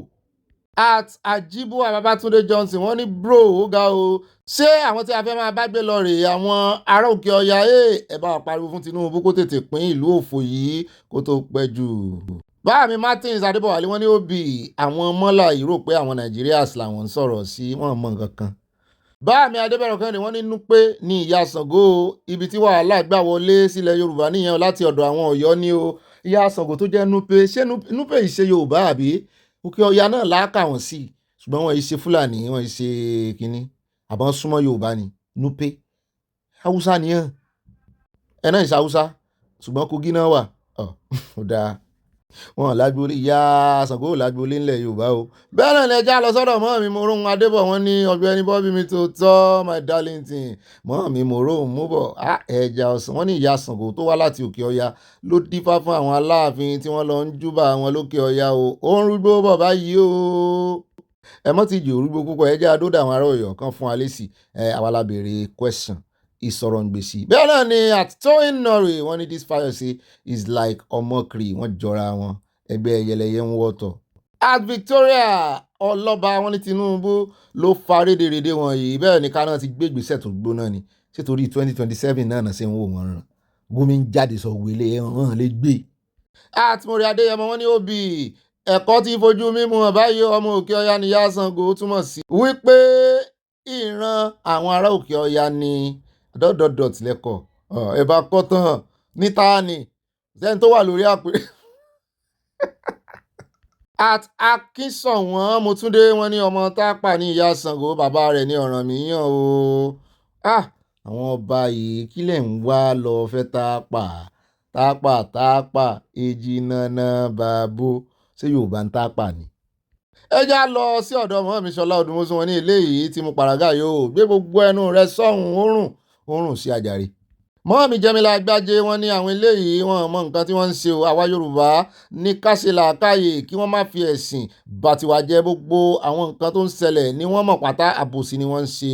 Àjíbúwà Babátúndé Johnson wọ́n ní bro ó ga o ṣé àwọn tí a fẹ́ máa bá gbé lọ rèé àwọn ará òkè ọya ẹ bá wa pariwo fún Tinubu kó tètè pín ìlú òfò yìí kó tó pẹ́ jù. Báàmí Martins Adébọ̀wálé wọ́n ní ó bì àwọn mọ́là yìí rò pé àwọn Nigerians làwọn ń sọ̀rọ̀ sí wọ́n mọ̀ nǹkan kan. Báàmí Adébẹ̀rẹ̀ kan ni wọ́n ní Núpé ní ìyá Ṣàngó ibi tí wàhálà gbà wọlé sílẹ̀ Yorùbá nìyẹn láti ọ̀dọ̀ àwọn Ọ̀yọ́ ní o ìyá Ṣàngó tó jẹ́ Núpé ṣé Núpé yìí ṣe Yorùbá àbí òkè ọya náà láàkà wọ́n sí ṣùgbọ́n wọ́n yìí ṣe Fúlàní wọ́n yìí ṣe kínní àbọ̀n súnmọ́ Yorùbá ni Núpé Haúsá nìyẹn ẹ náà ìṣe Haúsá ṣùgbọ́n Kogi náà wà ó dáa wọn lágbóolé ìyá Ṣàngó lágbóolé ńlẹ̀ Yorùbá o. Bẹ́ẹ̀ náà ni ẹja lọ sọ́dọ̀ mọ́ mi Mòróhùn Adébọ̀ wọ́n ní Ọ̀gbẹ́ni Bobby mi tó tọ́ my darling thing mọ́ mi Mòróhùn mú bọ̀ ẹja ọ̀sán wọ́n ní ìyá Ṣàngó tó wá láti òkè ọya ló dífá fún àwọn Aláàfin tí wọ́n lọ ń júbà wọn lókè ọya o ó ń rúgbó bọ̀ báyìí o. Ẹ mọ́ ti jì orúgbó púpọ̀ ẹja adódà àwọn ará Ọ̀yọ́ kan fún alẹ́sì àwa la béèrè question ìsọ̀rọ̀ ń gbèsè. Bẹ́ẹ̀ náà ni àtọ́yìn Norway wọ́n ní this fire say is like ọmọkiri wọ́n jọra wọn ẹgbẹ́ ẹyẹlẹyẹ ń wọ́tọ̀. At Victoria ọlọ́ba wọn ní Tinubu ló fa rédèrèdè wọn yìí bẹ́ẹ̀ ni Kánà ti gbé ìgbésẹ̀ tó gbóná ni ṣé torí 2027 náà ṣe ń wò wọ́n ràn Gúnmi ń jáde sọ wèlé hàn lè gbé. Àtìmọ̀rí Adéyẹmọ wọn ní òbí ẹ̀kọ́ tí fojú mímu hàn báyìí ọmọ òkè ọya ni ìyá Ṣàngó túmọ̀ sí wípé ìran àwọn ará òkè ọya ni dọ́dọ̀dọ̀ tilẹ̀kọ̀ ẹ bá kọ́ tán níta ni sẹ́ni tó wà lórí àpèrè. At Akínsọ̀wọ́n Mọ́túndé wọ́n ní ọmọ tápà ní ìyá Ṣàngó bàbá rẹ̀ ní Ọ̀rànmíyàn o. Àwọn ọba yìí kílẹ̀ ń wá lọ fẹ́ tápà èjì nànà bàbó ṣé Yorùbá ń tápà ni. Ẹ já lọ sí ọ̀dọ̀ mọ́ mi Ṣọlá Òdùmọ́sù wọn ní eléyìí tí mo pàràgà yóò gbé gbogbo ẹnu rẹ sọ́hùn oorun sí àjàre. Mọ́ mi Jẹ́mílà Gbájé wọ́n ní àwọn eléyìí wọ́n mọ nǹkan tí wọ́n ń ṣe o àwa Yorùbá ní káṣe làákàyè kí wọ́n má fi ẹ̀sìn bàtiwà jẹ́ gbogbo àwọn nǹkan tó ń ṣẹlẹ̀ ní wọ́n mọ̀ pátá àbòsí ni wọ́n ń ṣe.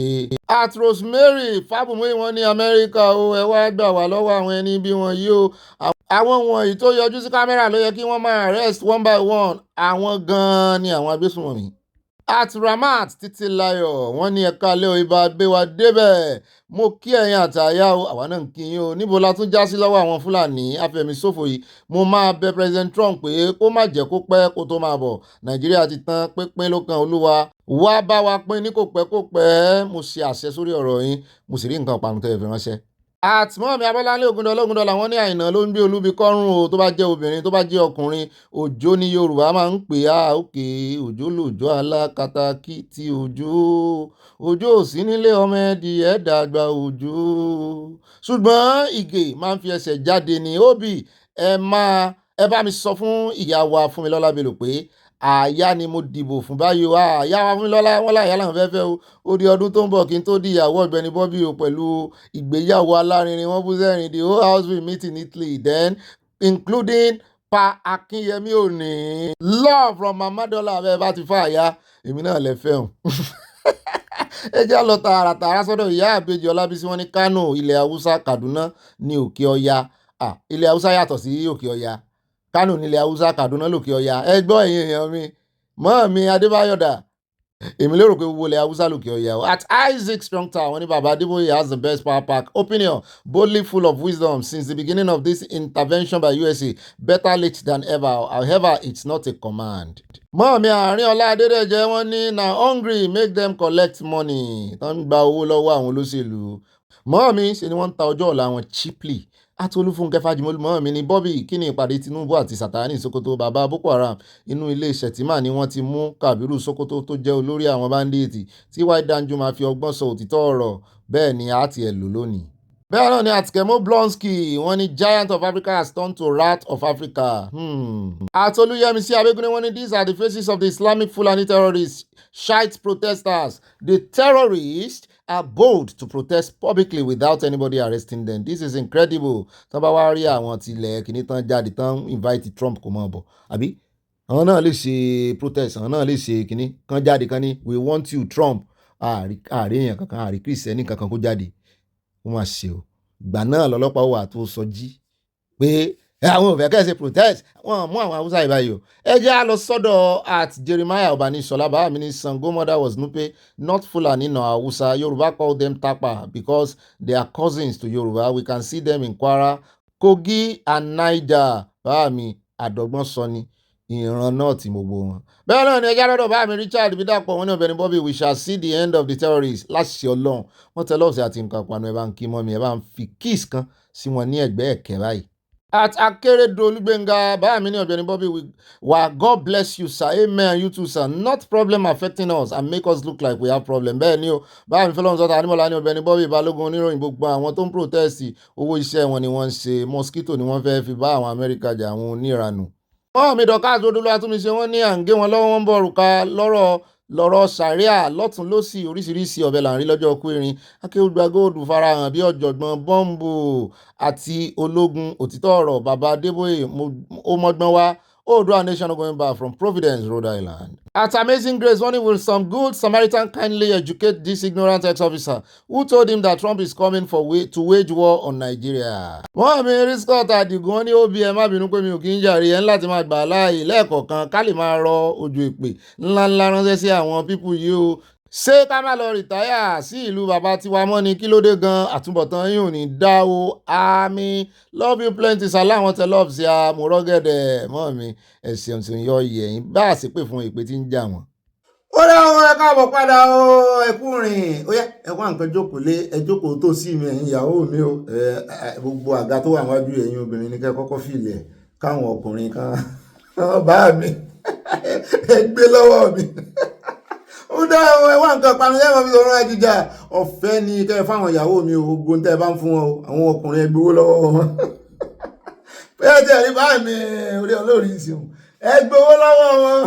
At Rosemary Fábùmí wọ́n ní Amẹ́ríkà o ẹ wá gbà wá lọ́wọ́ àwọn ẹni bí wọ́n yìí o àwọn wọ̀nyí tó yọjú sí kámẹ́rà ló yẹ kí wọ́n máa arrest one by one àwọn gan-an ni àwọn agbésùnmọ̀mí. At Ramat Títílayọ̀ wọ́n ní ẹ̀ka lé o ibà gbé wa débẹ̀ mo kí ẹ̀yin àtàyà o àwa náà ń kí yín o níbo la tún já sí lọ́wọ́ àwọn Fúlàní afẹ̀míṣòfò yìí mo máa bẹ President Trump pé kó má jẹ́ kó pẹ́ kó tó máa bọ̀ Nàìjíríà ti tán pínpín ló kan Olúwa wá bá wa pín ní kò pẹ́ mo ṣe àṣẹ sórí ọ̀rọ̀ yín mo sì rí nǹkan ìpanu tẹ́ ẹ fi ránṣẹ́. àtìmọ́ mi abọ́láńlé Ògúndọ́lá wọ́n ní Àìná ló ń gbé olúbi kọ́rùn o tó bá jẹ́ obìnrin tó bá jẹ́ ọkùnrin òjò ní Yorùbá máa ń pè á òkè òjò lòjò alákatakí tí òjò ò sí nílé ọmọ ẹdì ẹ̀dàgbà òjò ṣùgbọ́n Ìgè máa ń fi ẹsẹ̀ jáde ní òbí ẹ bá mi sọ fún ìyá wa Fúnmilọ́lá Bello pé àyà ni mo dìbò fún báyìí o àyà wa Fúnmilọ́lá wọn láyà làwọn fẹ́fẹ́ o ó di ọdún tó ń bọ̀ kí n tó di ìyàwó Ọ̀gbẹ́ni Bobby o pẹ̀lú ìgbéyàwó alárinrin wọn bú sẹ́rìn the whole house will meet in Italy then including Pa Akínyẹmí Òní love from Mama Dollar abẹ́ bá ti fà àyà èmi náà lè fẹ́ hàn ẹ jẹ́ lọ tààràtààrà sọ́dọ̀ ìyá àbèjì Ọlábísí wọn ní Kánò ilẹ̀ Haúsá Kaduna ní Òkè Ọya ilẹ̀ Haúsá yàtọ̀ sí Òkè Ọya Kánò nílẹ̀ Haúsá Kaduna lòkè Ọya ẹ gbọ́ ẹ̀yin èèyàn mi mọ́ mi Adébáyọ̀dà èmi lérò pé gbogbo ilẹ̀ Haúsá lòkè Ọya at Isaac Strong Tower wọ́n ní bàbá Adébóyè has the best power pack opinion boldly full of wisdom since the beginning of this intervention by USA better late than ever however it's not a command. mọ́ mi àárín ọlá Adédèjẹ wọ́n ní na hungry make them collect money tó ń gba owó lọ́wọ́ àwọn olóṣèlú mọ́ mi ṣe ni wọ́n ń ta ọjọ́ ọ̀la wọn cheaply Atolúfúnkẹ́ Fájimolú mọ́ mi ní Bobby kí ni ìpàdé Tinubu àti Sàtáánì Sokoto bàbá Boko Haram inú ilé Shettima ni wọ́n ti mú Kabiru Sokoto tó jẹ́ olórí àwọn bandits tí White Danjuma fi ọgbọ́n sọ òtítọ́ ọ̀rọ̀ bẹ́ẹ̀ ni a ti ẹ̀ lò lónìí. bẹ́ẹ̀ náà ni Atikemo Blonsky wọ́n ní giant of Africa has turned to rat of Africa. Atolúyẹmísí Abẹ́gúndé wọ́n ní these are the faces of the Islamic Fulani terrorists shite protesters. The terrorists are bold to protest publicly without anybody arresting them. This is incredible. Tán bá wá rí àwọn tilẹ̀ kìíní tán jáde tán invite Trump kò mọ̀ bọ̀ àbí àwọn náà lè ṣe protest àwọn náà lè ṣe kìíní kan jáde kan ní we want you Trump ààrí èèyàn kankan ààrí kìrìsìtẹ́nì kankan kó jáde ó máa ṣe o ìgbà náà lọ́lọ́pàá wà tó sọ jí pé àwọn òfẹ́ kẹ́sì protest wọ́n mú àwọn Haúsá ìbáyò ẹ jẹ́ á lọ sọ́dọ̀ at Jeremiah Obanishola bàbá mi ní Sango mother was Nupe not Fulani nor Hausa Yoruba call them Tapa because they are cousins to Yoruba we can see them in Kwara Kogi and Niger bàbá mi àdọ́gbọ́n sọ ni ìran náà tí mo gbó wọn. bẹ́ẹ̀ náà ni ẹjá lọ́dọ̀ bá mi Richard Bídàpọ̀ wọn ní Ọ̀gbẹ́ni Bobby we shall see the end of the terrorists láṣẹ Ọlọ́run wọ́n tẹ lọ́ọ̀sì àti nǹkan panu ẹ̀ bá ń kí mọ́ mi ẹ̀ bá ń fi kiss kan sí wọn ní ẹ̀gbẹ́ ẹ̀kẹ́ báyìí. at Akérédolú Gbénga bá mi ní Ọ̀gbẹ́ni Bobby wa God bless you sir amen you too sir not problem affecting us and make us look like we have problem bẹ́ẹ̀ ni o bá mi fẹ́lọ́run sọ́ta Anímọ̀lá ní Ọ̀gbẹ́ni Bobby Balógun oníròyìn gbogbo àwọn tó ń protest owó iṣẹ́ wọn ni wọ́n ń ṣe mosquito ni wọ́n fẹ́ fi bá àwọn Amẹ́ríkà jà àwọn oníranù. wọ́n mi dọ̀ká àtòdúlọ́ àtúnṣe wọ́n ní à ń gé wọn lọ́wọ́ wọn bọ̀ òrùka lọ́rọ̀ sàríà lọ́tún lọ́sì oríṣiríṣi ọ̀bẹ là ń rí lọ́jọ́ kúrin Akéwùgbà Góòdù farahàn bí ọ̀jọ̀gbọ́n bọ́ǹbù àti ológun òtítọ́ ọ̀rọ̀ bàbá Adébóyè ó mọ́gbọ́n wá Oòduà nation going back from Providence, Rhode Island. At Amazing Grace, one will some good Samaritan kindly educate this ignorant ex-officer who told him that Trump is coming to wage war on Nigeria. Wọ́n mi rí Scott Adigun wọn ní OBM má bínú pé mi ò kí ń jàre ẹ̀ ńlá ti máa gbà láàyè lẹ́ẹ̀kọ̀ọ̀kan ká lè máa rọ ojú ìpè ńláńlá ránṣẹ́ sí àwọn pípù yìí o. Ṣé ká má lọ rìtáyà sí ìlú bàbá tiwa mọ́ ni kí ló dé gan àtúbọ̀tán yìí ò ní dá o àmì love you plenty sàláwọn tẹ love sí àmúrọ́gẹ̀dẹ̀ mọ́ mi ẹ̀sìn tí ń yọ yẹ̀yìn bá a sì pè fún ìpè tí ń jà wọ́n. ó dá wọn ẹ káàbọ̀ padà o ẹkú rìn ó yẹ ẹkú àǹkan jókòó lé ẹ jókòó tó sí mi ẹ̀yin ìyàwó mi o gbogbo àga tó wà wájú ẹ̀yin obìnrin ní kẹ́ kọ́kọ́ fìlẹ̀ káwọn ọkùnrin kan bá mi ẹ gbé lọ́wọ́ mi ó dá àwọn ẹwà nǹkan panu ẹwà fi sọ̀rọ̀ àjíjà ọ̀fẹ́ ni kẹ́ fáwọn ìyàwó mi o gbogbo tẹ́ bá ń fún wọn o àwọn ọkùnrin ẹgbowó lọ́wọ́ wọn bẹ́ẹ̀ tí ẹ̀rí bá mi orí olórí ìsìn ẹgbowó lọ́wọ́ wọn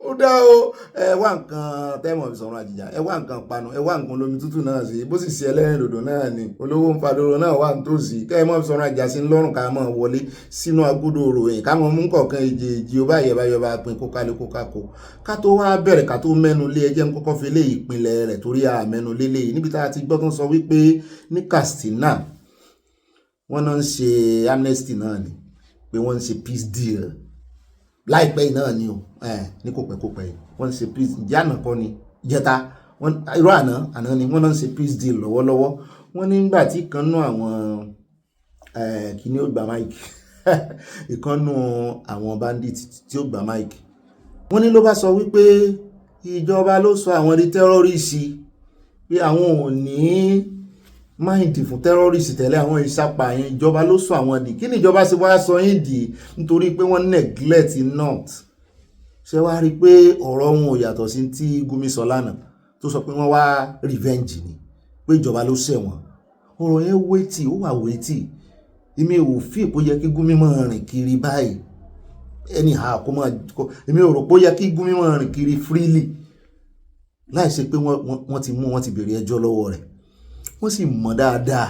ó dá o ẹwà nǹkan tẹ́mọ̀ fi sọ̀rọ̀ àjíjà ẹwà nǹkan panu ẹwà nǹkan lómi tútù náà sí bó sì ṣe ẹlẹ́rìn dòdò náà ni olówó ń fadoro náà wà nítòsí kẹ́ẹ̀mọ́ fi sọ̀rọ̀ àjíjà sí lọ́rùn ká mọ̀ wọlé sínú agbódò òròyìn ká mọ̀ mú kọ̀ọ̀kan èjì ó bá yẹba pin kó kálé kó kákó ká tó wá bẹ̀rẹ̀ ká tó mẹ́nu lé ẹjẹ́ ń kọ́kọ́ fi lé ìpínlẹ̀ rẹ̀ torí a mẹ́nu lélé níbi tá a ti gbọ́ tó ń sọ wípé ní Katsina wọ́n náà ń ṣe amnesty náà ni pé wọ́n ń ṣe peace deal láìpẹ́ náà ni o ní kò pẹ́ wọ́n ń ṣe peace ìjànà kọ́ ni ìjẹta irú àná ni wọ́n náà ń ṣe peace deal lọ́wọ́lọ́wọ́ wọ́n nígbà tí ìkànnú àwọn kíní ó gba máìkì ìkànnú àwọn bandits tí ó gba máìkì wọ́n ní ló bá sọ wípé ìjọba ló sọ àwọn di tẹ́rọ́rìsì pé àwọn ò ní máìndì fún tẹ́rọ́rìsì tẹ́lẹ̀ àwọn ìsapà yẹn ìjọba ló sọ àwọn dì kí ni ìjọba ṣe wá sọ yín dì nítorí pé wọ́n neglect north ṣé wá rí i pé ọ̀rọ̀ wọn ò yàtọ̀ sí tí Gumi sọ lánàá tó sọ pé wọ́n wá revenge ni pé ìjọba ló ṣẹ̀ wọ́n ọ̀rọ̀ yẹn wétì ó wà wétì èmi ò fi ìpò yẹ kí Gumi máa rìn kiri báyìí anyhow kó máa èmi ò rò pé ó yẹ kí Gumi máa rìn kiri freely láì ṣe pé wọ́n ti mú wọn ti béèrè ẹjọ́ lọ́wọ́ rẹ̀ wọ́n sì mọ̀ dáadáa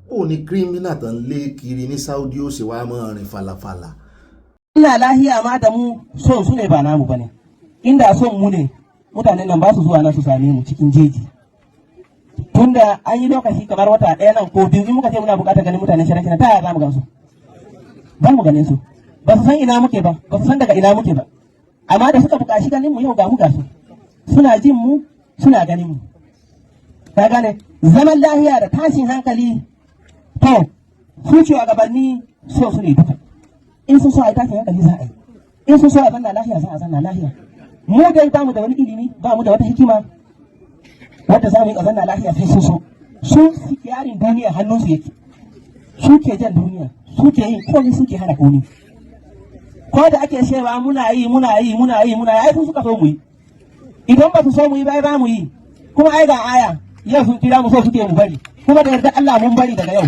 ó ní kírímínà tán lé kiri ní Saudi ó ṣe wá máa rìn falafala. ina lahiya ma da mu son su ne ba namu bane inda son mu ne mutanen nan ba su zuwa na su same mu cikin jeji tunda an yi lokaci kamar wata ɗaya nan ko biyu in muka ce muna buƙatar ganin mutanen shirya ta yaya za mu gansu ba mu ganin su ba su san ina muke ba ba su san daga ina muke ba amma da suka buƙaci ganin mu yau ga mu gasu suna jin mu suna ganin mu ka gane zaman lahiya da tashin hankali to su ce a gabanni so su ne duka in sun so a yi tashin hankali za a yi in sun so a zanna lahiya za a zanna lahiya mu dai ba mu da wani ilimi ba mu da wata hikima wadda za mu yi a zanna lahiya sai sun so su suke yarin duniya hannunsu yake su ke jan duniya su ke yin komai su ke hana komai ko da ake cewa muna yi ai sun suka so mu yi idan ba su so mu yi ba mu yi kuma ai ga aya yau sun kira mu so suke mu bari kuma da yarda Allah mun bari daga yau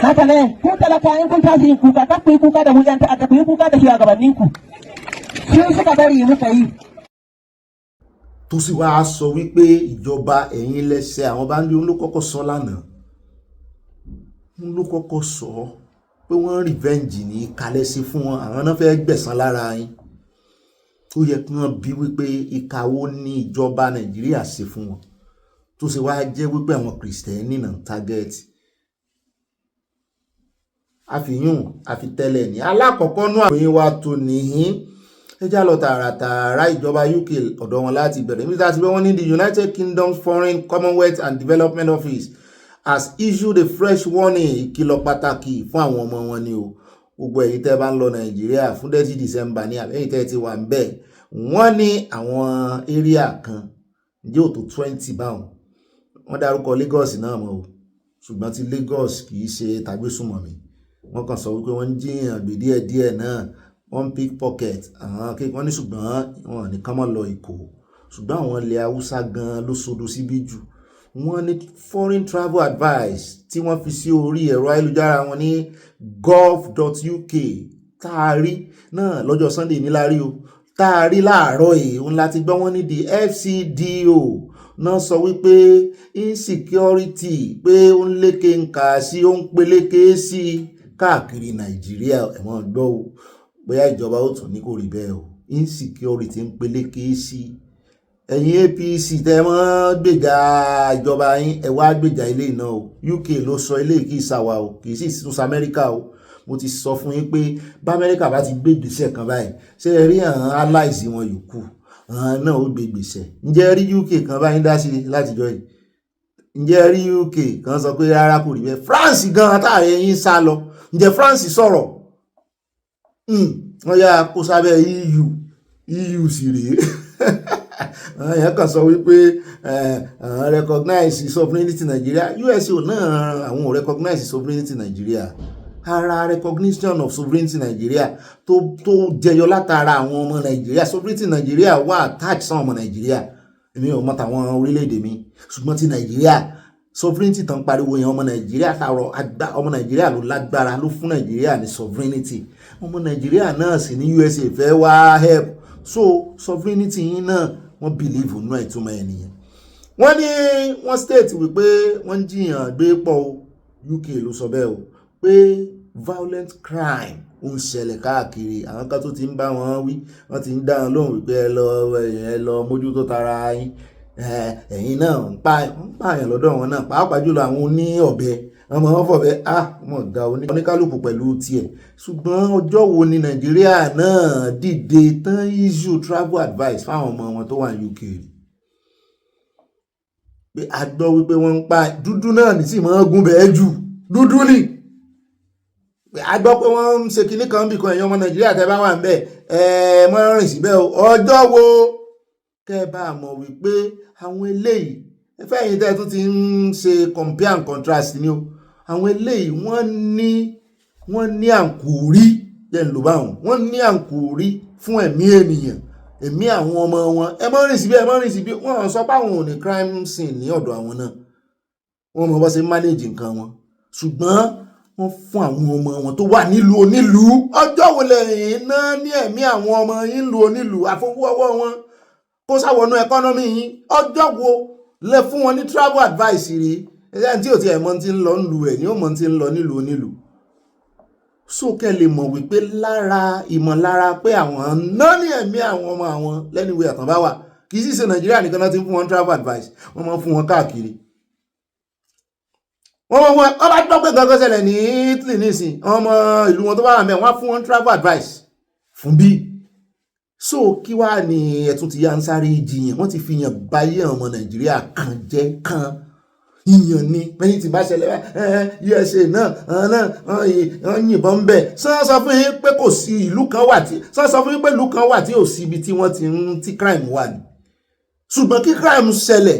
haka ne kun talaka in kun tashi yin kuka kar ku yi kuka da mu yan ta'adda ku yi kuka da shugabannin ku sun suka bari muka yi. tó sì wá sọ wípé ìjọba ẹ̀yin lẹ́sẹ̀ àwọn bá ń lé òun ló kọ́kọ́ sọ lánàá òun ló kọ́kọ́ sọ pé wọ́n revenge ní kalẹ̀ sí fún wọn àwọn náà fẹ́ gbẹ̀san lára yín ó yẹ kí wọ́n bí wípé ìka wo ní ìjọba Nàìjíríà ṣe fún wọn tó sì wá jẹ́ wípé àwọn kìrìsìtẹ́nì náà target àfihàn àfitẹ́lẹ̀ ní alákọ̀ọ́kọ́ náà àròyìn wa tó nìyí ẹjá lọ tààràtààrà ìjọba UK ọ̀dọ̀ wọn láti bẹ̀rẹ̀ níbi láti bẹ́ wọ́n ní the United Kingdom's Foreign Commonwealth and Development Office has issued a fresh warning ìkìlọ̀ pàtàkì fún àwọn ọmọ wọn ni o gbogbo ẹ̀yin tẹ́ bá ń lọ Nàìjíríà fún 30 December ní àbẹ́yìn tẹ́ ti wà ń bẹ̀ wọ́n ní àwọn area kan jẹ́ òtò 20 báwọn wọ́n dárúkọ Lagos náà mọ́ o ṣùgbọ́n ti Lagos kì í ṣe tàgbésùmọ̀mí wọ́n kàn sọ wípé wọ́n ń jiyàn gbé díẹ̀díẹ̀ náà wọ́n pickpocket àwọn kéèké wọ́n ní ṣùgbọ́n wọn ní kán mọ́ lọ Èkó ṣùgbọ́n àwọn ilẹ̀ Haúsá gan ló sodo síbí jù wọ́n ní foreign travel advice tí wọ́n fi sí orí ẹ̀rọ ayélujára wọn ní Govt.uk táàrí náà lọ́jọ́ Sunday níláárí o táàrí láàárọ̀ yìí òun láti gbọ́ wọ́n ní the FCDO náà sọ wípé insecurity pé ó ń lékè ń kà sí ó ń peléke sí káàkiri Nàìjíríà ẹ̀wọ̀n gbọ́ o bóyá ìjọba ó tún ní kò rí bẹ́ẹ̀ o insecurity ń peléke sí ẹ̀yin APC tẹ́ mọ́ gbèjà ìjọba yín ẹ wá gbèjà ilé náà o UK ló sọ ilé kì í ṣàwà o kì í sì tún Amẹ́ríkà o mo ti sọ fún yín pé bá Amẹ́ríkà bá ti gbé ìgbésẹ̀ kan báyìí ṣé ẹ rí àwọn allies wọn yòókù àwọn náà ó gbé ìgbésẹ̀ ǹjẹ́ rí UK kan báyìí dá sí látijọ́ yìí ǹjẹ́ rí UK kan sọ pé rárá kò rí bẹ́ẹ̀ France gan táàrí yín sá lọ ǹjẹ́ France sọ̀rọ̀ wọ́n yá kó sábẹ́ EU sì rèé èèyàn kan sọ wípé recognize sovereignty Nigeria USO náà àwọn recognize sovereignty Nigeria ara recognition of sovereignty Nigeria tó jẹyọ látara àwọn ọmọ Nigeria sovereignty Nigeria wà attach sáwọn ọmọ Nigeria èmi ò mọ̀ tàwọn orílẹ̀-èdè mi ṣùgbọ́n ti Nigeria sovereignty tán pariwo yẹn ọmọ Nigeria tààrọ̀ ọmọ Nigeria ló lágbára ló fún Nigeria ní sovereignty ọmọ Nigeria náà sì ní USA fẹ́ wá help so sovereignty yín náà wọ́n believe nínú ìtumọ̀ ẹnìyẹn wọ́n ní wọ́n state wípé wọ́n ń jiyàn gbé pọ̀ o UK ló sọ bẹ́ẹ̀ o pé violent crime ó ń ṣẹlẹ̀ káàkiri àwọn kan tó ti ń bá wọn wí wọ́n ti ń dá wọn lóhùn wípé ẹ lọ mójútó tara yín ẹ̀yin náà ń pààyàn lọ́dọ̀ wọn náà pàápàá jùlọ àwọn oní ọ̀bẹ ọmọ wọn fọ̀bẹ wọn ga oníkálùkù pẹ̀lú tiẹ̀ ṣùgbọ́n ọjọ́ wo ni Nàìjíríà náà dìde tán issue travel advice fáwọn ọmọ wọn tó wà ní UK pé a gbọ́ wípé wọ́n ń pa dúdú náà ní tí wọ́n gún bẹ́ẹ̀ jù dúdú ni a gbọ́ pé wọ́n ń ṣe kinní kan bìkan ẹ̀yàn ọmọ Nàìjíríà tẹ́ bá wà ń bẹ̀ mọ́ rìn síbẹ̀ ọjọ́ wo kẹ́ ẹ bá mọ̀ wípé àwọn eléyìí ẹfẹ́ yìí tẹ́ tún ti ń ṣe compare and contrast ni o àwọn eléyìí wọ́n ní àǹkórí jẹ́ ń lò báwọn wọ́n ní àǹkórí fún ẹ̀mí ènìyàn ẹ̀mí àwọn ọmọ wọn ẹ mọ́ rìn síbí wọ́n sọ pé àwọn ò ní crime scene ní ọ̀dọ̀ àwọn náà wọ́n mọ̀ bọ́ ṣe manage nǹkan wọn ṣùgbọ́n wọ́n fún àwọn ọmọ wọn tó wà nílùú onílùú ọjọ́ wo lẹ́yìn náà ní ẹ̀mí àwọn ọmọ yín lu onílùú àfọwọ́wọ́ wọn kó sáwọnú ẹkọ́nọ́mì yín ọjọ́ wo lẹ fún wọn ní travel advice rí ẹ̀yà tí ò ti ẹ̀mọ́ ti ń lọ nílùú ẹ̀ ní ó mọ̀ ti ń lọ nílùú onílùú sókè lè mọ̀ wípé lára ìmọ̀lára pé àwọn náà ní ẹ̀mí àwọn ọmọ àwọn lẹ́niwé àtàn bá wà kì í sì ṣe Nàìjíríà nìkan náà ti ń fún wọn travel advice wọ́n máa ń fún wọn káàkiri wọ́n bá gbọ́ pé gangan ṣẹlẹ̀ ní Italy nísìn àwọn ọmọ ìlú wọn tó bá wà mẹ́ wọ́n á fún wọn travel advice fún bí so kí wá ní ẹ̀tún ti yá ń sáré jiyàn wọ́n ti fi yàn báyé ọmọ Nàìjíríà kan jẹ́ kan yíyan ní lẹ́yìn tí bá ṣẹlẹ̀ USA náà yìnbọn ń bẹ̀ sọ fún yín pé kò sí ìlú kan wà tí sọ fún yín pé ìlú kan wà tí ò sí ibi tí wọ́n ti ń tí crime wà ní ṣùgbọ́n kí crime ṣẹlẹ̀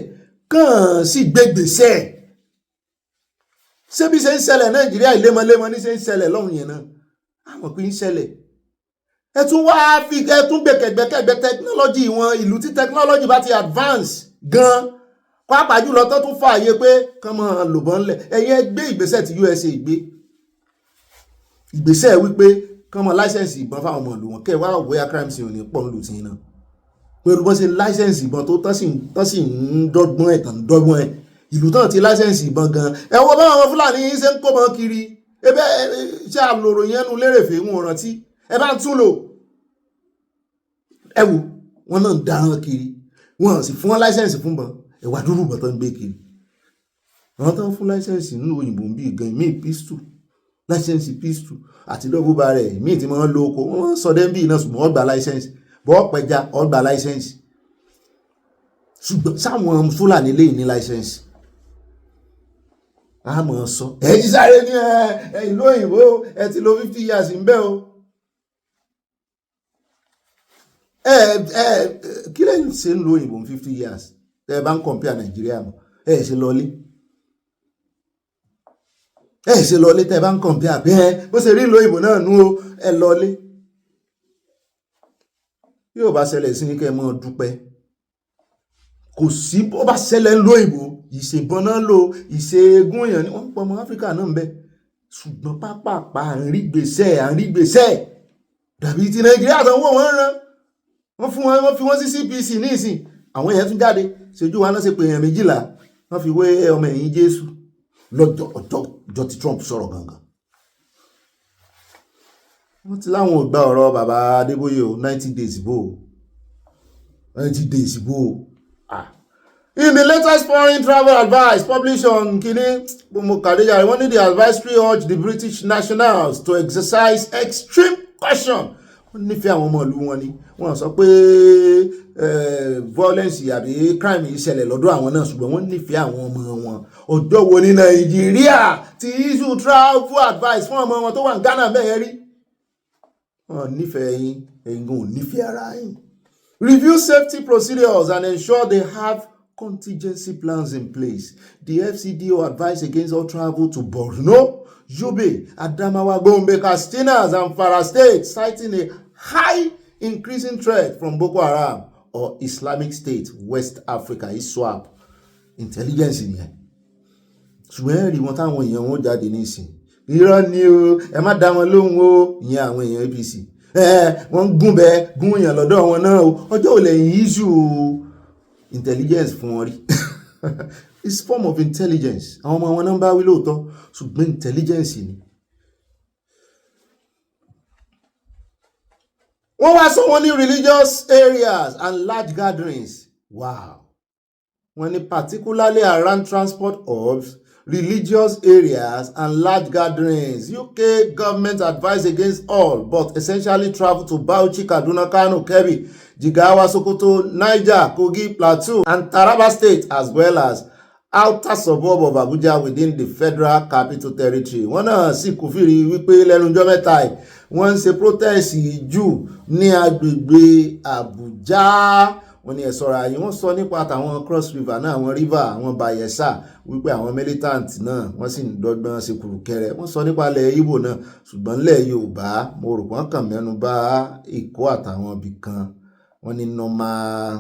kàn sí gbégbèsè ṣé bí ṣe ń ṣẹlẹ̀ Nàìjíríà ìlémọ́lémọ́ ní ṣe ń ṣẹlẹ̀ lọ́hùn yẹn náà àwọn pé ń ṣẹlẹ̀ ẹ tún wá fi ẹ tún gbẹ̀kẹ̀gbẹ̀kẹ̀gbẹ̀ technology wọn ìlú tí technology bá ti advance gan pàápàá jùlọ tó tún fààyè pé kán máa lò bọ́n lẹ̀ ẹ̀yẹn gbé ìgbésẹ̀ tí USA gbé ìgbésẹ̀ wípé kán máa láìsẹ̀nsì ìbọn fáwọn ọmọ ìlú wọn kẹ́ wá bóyá crime scene ò ní pọ̀ nílùú tí náà pẹ̀lú bọ́n ṣe láìsẹ̀nsì ìbọn tó tán sì ń dọ́gbọ́n ẹ̀ ìlú tán ti láìsẹ̀nsì ìbọn gan ẹ wo báwọn Fúlàní ṣe ń kó mọ́ kiri ebe ṣe àlòrò yẹn nu lérèfé wọn rántí ẹ bá ń tún lò ẹ wò wọn náà ń darán kiri wọn sì fún wọn láìsẹ̀nsì fún bọn ẹwà dúró bọ̀ tó ń gbé kiri àwọn tó ń fún láìsẹ̀nsì nínú òyìnbó ń bí gan míì pistol láìsẹ̀nsì pistol àti dọ́gbó ba rẹ̀ míì tí wọ́n lo oko wọ́n sọ dẹ́ńbì náà ṣùgbọ́n wọ́n gba láìsẹ̀nsì bọ́ pẹja wọ́n gba láìsẹ̀nsì ṣùgbọ́n sáwọn Fúlàní lẹ́yìn ní láìsẹ̀nsì a mọ̀ sọ ẹ ti sáré ní ìlú òyìnbó ẹ ti lo 50 years ń bẹ́ o kí lẹ́yìn ṣe ń lo òyìnbó 50 years tẹ́ ẹ bá ń compare Nàìjíríà mọ́ ẹ ṣe lọlé tẹ́ ẹ bá ń compare pé bó ṣe rí ìlú òyìnbó náà nú o ẹ lọlé yóò bá ṣẹlẹ̀ sí ní kẹ́ ẹ mọ́ dúpẹ́ kò sí bó bá ṣẹlẹ̀ ń lo òyìnbó ìṣèbọn náà lò ìṣègùn èèyàn ni wọ́n ń pọ̀ ọmọ Áfíríkà náà ń bẹ ṣùgbọ́n pápápá à ń rí gbèsè dàbí ti Nàìjíríà tó ń wò wọ́n rán wọ́n fi wọ́n sí CPC ní ìsìn àwọn èèyàn tún jáde ṣojú wa náà ṣe pé èèyàn 12 wọ́n fi wé ọmọ ẹ̀yìn Jésù lọ́jọ́ ọjọ́ tí Trump sọ̀rọ̀ gangan wọ́n ti láwọn ò gba ọ̀rọ̀ bàbá Adébóyè o 90 days bó in the latest foreign travel advice published on Kini Mokadija, wọ́n ní the advisory urged the British nationals to exercise extreme caution. Wọ́n nífẹ̀ẹ́ àwọn ọmọ ìlú wọn ni wọ́n sọ pé violence àbí crime ìṣẹ̀lẹ̀ lọ́dọ̀ àwọn náà ṣùgbọ́n wọ́n nífẹ̀ẹ́ àwọn ọmọ wọn. Ọjọ́ wo ní Nàìjíríà ti issue travel advice fún ọmọ wọn tó wà ní Ghana bẹ́ẹ̀ rí? Wọ́n nífẹ̀ẹ́ yín, ẹ̀yin ò nífẹ̀ẹ́ ara yín. Review safety procedures and ensure they have contingency plans in place. The FCDO advised against all travel to Borno, Yobe, Adamawa, Gombe, Katsina, and Zamfara states, citing a high increasing threat from Boko Haram or Islamic State, West Africa, ISWAP. Intelligence in here. Ṣùgbọ́n ẹ̀rí wọn táwọn èèyàn wọn jáde nísìn. Irọ́ ni o, ẹ má dá wọn lóhùn o, ìyẹn àwọn èèyàn APC. Wọ́n gún èèyàn lọ́dọ̀ wọn náà o. Ọjọ́ ò lẹ́yìn issue intelligence fún wọn rí. It's form of intelligence. Àwọn ọmọ wọn náà bá wí lóòótọ́ ṣùgbọ́n intelligence ni. Wọ́n wá sọ wọ́n ní religious areas and large gatherings. Wow. Wọ́n ní particularly around transport hubs, religious areas and large gatherings. UK government advised against all but essentially travel to Bauchi, Kaduna, Kano, Kebbi, Jigawa, Sokoto, Niger, Kogi, Plateau, and Taraba State, as well as outer suburb of Abuja within the Federal Capital Territory. Wọ́n náà sì kúfìrí wípé lẹ́nu ọjọ́ mẹ́ta yìí wọ́n ń ṣe protest jù ní agbègbè Abuja. wọ́n ní ẹ ṣọ́ra yìí. Wọ́n sọ nípa àtàwọn cross river náà, àwọn river, àwọn Bayelsa, wípé àwọn militant náà wọ́n sì ń dọ́gbọ́n ṣe kùrùkẹrẹ. Wọ́n sọ nípa ilẹ̀ Ìgbò náà, ṣùgbọ́n ilẹ̀ Yorùbá mo rò wọ́n kàn mẹ́nu bà Èkó àtàwọn ibì kan. Wọ́n ní normal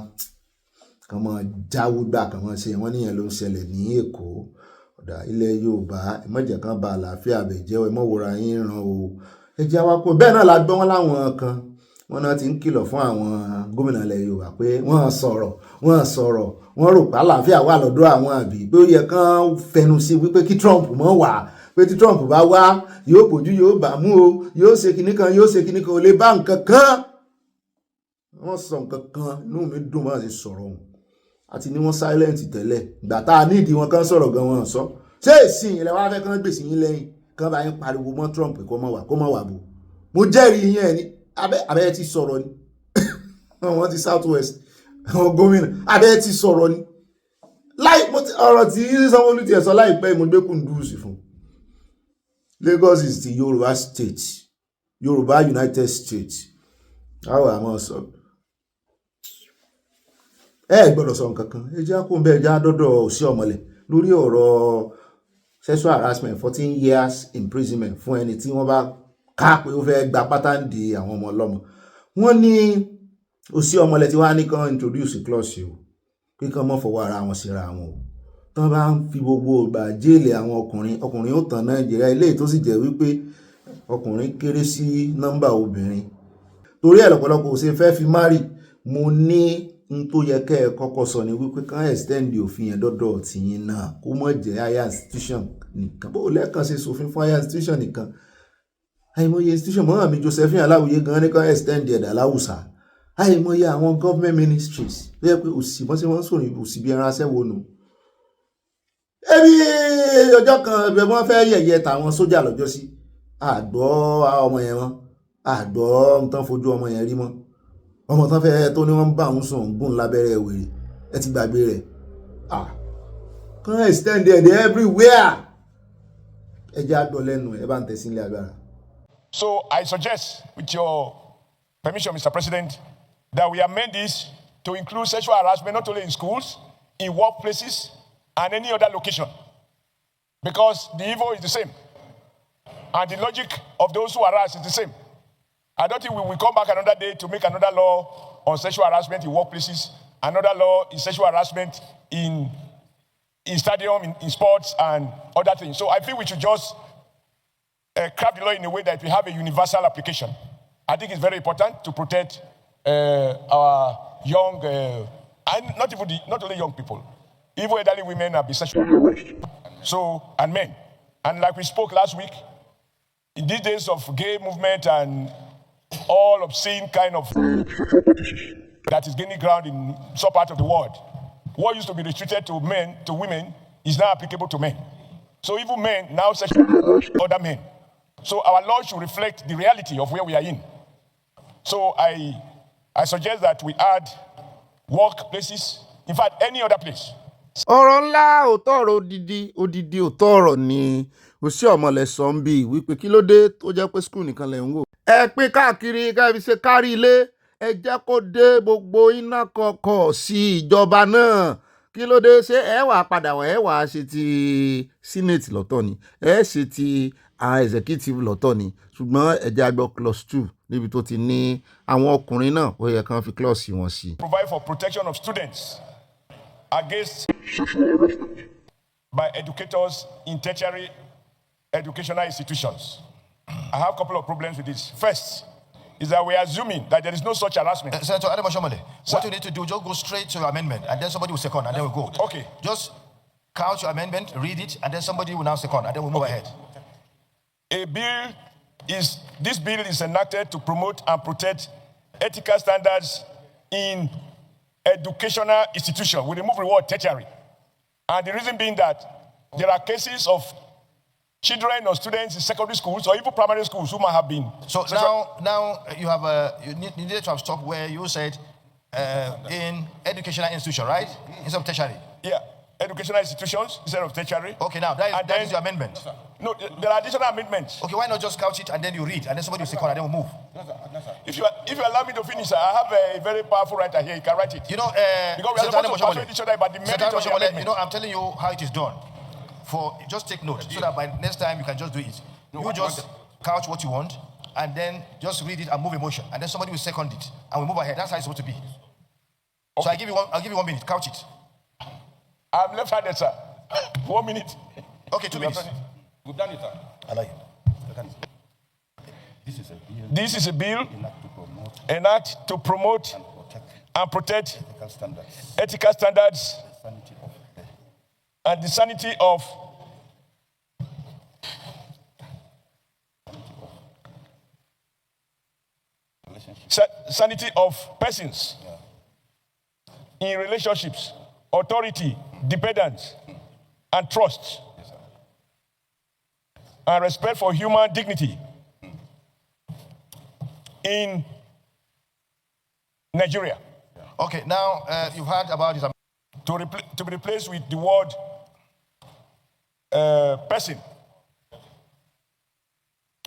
kan mọ́ jáwúgbà kan mọ́ ṣe, wọ́n níyẹn ló ń ṣẹlẹ̀ ní Èkó. Ọ̀dà ilẹ̀ Yorùbá ẹ má jẹ́ kán ba àlàáfíà bẹ̀ jẹ́, ẹ má wòra yín ràn o. Ẹ jẹ́ wá kó bẹ́ẹ̀ náà la gbọ́ wọn láwọn kan wọ́n náà ti ń kìlọ̀ fún àwọn gómìnà ilẹ̀ Yorùbá pé wọ́n sọ̀rọ̀ wọ́n rò pé àlàáfíà wà lọ́dọ̀ àwọn àbí pé ó yẹ kán fẹnu sí wípé kí Trump mọ́ wà, pé tí Trump bá wá yóò bójú yóò bá mú o, yóò ṣe kinní kan ò lè bá nǹkan kan. Wọ́n sọ nǹkan kan inú mi dùn máa ṣe sọ̀rọ̀ wọn àti ní wọ́n silent tẹ́lẹ̀ ìgbà tá a nídìí wọn kán sọ̀rọ̀ gan wọn sọ ṣé ìsìn ilẹ̀ wá fẹ́ kán gbèsè yín lẹ́yìn kán bá yín pariwo mọ́ Trump kó mọ́ wà bò. Mo jẹ́rìí yín ẹ̀ ní abẹ́ ti sọ̀rọ̀ ni wọ́n ti South West àwọn gómìnà abẹ́ ti sọ̀rọ̀ ni ọ̀rọ̀ tí Sanwó-Olú ti sọ láìpẹ́ mo gbé Kúndùsì fún. Lagos is the Yorùbá state, Yorùbá United States. Àwọn àmọ́ sọ gbọ́dọ̀ sọ nǹkan kan ẹ jẹ́ kó ń bẹ́ẹ̀ já dọ́dọ̀ Òsì Ọ̀mọ̀lẹ̀ lórí ọ̀rọ̀ sexual harassment 14 years imprisonment fún ẹni tí wọ́n bá ká pé ó fẹ́ gba pátá ń di àwọn ọmọ ọlọ́mọ. Wọ́n ní Òsì Ọ̀mọ̀lẹ̀ tí wá ní kan introduce clause o pé kán mọ́ fọwọ́ ara wọn síra wọn o. Tán bá ń fi gbogbo ìgbà jéèlì àwọn ọkùnrin ó tàn Nàìjíríà eléyìí tó sì jẹ́ wípé ọkùnrin kéré sí nọ́mbà obìnrin. Torí ẹ̀ lọ́pọ̀lọpọ̀ ò ṣe fẹ́ fi márì. Mo ní n tó yẹ kẹ́ ẹ kọ́kọ́ sọ ni wípé kán extend òfin yẹn dọ́dọ̀ tìyín náà kó mọ̀ jẹ́ higher institution nìkan. Bó lẹ́ẹ̀kan ṣe ṣòfin fún higher institution nìkan. Àìmọye institution mọ́ àmì Josephine Aláwìyé gan ní kan extend ẹ̀dà láwùsà. Àìmọye àwọn government ministries tó yẹ pé òsì bọ́n sí wọ́n sọ̀rọ̀ òsì bí ẹran aṣẹ́wó nù. Ẹbí ọjọ́ kan ẹgbẹ́ wọn fẹ́ yẹ̀yẹ́ tàwọn sójà lọ́jọ́ sí àgbọ̀ ọmọ yẹn wọn àgbọ̀ ń tán fojú ọmọ yẹn rí mọ́. Ọmọ tán fẹ́ tó ní wọ́n bá ń sùn gùn lábẹ́rẹ́ wèrè ẹ ti gbàgbé rẹ̀. Kan extend it everywhere. Ẹ jẹ́ àgbọ̀ lẹ́nu ẹ bá ń tẹ̀sí ilé agbára. So I suggest, with your permission, Mr. President, that we amend this to include sexual harassment not only in schools, in workplaces, and any other location. Because the evil is the same. And the logic of those who harass is the same. I don't think we will come back another day to make another law on sexual harassment in workplaces, another law in sexual harassment in stadium, in sports, and other things. So I think we should just craft the law in a way that we have a universal application. I think it's very important to protect our young, and not only young people, even elderly women are bisexual. So, and men. And like we spoke last week, in these days of gay movement and all obscene kind of that is gaining ground in some part of the world, what used to be restricted to men, to women, is now applicable to men. So even men now sexually harass other men. So our law should reflect the reality of where we are in. So I suggest that we add workplaces, in fact, any other place. Ọ̀rọ̀ ńlá òótọ́ ọ̀rọ̀ odidi òótọ́ ọ̀rọ̀ ni Òsì Ọ̀mọ̀lẹ̀ sọ ń bí wípé kí ló dé tó jẹ́ pé skul nìkan lẹ̀ ń wò. Ẹ pín káàkiri káàbí ṣe kárí ilé ẹ jẹ́ kó dé gbogbo iná kọ̀ọ̀kọ̀ sí ìjọba náà. Kí ló dé ṣé ẹ wà padà wọ̀ ẹ wà ṣe ti senate lọ́tọ̀ ni ẹ ṣe ti executive lọ́tọ̀ ni ṣùgbọ́n ẹ jẹ́ àgbọ̀ clause 2 níbi tó ti ní àwọn ọkùnrin náà ó yẹ kán fi clause wọn sí. Provide for protection of students against sexual harassment by educators in tertiary educational institutions. I have a couple of problems with this. First is that we are assuming that there is no such harassment. Senator Ademashomole, what you need to do, just go straight to your amendment, and then somebody will second, and then we'll go. Okay. Just count your amendment, read it, and then somebody will now second, and then we'll move ahead. This bill is enacted to promote and protect ethical standards in educational institutions. We remove the word tertiary. And the reason being that there are cases of children or students in secondary schools or even primary schools who might have been. So now you have you needed to have stopped where you said in educational institution, right? Instead of tertiary. Yeah, educational institutions instead of tertiary. Okay, now that is your amendment. No, there are additional amendments. Okay, why not just couch it and then you read, and then somebody will second and then we'll move. If you allow me to finish, I have a very powerful writer here. You can write it. You know, because we are supposed to persuade each other about the merit of the amendment. You know, I'm telling you how it is done. Just take note so that by next time you can just do it. You just couch what you want and then just read it and move a motion, and then somebody will second it and we move ahead. That's how it's supposed to be. Okay. So I'll give you 1 minute. Couch it. I'm left-handed, sir. 1 minute. Okay, 2 minutes. We've done it, sir. I like it. This is a bill enact to promote and protect ethical standards and the sanity of persons in relationships, authority, dependence, and trust, and respect for human dignity in Nigeria. Okay, now you've heard about this. To be replaced with the word person.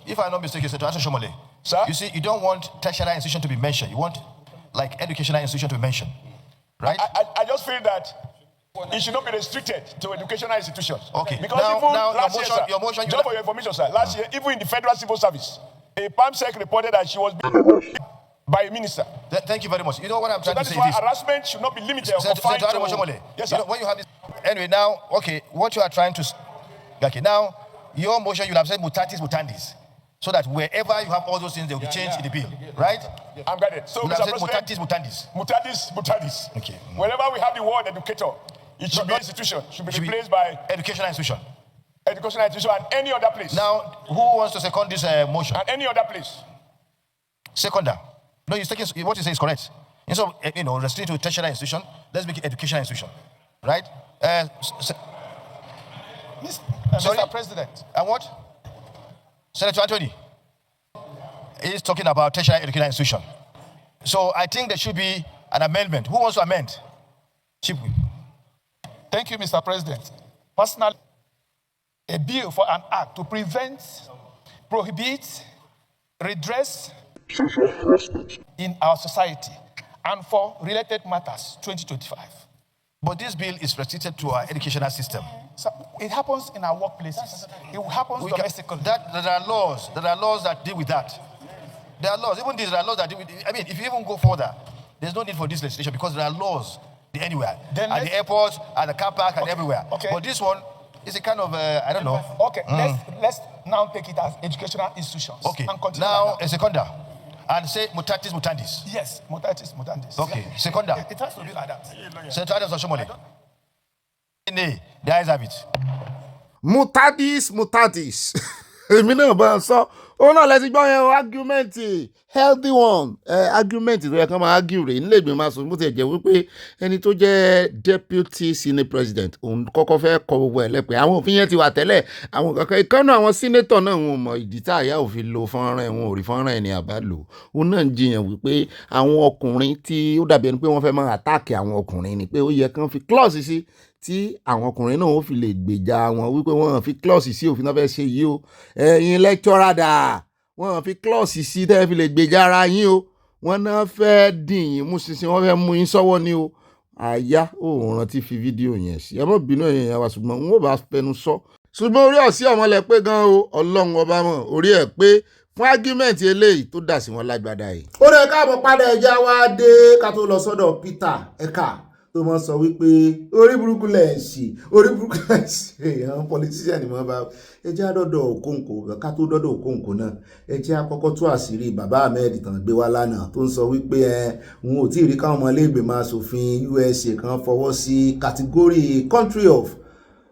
If I'm not mistaken, Senator Shomole, sir? You see, you don't want tertiary institution to be mentioned. You want, like, educational institution to be mentioned, right? I just feel that it should not be restricted to educational institutions. Okay. Because even last year, just for your information, sir, last year, even in the Federal Civil Service, a PAMSEC reported that she was being by a minister. Thank you very much. You know what I'm trying to say? So that is why harassment should not be limited or confined to... Yes, sir. You know, when you have this... Anyway, now, okay, what you are trying to... Okay, now, your motion, you'll have said mutatis mutandis. So that wherever you have all those things, they will be changed in the bill, right? I'm got it. So, Mr. President, mutatis mutandis. Okay. Whenever we have the word educator, it should be institution, should be replaced by educational institution. Educational institution and any other place. Now, who wants to second this motion? And any other place. Seconder. No, you're taking, what you say is correct. Instead of, restricted to tertiary institution, let's make it educational institution, right? Mr. President. And what? Senator Anthony is talking about tertiary educational institution. So I think there should be an amendment. Who wants to amend? Chief. Thank you, Mr. President. Personally, a bill for an act to prevent, prohibit, redress in our society and for related matters, 2025. But this bill is restricted to our educational system. So it happens in our workplaces. It happens domestically. There are laws that deal with that. There are laws. Even these, there are laws that deal with... I mean, if you even go further, there's no need for this legislation because there are laws anywhere. At the airports, at the car park, and everywhere. Okay. But this one is a kind of, I don't know. Okay, let's now take it as educational institutions. Okay, and continue now a seconder. And say mutatis mutandis. Yes, mutatis mutandis. Okay, seconder. It has to be like that. Senator Adams Oshomole. The eyes have it. Mutadis. Èmi náà bá ń sọ òun náà lẹ́sìn gbọ́ yẹn argument healthy one argument tó yẹ kán máa argue rè nílé ìgbìmọ̀ aṣòfin bó ti jẹ́ wípé ẹni tó jẹ́ deputy senate president òun kọ́kọ́ fẹ́ kọ gbogbo ẹ̀ lẹ́pẹ́ àwọn òfin yẹn ti wà tẹ́lẹ̀ àwọn kankan ìkànnì àwọn senator náà wọn mọ ìdí tá àyà òfin lo fọ́nrán ẹ̀ wọn ò rí fọ́nrán ẹ̀ ní àbá lò òun náà ń jiyàn wípé àwọn ọkùnrin tí ó dàbí ẹni pé wọ́n fẹ́ máa attack àwọn ọkùnrin ni pé ó yẹ kán fi clause sí tí àwọn ọkùnrin náà ó fi lè gbèjà wọn wípé wọ́n fi clause sí òfin náà fẹ́ ṣe yìí o ẹ̀yin lecturer dà wọ́n fi clause sí tẹ́ fi lè gbèjà ara yín o wọ́n náà fẹ́ dìn yín mú ṣinṣin wọ́n fẹ́ mú yín sọ́wọ́ ni o àyà òun rántí fi fídíò yẹn sí ẹ mọ̀ bínú ẹ̀yìn yẹn wá ṣùgbọ́n wọn ò bá fẹnu sọ ṣùgbọ́n orí ọ̀sí ọmọlẹ̀ pé gan o ọlọ́run ọba mọ̀ orí ẹ̀ pé fún argument eléyìí tó dà sí wọn lágbádá yìí. ó rẹ̀ káàbọ̀ padà ẹja wá dé ká tó lọ sọ́dọ̀ Peter ẹ̀ka tó mọ́ sọ wípé orí burúkú lẹ̀ ṣì àwọn politician ni wọ́n bá ẹjẹ́ àdọ́dọ̀ Òkòǹkò ká tó dọ́dọ̀ Òkòǹkò náà ẹjẹ́ àkọ́kọ́ tú àṣírí bàbá Ahmed tàn gbé wá lánàá tó ń sọ wípé wọn ò tí ì rí káwọn ọmọ iléègbèmọ̀ aṣòfin USA kan fọwọ́ sí category country of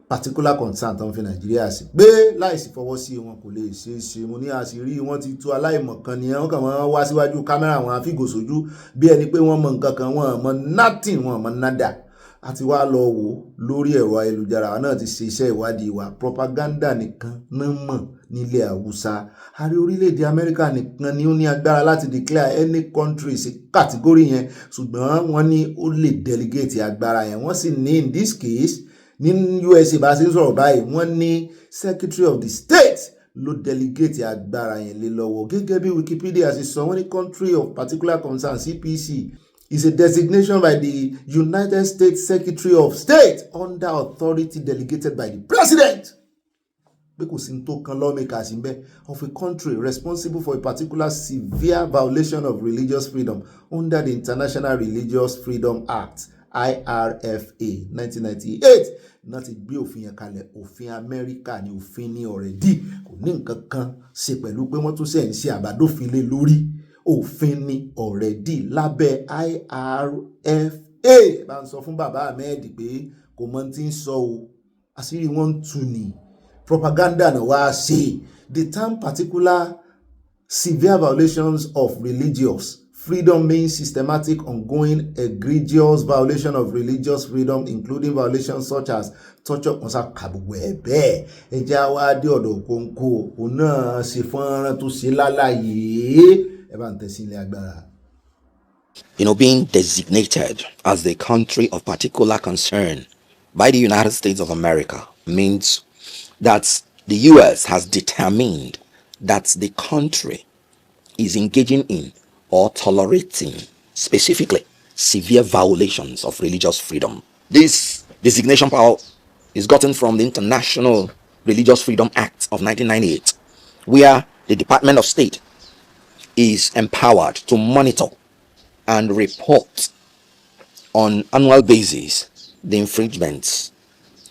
particular concern tó ń fi Nàìjíríà sí pé láìsí fọwọ́ sí wọn kò lè ṣe é ṣe mo ní àṣírí wọn ti tú aláìmọ̀kan ni wọn kàn wọ́n wá síwájú kámẹ́rà wọn àfígòsójú bí ẹni pé wọ́n mọ nǹkan kan wọ́n mọ nothing wọ́n mọ nada àti wá lọ wò lórí ẹ̀rọ ayélujára náà ti ṣe iṣẹ́ ìwádìí wa propaganda nìkan náà mọ̀ nílẹ̀ Haúsá ààrẹ orílẹ̀-èdè Amẹ́ríkà nìkan ni ó ní agbára láti declare any country sí category yẹn ṣùgbọ́n wọ́n ní ó lè delegate agbára yẹn wọ́n sì ní in this case ní USA bá ṣe ń sọ̀rọ̀ báyìí wọ́n ní Secretary of the State ló delegate agbára yẹn lé lọ́wọ́. Gẹ́gẹ́ bí Wikipedia ṣe sọ, wọ́n ní country of particular concern CPC is a designation by the United States Secretary of State under authority delegated by the President. Pé kò sí ní tó kan lawmakers ń bẹ of a country responsible for a particular severe violation of religious freedom under the International Religious Freedom Act IRFA 1998 náà ti gbé òfin yẹn kalẹ̀. Òfin Amẹ́ríkà ni òfin ní already, kò ní nǹkan kan ṣe pẹ̀lú pé wọ́n tún ṣe ń ṣe àbádòfin lé lórí. Òfin ní already lábẹ́ IRFA. Bá ń sọ fún bàbá Ahmed pé kò mọ tí ń sọ o, àṣírí wọn tú ni. Propaganda na wá ṣe. The term particular severe violations of religious freedom means systematic, ongoing, egregious violation of religious freedom, including violations such as torture. Wọ́n sá kàbùgbọ̀ ẹ̀ bẹ́ẹ̀. Ẹja wá dé ọ̀dọ̀ Kóńkó, òun náà ṣe fọ́nrán tó ṣe lálàyé. Ẹ bá ń tẹ̀sí ilé agbára. Being designated as the country of particular concern by the United States of America means that the US has determined that the country is engaging in or tolerating specifically severe violations of religious freedom. This designation power is gotten from the International Religious Freedom Act of 1998, where the Department of State is empowered to monitor and report on annual basis the infringements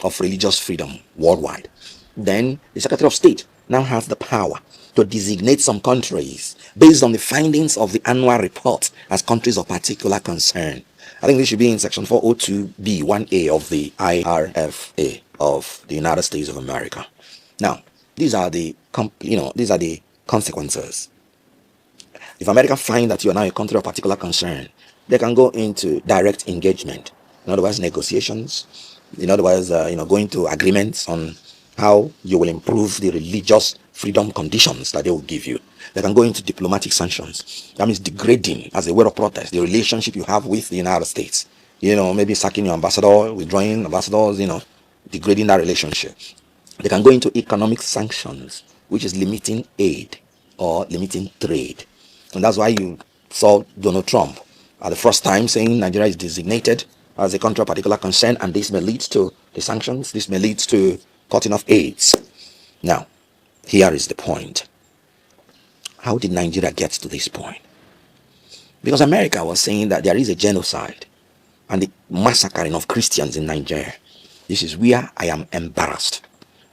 of religious freedom worldwide. Then the Secretary of State now has the power to designate some countries based on the findings of the annual report as countries of particular concern. I think this should be in section 402B1A of the IRFA of the United States of America. Now, these are the consequences. If America finds that you are now a country of particular concern, they can go into direct engagement. In other words, negotiations. In other words, going to agreements on how you will improve the religious freedom conditions that they will give you. They can go into diplomatic sanctions. That means degrading, as a way of protest, the relationship you have with the United States. Maybe sacking your ambassador, withdrawing ambassadors, degrading that relationship. They can go into economic sanctions, which is limiting aid or limiting trade. And that's why you saw Donald Trump at the first time saying Nigeria is designated as a country of particular concern, and this may lead to the sanctions, this may lead to cutting off aids. Now, here is the point. How did Nigeria get to this point? Because America was saying that there is a genocide and the massacring of Christians in Nigeria. This is where I am embarrassed.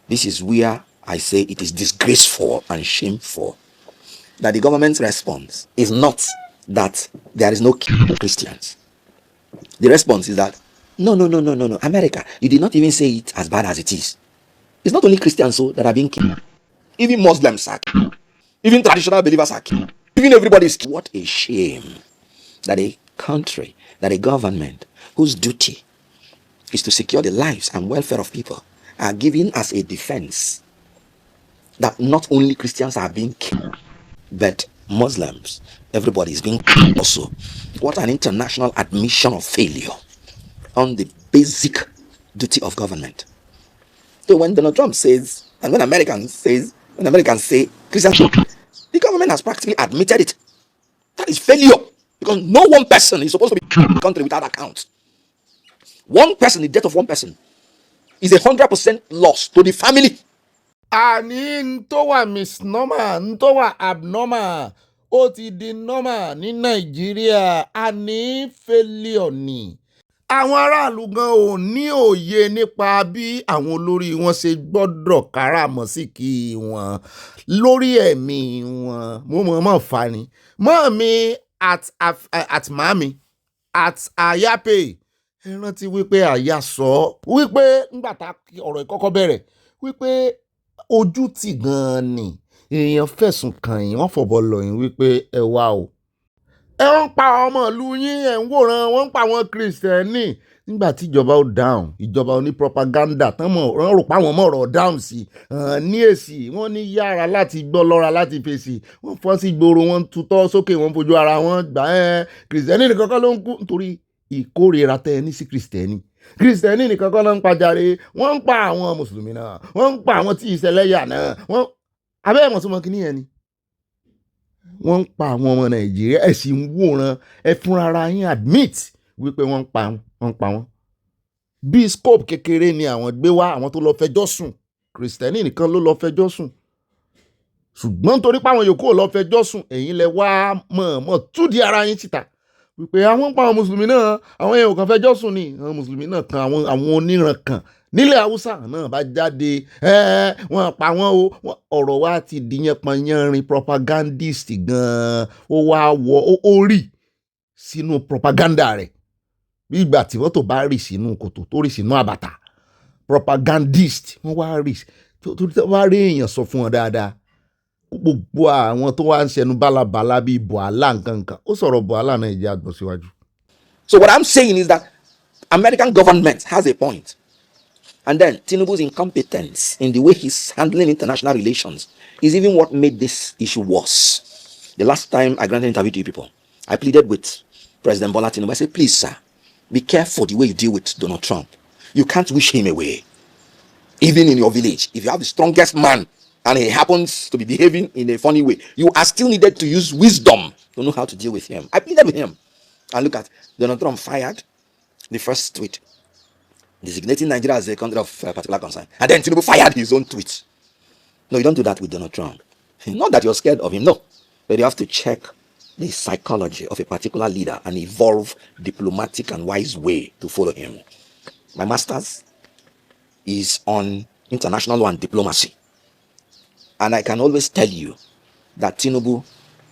This is where I say it is disgraceful and shameful that the government's response is not that there is no Christians. The response is that, no, America, you did not even say it as bad as it is. It's not only Christians that are being killed. Even Muslims are killed. Even traditional believers are killed. Even everybody is killed. What a shame that a country, that a government whose duty is to secure the lives and welfare of people are given as a defense that not only Christians are being killed, but Muslims, everybody is being killed also. What an international admission of failure on the basic duty of government. So when Donald Trump says, and when Americans say Christians, the government has practically admitted it. That is failure, because no one person is supposed to be killed in the country without account. One person, the death of one person, is 100% loss to the family. Àní ń tó wà misnormal, ń tó wà abnormal, ó ti di normal ní Nàìjíríà. Àní failure ni. Àwọn aráàlú gan ò ní òye nípa bí àwọn olórí wọn ṣe gbọ́dọ̀ káràmọ́sìkì wọn lórí ẹ̀mí wọn. Mo mọ̀ fà ni. Mọ́mí at mami at ayape. Ẹ rántí wípé àyà sọ wípé ńgbà tá ọ̀rọ̀ ìkọ́kọ́ bẹ̀rẹ̀ wípé ojú tì gan-an ni èèyàn fẹ̀sùn kàn yín, wọ́n fọ̀bọ̀ lọ̀ yín wípé ẹ wá o. Ẹ ń pa ọmọ ìlú yín, ẹ̀ ń wòran, wọ́n ń pa àwọn kìrìsìtẹ́nì. Nígbà tí ìjọba ó dáhùn, ìjọba oní propaganda tán mọ̀ wọ́n rò pa àwọn ọmọ ọ̀rọ̀ dáhùn sí ní èsì, wọ́n ní yára láti gbọ́ lọ́ra láti fèsì, wọ́n fọ́ sí gbòòrò, wọ́n tutọ́ sókè, wọ́n fojú ara wọn gbà kìrìsìtẹ́nì nìkan kọ́ ló ń kú nítorí ìkórìíra tẹ́ ẹ ní sí kìrìsìtẹ́nì. Kristẹni nìkan kọ́ ló ń pa jàre, wọ́n ń pa àwọn mùsùlùmí náà, wọ́n ń pa àwọn tí ìṣẹ̀lẹ́yà náà, wọ́n abẹ́ ẹ̀mọ̀ tó mọ kíní yẹn ni. Wọ́n ń pa àwọn ọmọ Nàìjíríà, ẹ sì ń wòran, ẹ fúnra ara yín admit wípé wọ́n ń pa wọ́n. Bí scope kékeré ni àwọn gbé wá, àwọn tó lọ fẹjọ́ sùn, Kristẹni nìkan ló lọ fẹjọ́ sùn. Ṣùgbọ́n torí pé àwọn yòókù ò lọ fẹjọ́ sùn, ẹ̀yin lẹ wá mọ̀ọ́mọ̀ túdi ara yín síta wípé àwọn ń pa àwọn mùsùlùmí náà, àwọn èèyàn kan fẹjọ́ sùn ni, àwọn mùsùlùmí náà kan àwọn oníran kan nílẹ̀ Haúsá náà bá jáde wọ́n pa wọ́n o. Ọ̀rọ̀ wa ti di yẹnpọnyánrin, propagandist gan-an ó wá wọ ó rì sínú propaganda rẹ̀ bí ìgbà tí wọ́n tó bá rì sínú kòtò tó rì sínú àbàtà. Propagandist wọ́n wá rì torí tó bá rí èèyàn sọ fún wọn dáadáa. Gbogbo àwọn tó wá ń ṣẹnu bálabàlá bíi Bùhálà nǹkankan ó sọ̀rọ̀ Bùhálà náà ìjẹ́ àgbọ̀ síwájú. So what I'm saying is that American government has a point. And then Tinubu's incompetence in the way he's handling international relations is even what made this issue worse. The last time I granted an interview to you people, I pleaded with President Bola Tinubu. I said, please, sir, be careful the way you deal with Donald Trump. You can't wish him away. Even in your village, if you have the strongest man and he happens to be behaving in a funny way, you are still needed to use wisdom to know how to deal with him. I pleaded with him. And look at Donald Trump fired the first tweet, designating Nigeria as a country of particular concern. And then Tinubu fired his own tweet. No, you don't do that with Donald Trump. Not that you're scared of him, no. But you have to check the psychology of a particular leader and evolve diplomatic and wise way to follow him. My master's is on international law and diplomacy. And I can always tell you that Tinubu,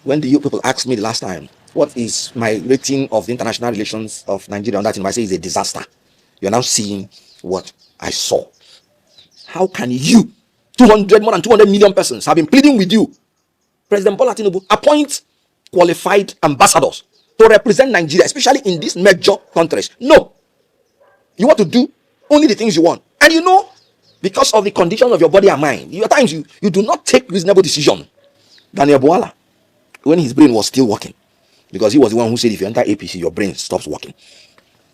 when you people asked me the last time, what is my rating of the international relations of Nigeria on that, I say it's a disaster. You're now seeing what I saw. How can you, more than 200 million persons have been pleading with you, President Bola Tinubu, appoint qualified ambassadors to represent Nigeria, especially in these major countries? No. You want to do only the things you want. And you know, because of the condition of your body and mind, at times you do not take reasonable decision. Daniel Bwala, when his brain was still working, because he was the one who said if you enter APC, your brain stops working.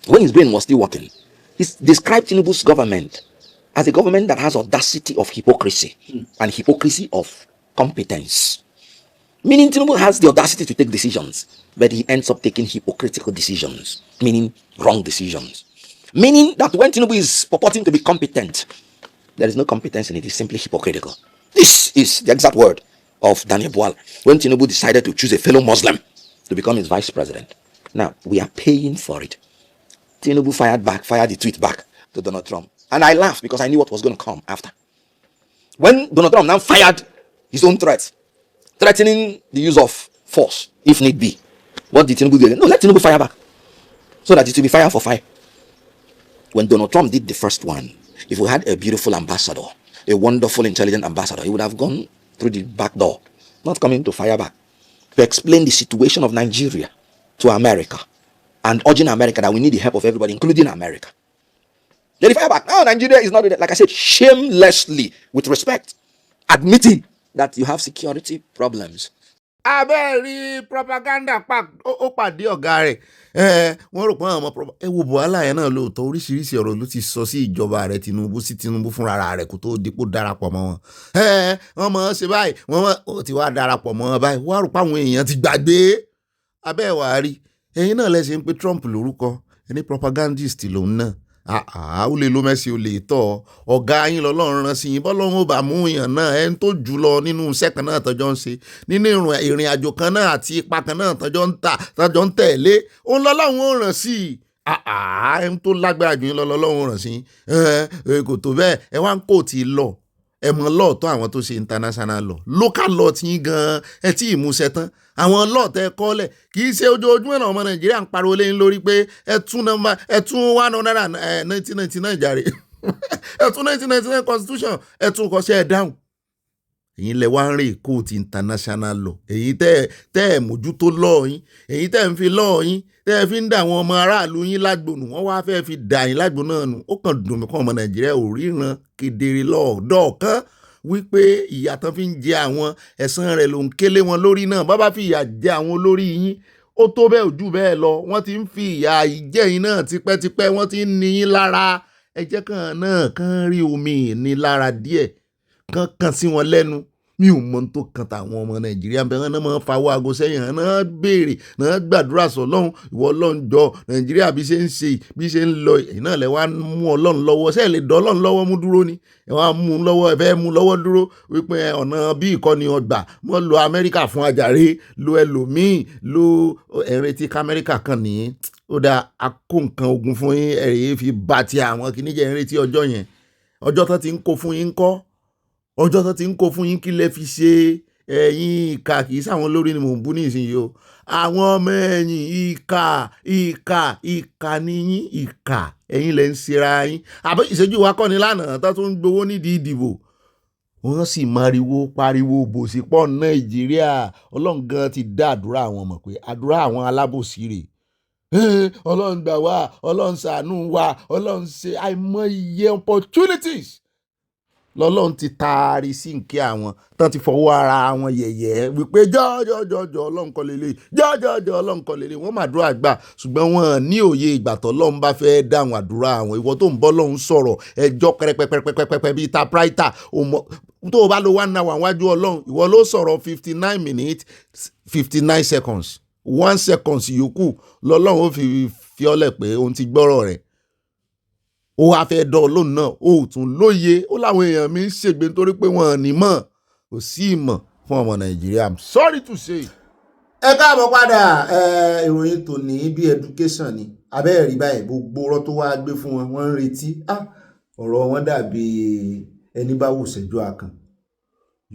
When his brain was still working, he described Tinubu's government as a government that has audacity of hypocrisy and hypocrisy of competence. Meaning Tinubu has the audacity to take decisions, but he ends up taking hypocritical decisions, meaning wrong decisions. Meaning that when Tinubu is purporting to be competent, there is no competence in it, it's simply hypocritical. This is the exact word of Daniel Bwala when Tinubu decided to choose a fellow Muslim to become his vice president. Now, we are paying for it. Tinubu fired the tweet back to Donald Trump. And I laughed because I knew what was going to come after. When Donald Trump now fired his own threats, threatening the use of force, if need be, what did Tinubu do? No, let Tinubu fire back, so that it will be fire for fire. When Donald Trump did the first one, if we had a beautiful ambassador, a wonderful, intelligent ambassador, he would have gone through the back door, not coming to fire back, to explain the situation of Nigeria to America and urging America that we need the help of everybody, including America. Then he fire back. No, Nigeria is not, like I said, shamelessly, with respect, admitting that you have security problems. Abẹ́rí propaganda ó pàdé ọ̀gá rẹ̀ wọ́n rò pé àwọn ọmọ ẹ wo Bùhálà yẹn náà lóòótọ́ oríṣiríṣi ọ̀rọ̀ ló ti sọ sí ìjọba rẹ̀ Tinubu fúnra rẹ̀ kó tó dípò darapọ̀ mọ́ wọn. Wọ́n mọ̀ ọ́n ṣe báyìí wọ́n ti wá darapọ̀ mọ́ wọn báyìí wọ́n rò pé àwọn èèyàn ti gbàgbé. Abẹ́ wàá rí ẹ̀yin náà lẹ́sìn pé Trump lórúkọ ẹni propagandist lòun náà. Ó lè lo mẹ́sì ó lè tọ́ ọ̀gá yín lọ́lọ́run rán sí yín bọ́lọ́run ó bá mú yàn náà ẹni tó jù lọ nínú iṣẹ́ kan náà tọ́jọ́ ń ṣe nínú ìrìn àjò kan náà àti ipa kan náà tọ́jọ́ ń tẹ̀lé òun lọ́lọ́run ó rán sí ẹni tó lágbára jù yín lọ́lọ́run ó rán sí kò tó bẹ́ẹ̀ ẹ wá ń kó tí lọ ẹ mọ lọ́ọ̀tọ́ àwọn tó ṣe international law local law tí yín gan ẹ tí ì múṣẹ tán àwọn lọ́ọ̀tẹ́ kọ́lẹ̀ kì í ṣe ojoojúmọ́ náà ọmọ Nàìjíríà ń pariwo lẹ́yìn lórí pé ẹ tún 199 jàre ẹ tún 1999 constitution ẹ tún kọ́ṣẹ́ ẹ dáhùn. èyí lẹ wá ń rè kóòtù international law èyí tẹ́ ẹ mójútó lọ́ọ̀ yín èyí tẹ́ ẹ ń fi lọ́ọ̀ yín tẹ́ ẹ fi ń dà àwọn ọmọ aráàlú yín lágbónú wọ́n wá fẹ́ fi dà yín lágbónú náà nù ó kàn dùn mí kọ́ ọmọ Nàìjíríà ò ríran kedere lọ́ọ̀dọ́ọ̀kan wípé ìyà tán fi ń jẹ àwọn ẹ̀san rẹ̀ ló ń kélé wọn lórí náà bá fi ìyà jẹ àwọn olórí yín ó tó bẹ́ẹ̀ ojú bẹ́ẹ̀ lọ wọ́n ti ń fi ìyà ìjẹ́yìn náà tipẹ́tipẹ́ wọ́n ti ń ní yín lára ẹjẹ́ kan náà kàn rí omi ìnilára díẹ̀ kàn sí wọn lẹ́nu mi ò mọ tó kan táwọn ọmọ Nàìjíríà bẹ̀rẹ̀ náà máa ń fawọ́ aago sẹ́yìn náà béèrè náà gbàdúrà sọ́lọ́run ìwọ Ọlọ́run jọ Nàìjíríà bí ṣe ń ṣe bí ṣe ń lọ èyí náà lẹ wá mú Ọlọ́run lọ́wọ́ ṣé ẹ lè dán Ọlọ́run lọ́wọ́ mú dúró ni ẹ wá mú lọ́wọ́ ẹ fẹ́ mú lọ́wọ́ dúró wípé ọ̀nà bí ìkọ́ni ọgbà wọ́n lo Amẹ́ríkà fún àjàre lo ẹlòmíì lo ẹ̀rẹ́tì k'Amẹ́ríkà kan nìyí ó dáa akó nǹkan ogun fún yín ẹ̀rẹ́ fi bá ti àwọn kìíníjẹ́ ẹ̀rẹ́tì ọjọ́ yẹn ọjọ́ tó ti ń kó fún yín kọ́ ọjọ́ tó ti ń kó fún yín kí lẹ fi ṣe ẹ̀yin ìka kì í sáwọn olórí ni mò ń bú ní ìsinyìí o àwọn ọmọ ẹ̀yìn ìka ni yín ìka ẹ̀yin lẹ ń ṣera yín àbí ìṣẹ́jú wa kọ́ni lánàá tó tún ń gbowó nídìí ìdìbò wọ́n sì pariwo bòsí pọ̀ Nàìjíríà Ọlọ́run gan ti dá àdúrà àwọn mọ̀ pé àdúrà àwọn alábòsí rè Ọlọ́run gbà wá Ọlọ́run ṣàánú wa Ọlọ́run ṣe àìmọye opportunities lọ́lọ́run ti taari sí nkẹ́ àwọn tán ti fọwọ́ ara wọn yẹ̀yẹ́ wípé jọ́jọ́jọ́jọ́ Ọlọ́run kọ́ lélẹ̀ jọ́jọ́jọ́ Ọlọ́run kọ́ lélẹ̀ wọ́n màdúrà gbà ṣùgbọ́n wọn ní òye ìgbà tọ́lọ́run bá fẹ́ dáhùn àdúrà àwọn ìwọ tó ń bọ́ lọ́hún sọ̀rọ̀ ẹjọ́ pẹ́pẹ́pẹ́pẹ́pẹ́ bíi typewriter tó o bá lo 1 hour wájú Ọlọ́run ìwọ ló sọ̀rọ̀ 59 minutes 59 seconds 1 second yòókù lọ́lọ́run ó fi ọlẹ̀ pé òun ti gbọ́rọ̀ rẹ̀ ó wá fẹ́ dán lónìí náà ó tún lóye ó láwọn èèyàn mi ń ṣègbè nítorí pé wọn ò ní mọ̀ kò sí ìmọ̀ fún ọmọ Nàìjíríà I'm sorry to say. ẹ káàbọ̀ padà ìròyìn tòní bí education ni abẹ́ẹ̀rí báyìí gbogbo ọ̀rọ̀ tó wá gbé fún wọn wọ́n ń retí ọ̀rọ̀ wọn dàbí ẹni bá wò ṣẹ́jú àkàn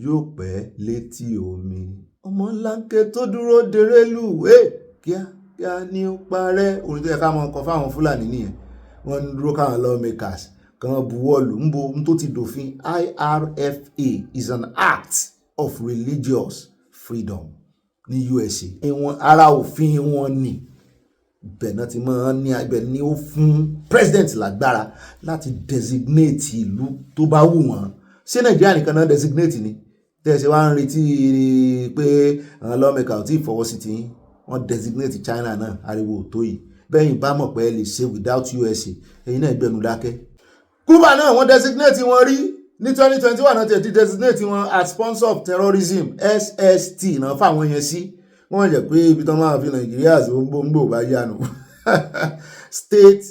yóò pẹ́ létí omi ọmọ ńláńkẹ́ tó dúró dèrèlú kíákíá ni ó parẹ́ orin tó yẹ ká mọ ọkọ̀ fáwọn Fúlàní nìyẹn wọ́n ń dúró káwọn lawmakers kan buwọ́lù ń bo tó ti dòfin IRFA is an act of religious freedom ní USA ìwọ̀n ara òfin wọn ni ibẹ̀ náà ti máa ń ní ibẹ̀ ni ó fún president lágbára láti designate ìlú tó bá wù wọ́n ṣé Nàìjíríà nìkan náà designate ni tẹ̀sí wá ń retí pé àwọn lawmakers ò tí ì fọwọ́ sí ti wọ́n designate China náà ariwo tó yìí bẹ́yìn bá mọ̀ pé ẹ lè ṣe without USA ẹ̀yin náà gbẹ̀nu dákẹ́. Cuba náà wọ́n designate wọn rí ní 2021 náà tẹ̀ ti designate wọn as sponsor of terrorism SST náà fáwọn yẹn sí wọ́n jẹ́ pé ibi tán máa fi Nàìjíríà sí gbòǹgbò bá yánu state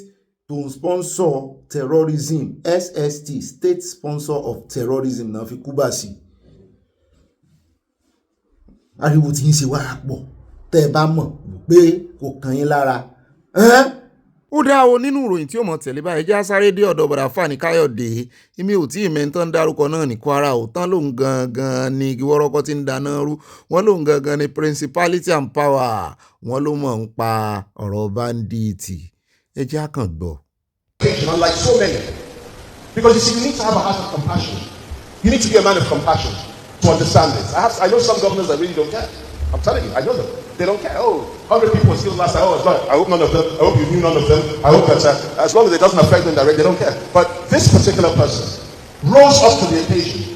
to sponsor terrorism SST state sponsor of terrorism náà fi Cuba sí. Ariwo tí ń ṣe wàrà pọ̀ tẹ́ ẹ bá mọ̀ pé kò kàn yín lára. Ó dá o nínú ìròyìn tí ó mọ̀ tẹ̀lé báyìí já sáré dé ọ̀dọ̀ bọ̀dà Fani Káyọ̀dé èmi ò tí ì mẹ́ntán dárúkọ náà ní Kwara ò tán lóun gangan ni igi wọ́rọ́kọ́ tí ń dáná rú wọ́n lóun gangan ni principality and power wọ́n ló mọ̀ ń pa ọ̀rọ̀ bandits ẹ jẹ́ àkàn gbọ́. Like so many, because you see, you need to have a heart of compassion. You need to be a man of compassion to understand this. I know some governors that really don't care. I'm telling you, I know them. They don't care. 100 people still last time. It's not. I hope none of them. I hope you knew none of them. I hope that as long as it doesn't affect them directly, they don't care. But this particular person rose up to the occasion.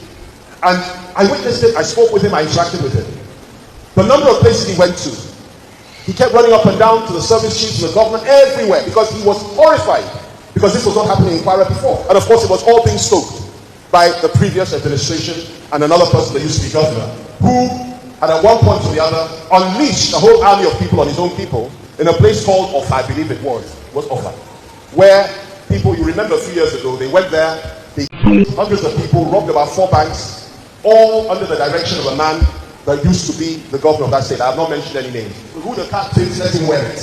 And I witnessed it. I spoke with him. I interacted with him. The number of places he went to, he kept running up and down to the service chiefs, to the government, everywhere, because he was horrified. Because this was not happening in Kwara before. And of course, it was all being stoked by the previous administration and another person that used to be governor, who and at one point or the other, unleashed a whole army of people on his own people in a place called Ofa, I believe it was Ofa, where people, you remember a few years ago, they went there, they killed hundreds of people, robbed about 4 banks, all under the direction of a man that used to be the governor of that state. I have not mentioned any names. Who the captains let him wear it.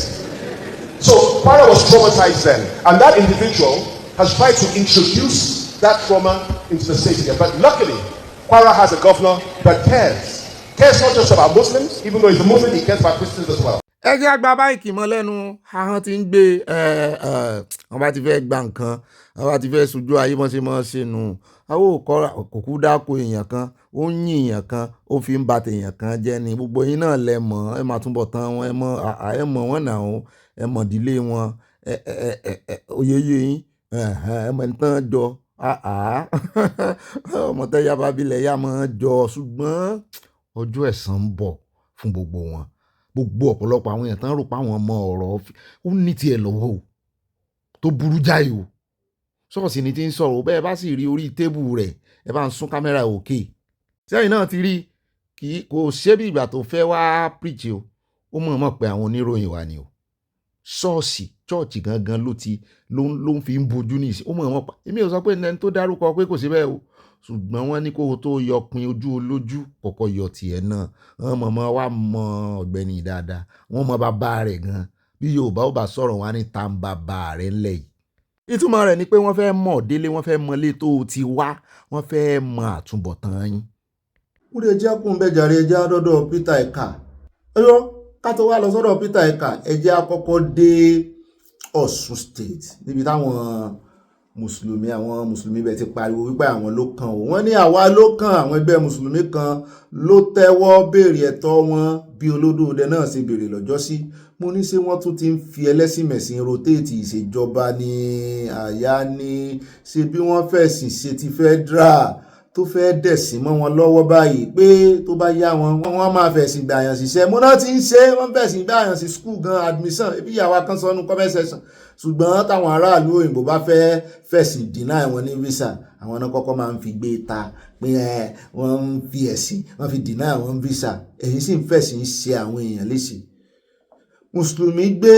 So Kwara was traumatized then, and that individual has tried to introduce that trauma into the state again. But luckily, Kwara has a governor that cares not just about Muslims, even though he's a Muslim, he cares about Christians as well. ẹ jẹ́ àgbà báyìí mọ́ lẹ́nu ahọ́n ti ń gbé wọ́n bá ti fẹ́ gba nǹkan wọ́n bá ti fẹ́ sojú ayé mọ́ ṣe nù àwọn òkú dáko èèyàn kan ó ń yìn èèyàn kan ó fi ń ba tèèyàn kan jẹ́ ni gbogbo yín náà lẹ mọ̀ ẹ máa túnbọ̀ tán wọn ẹ mọ̀ wọn náà ẹ mọ̀ ìdílé wọn oyeye yín ẹ mọ̀ ní tán jọ ọmọ tẹ́yà bá bilẹ̀ yá mọ́ jọ ṣùgbọ́n ọjọ́ ẹ̀san ń bọ̀ fún gbogbo wọn gbogbo ọ̀pọ̀lọpọ̀ àwọn èèyàn tán rò pé àwọn ọmọ ọ̀rọ̀ ó ní tiẹ̀ lọ́wọ́ o tó burú jáì o ṣọ́ọ̀ṣì ni ti ń sọ̀rọ̀ bẹ́ẹ̀ bá sì rí orí tébù rẹ̀ ẹ bá ń sún kámẹ́rà òkè sẹ́yìn náà ti rí kò ṣe bí ìgbà tó fẹ́ wá preach o ó mọ̀ pé àwọn oníròyìn wà ní o ṣọ́ọ̀ṣì gangan ló ń fi ń bojú ní ìsìn ó mọ̀ pa èmi ò sọ pé ẹni tó dárúkọ pé kò sí bẹ́ẹ̀ o ṣùgbọ́n wọ́n ní kó o tó yọ pin ojú olójú kọ̀kọ́ yọ tiẹ̀ náà wọ́n mọ̀ wá mọ ọ̀gbẹ́ni dáadáa wọ́n mọ bàbá rẹ̀ gan bí Yorùbá ó bá sọ̀rọ̀ wá ní ta ń bàbá rẹ̀ ńlẹ̀ yìí ìtumọ̀ rẹ̀ ni pé wọ́n fẹ́ mọ̀ délé wọ́n fẹ́ mọ ilé tó ti wá wọ́n fẹ́ mọ àtúbọ̀tán yín. ó lè jẹ́ kún bẹ́ẹ̀ jàre ẹjẹ́ àdọ́dọ̀ Peter Eka ẹ̀rọ ká tó wá lọ sọ́dọ̀ Peter Eka ẹjẹ́ àkọ́kọ́ dé Ọ̀ṣun State níbi táwọn mùsùlùmí bẹ̀ ti pariwo wípé àwọn ló kàn ó wọ́n ní àwa ló kàn àwọn ẹgbẹ́ mùsùlùmí kan ló tẹ́wọ́ béèrè ẹ̀tọ́ wọn bí olódòdẹ náà ṣe béèrè lọ́jọ́sí mo ní ṣé wọ́n tún ti ń fi ẹlẹ́sìnmẹ̀sìn rotéètì ìṣèjọba ní àyà ní ṣe bí wọ́n fẹ̀sìn ṣe ti federal tó fẹ́ dẹ̀sìn mọ́ wọn lọ́wọ́ báyìí pé tó bá yá wọn máa fẹ̀sìn gbàyàn síṣẹ́ mo náà ti ń ṣe wọ́n fẹ̀sìn gbàyàn sí school gan admission ibi ìyàwó kan sọnù comment section ṣùgbọ́n táwọn aráàlú òyìnbó bá fẹ́ fẹ̀sìn deny wọn ní visa àwọn náà kọ́kọ́ máa ń fi gbé ta pé wọ́n ń fi ẹ̀sìn wọ́n fi deny wọn visa èyí sì ń fẹ̀sìn ṣe àwọn èèyàn léṣe mùsùlùmí gbé